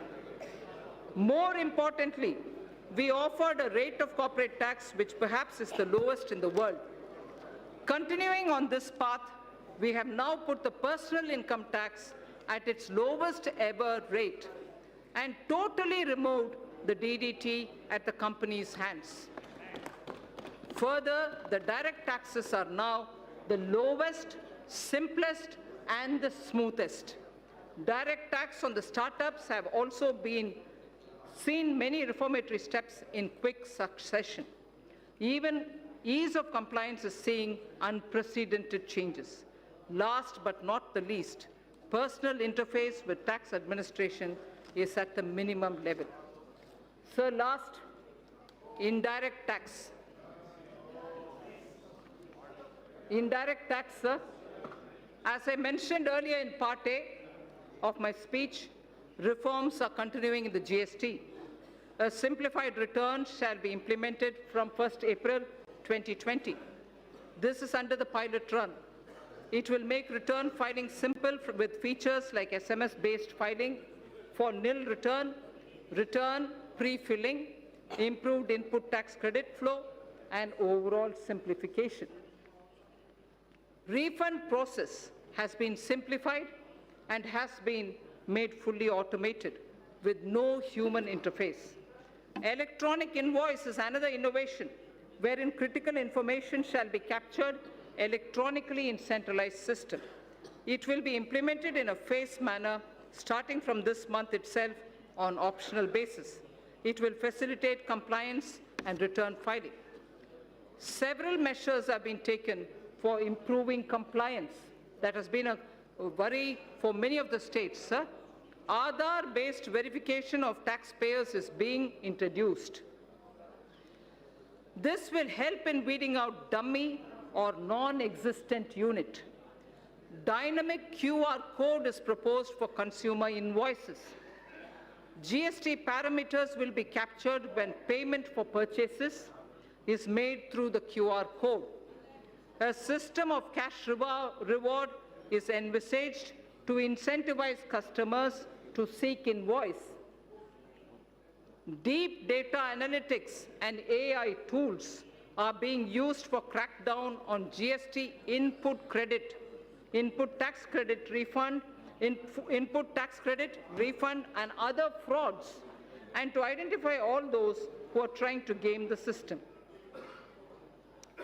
More importantly, we offered a rate of corporate tax which perhaps is the lowest in the world. Continuing on this path, we have now put the personal income tax at its lowest ever rate and totally removed the DDT at the company's hands. Further, the direct taxes are now the lowest, simplest, and the smoothest. Direct tax on the startups have also been seen many reformatory steps in quick succession. Even ease of compliance is seeing unprecedented changes. Last but not the least, personal interface with tax administration is at the minimum level. Sir, last, indirect tax. Indirect tax, sir. As I mentioned earlier in Part A of my speech, reforms are continuing in the GST. A simplified return shall be implemented from 1st April 2020. This is under the pilot run. It will make return filing simple with features like SMS-based filing for nil return, return pre-filling, improved input tax credit flow, and overall simplification. Refund process has been simplified and has been made fully automated with no human interface. Electronic invoice is another innovation wherein critical information shall be captured electronically in centralized system. It will be implemented in a phased manner starting from this month itself on optional basis. It will facilitate compliance and return filing. Several measures have been taken for improving compliance. That has been a worry for many of the states, sir. Aadhaar-based verification of taxpayers is being introduced. This will help in weeding out dummy or non-existent unit. Dynamic QR code is proposed for consumer invoices. GST parameters will be captured when payment for purchases is made through the QR code. A system of cash reward is envisaged to incentivize customers to seek invoice. Deep data analytics and AI tools are being used for crackdown on GST input tax credit refund, input tax credit refund, and other frauds, and to identify all those who are trying to game the system.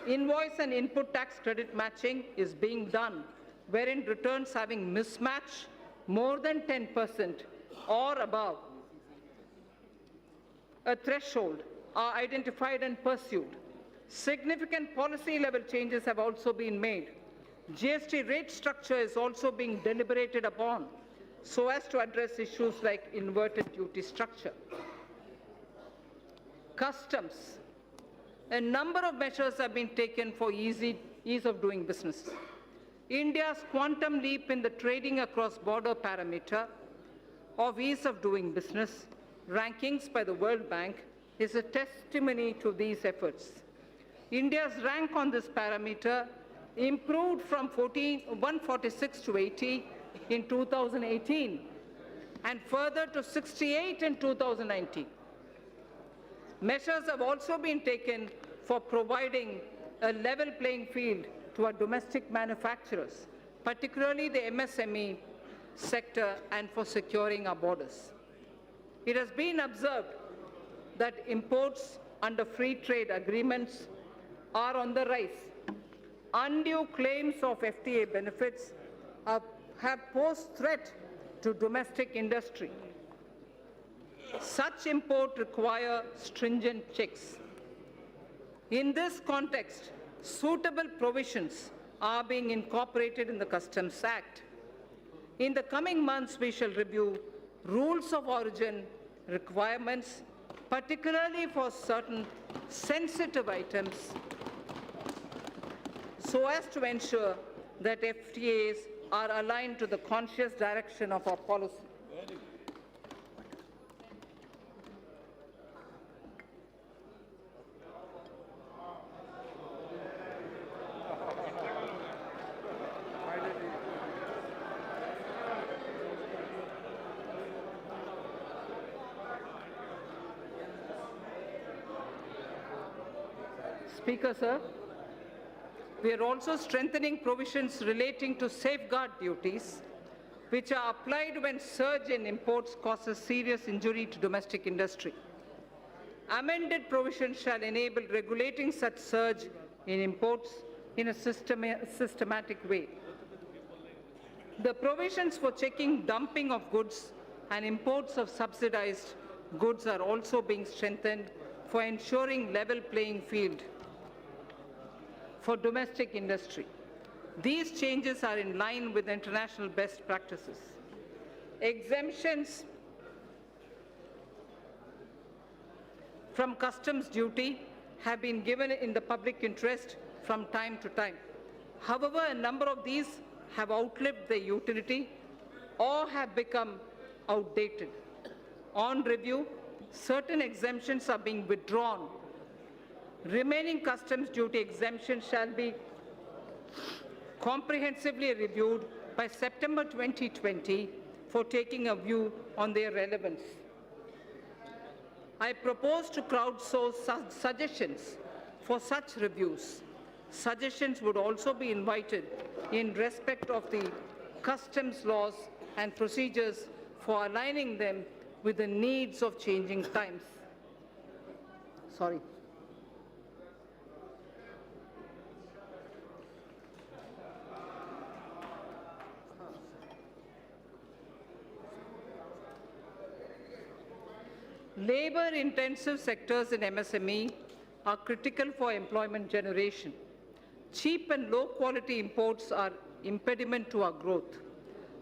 Invoice and input tax credit matching is being done, wherein returns having mismatch more than 10% or above a threshold are identified and pursued. Significant policy level changes have also been made. GST rate structure is also being deliberated upon so as to address issues like inverted duty structure. Customs. A number of measures have been taken for ease of doing business. India's quantum leap in the trading across border parameter of ease of doing business rankings by the World Bank is a testimony to these efforts. India's rank on this parameter improved from 146 to 80 in 2018 and further to 68 in 2019. Measures have also been taken for providing a level playing field to our domestic manufacturers, particularly the MSME sector, and for securing our borders. It has been observed that imports under free trade agreements are on the rise. Undue claims of FTA benefits have posed threat to domestic industry. Such import require stringent checks. In this context, suitable provisions are being incorporated in the Customs Act. In the coming months, we shall review rules of origin requirements, particularly for certain sensitive items so as to ensure that FTAs are aligned to the conscious direction of our policy. Speaker, sir, we are also strengthening provisions relating to safeguard duties, which are applied when surge in imports causes serious injury to domestic industry. Amended provisions shall enable regulating such surge in imports in a systematic way. The provisions for checking dumping of goods and imports of subsidized goods are also being strengthened for ensuring level playing field for domestic industry. These changes are in line with international best practices. Exemptions from customs duty have been given in the public interest from time to time. However, a number of these have outlived their utility or have become outdated. On review, certain exemptions are being withdrawn. Remaining customs duty exemptions shall be comprehensively reviewed by September 2020 for taking a view on their relevance. I propose to crowdsource suggestions for such reviews. Suggestions would also be invited in respect of the customs laws and procedures for aligning them with the needs of changing times. Sorry. Labor-intensive sectors in MSME are critical for employment generation. Cheap and low-quality imports are impediment to our growth.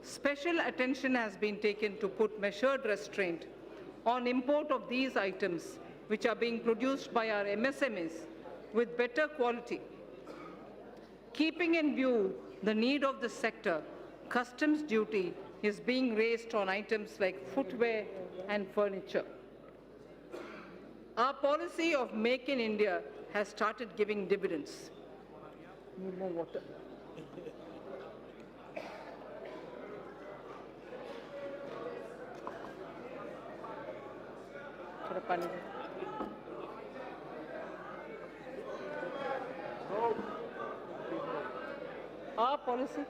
Special attention has been taken to put measured restraint on import of these items, which are being produced by our MSMEs with better quality. Keeping in view the need of the sector, customs duty is being raised on items like footwear and furniture. Our policy of Make in India has started giving dividends. Need more water. Our policy.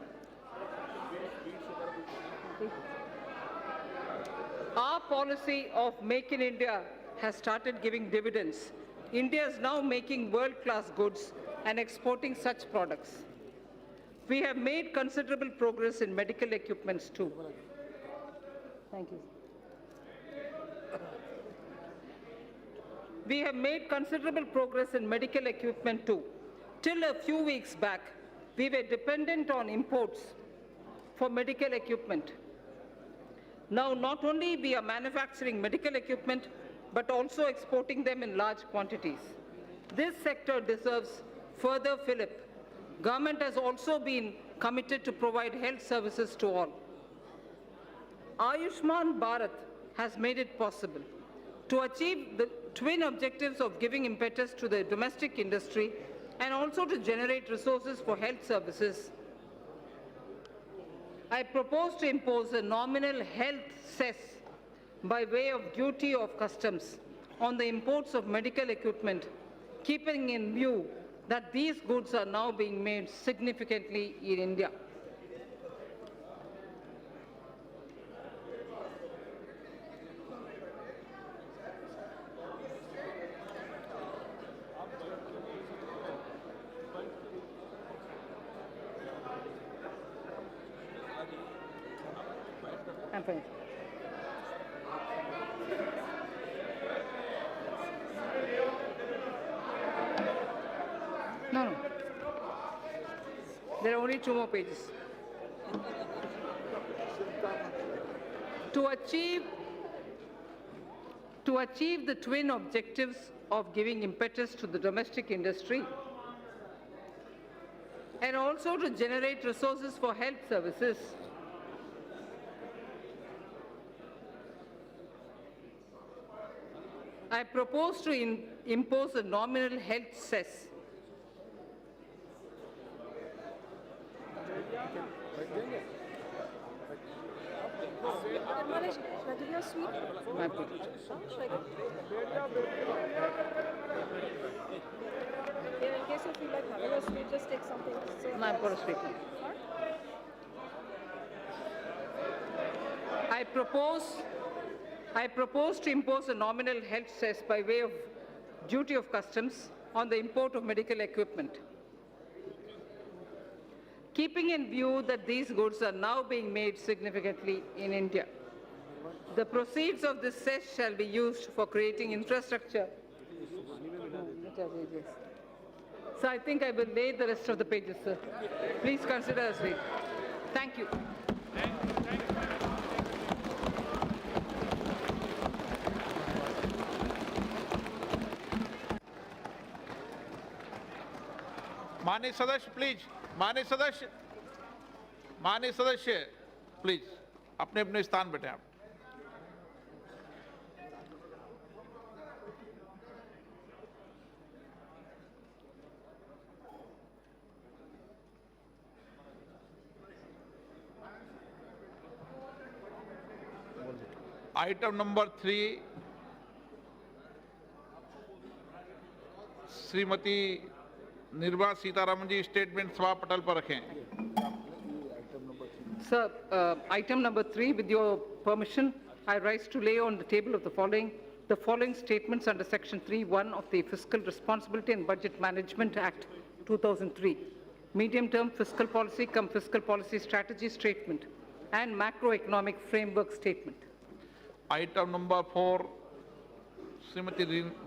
Our policy of Make in India has started giving dividends. India is now making world-class goods and exporting such products. We have made considerable progress in medical equipments too. Thank you. We have made considerable progress in medical equipment too. Till a few weeks back, we were dependent on imports for medical equipment. Now, not only we are manufacturing medical equipment, but also exporting them in large quantities. This sector deserves further fillip. Government has also been committed to provide health services to all. Ayushman Bharat has made it possible to achieve the twin objectives of giving impetus to the domestic industry and also to generate resources for health services. I propose to impose a nominal health cess by way of duty of customs on the imports of medical equipment, keeping in view that these goods are now being made significantly in India. I'm finished. No. There are only 2 more pages. To achieve the twin objectives of giving impetus to the domestic industry and also to generate resources for health services. I propose to impose a nominal health cess. Nirmala, should I give you a sweet? My apologies. Should I give? Yeah, in case you feel like having a sweet, just take something. So My apologies. I propose to impose a nominal health cess by way of duty of customs on the import of medical equipment. Keeping in view that these goods are now being made significantly in India, the proceeds of this cess shall be used for creating infrastructure. So I think I will lay the rest of the pages, sir. Please consider as read. Thank you. माननीय सदस्य please, माननीय सदस्य please अपने अपने स्थान बैठे आप। Item number 3 Shrimati Nirmala Sitharaman जी statement सभा पटल पर रखें। Sir, item number 3, with your permission, I rise to lay on the table of the following statements under Section 3(1) of the Fiscal Responsibility and Budget Management Act 2003, medium-term fiscal policy cum fiscal policy strategy statement and macroeconomic framework statement. Item number 4 Shrimati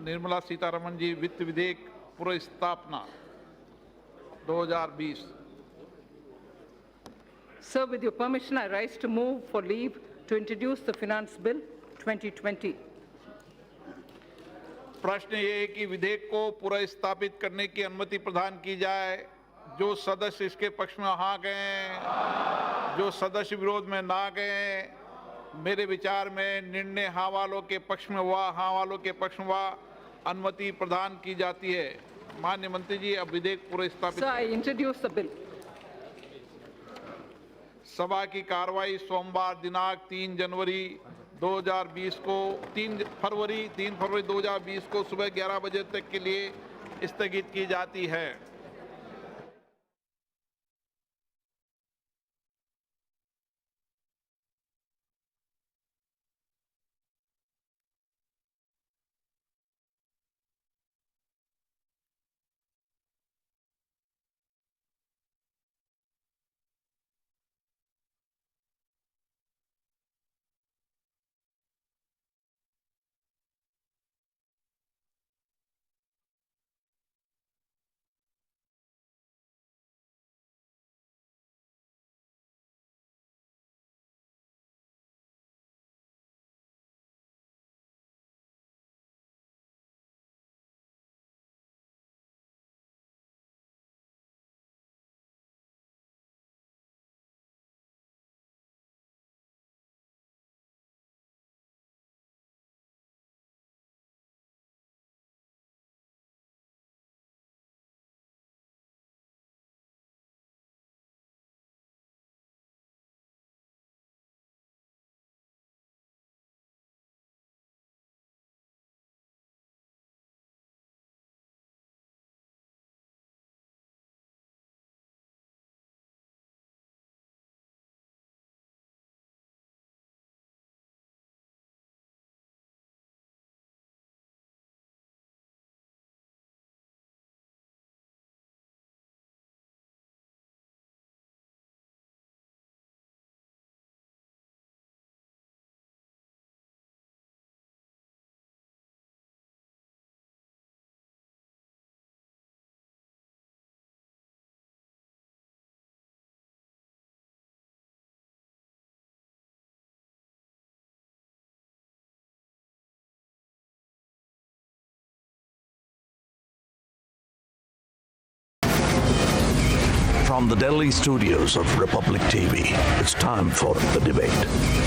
Nirmala Sitharaman ji वित्त विधेयक पुनर्स्थापना 2020। Sir, with your permission, I rise to move for leave to introduce the Finance Bill 2020. प्रश्न ये है कि विधेयक को पुनर्स्थापित करने की अनुमति प्रदान की जाए। जो सदस्य इसके पक्ष में हाँ गए, जो सदस्य विरोध में ना गए, मेरे विचार में निर्णय हाँ वालों के पक्ष में हुआ, हाँ वालों के पक्ष में हुआ, अनुमति प्रदान की जाती है। माननीय मंत्री जी, अब विधेयक पुनर्स्थापित। Sir, I introduce the bill. सभा की कार्रवाई सोमवार दिनांक 3 फरवरी 2020 को सुबह 11 बजे तक के लिए स्थगित की जाती है। From the Delhi studios of Republic TV, it's time for The Debate.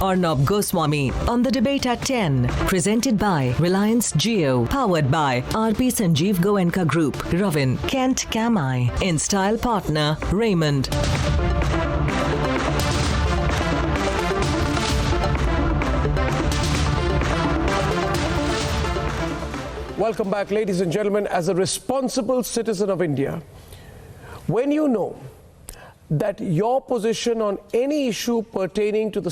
Arnab Goswami on The Debate at 10. Presented by Reliance Jio. Powered by RP Sanjeev Goenka Group. Ravin, Kent Kamai. In style partner, Raymond. Welcome back, ladies and gentlemen. As a responsible citizen of India, when you know that your position on any issue pertaining to the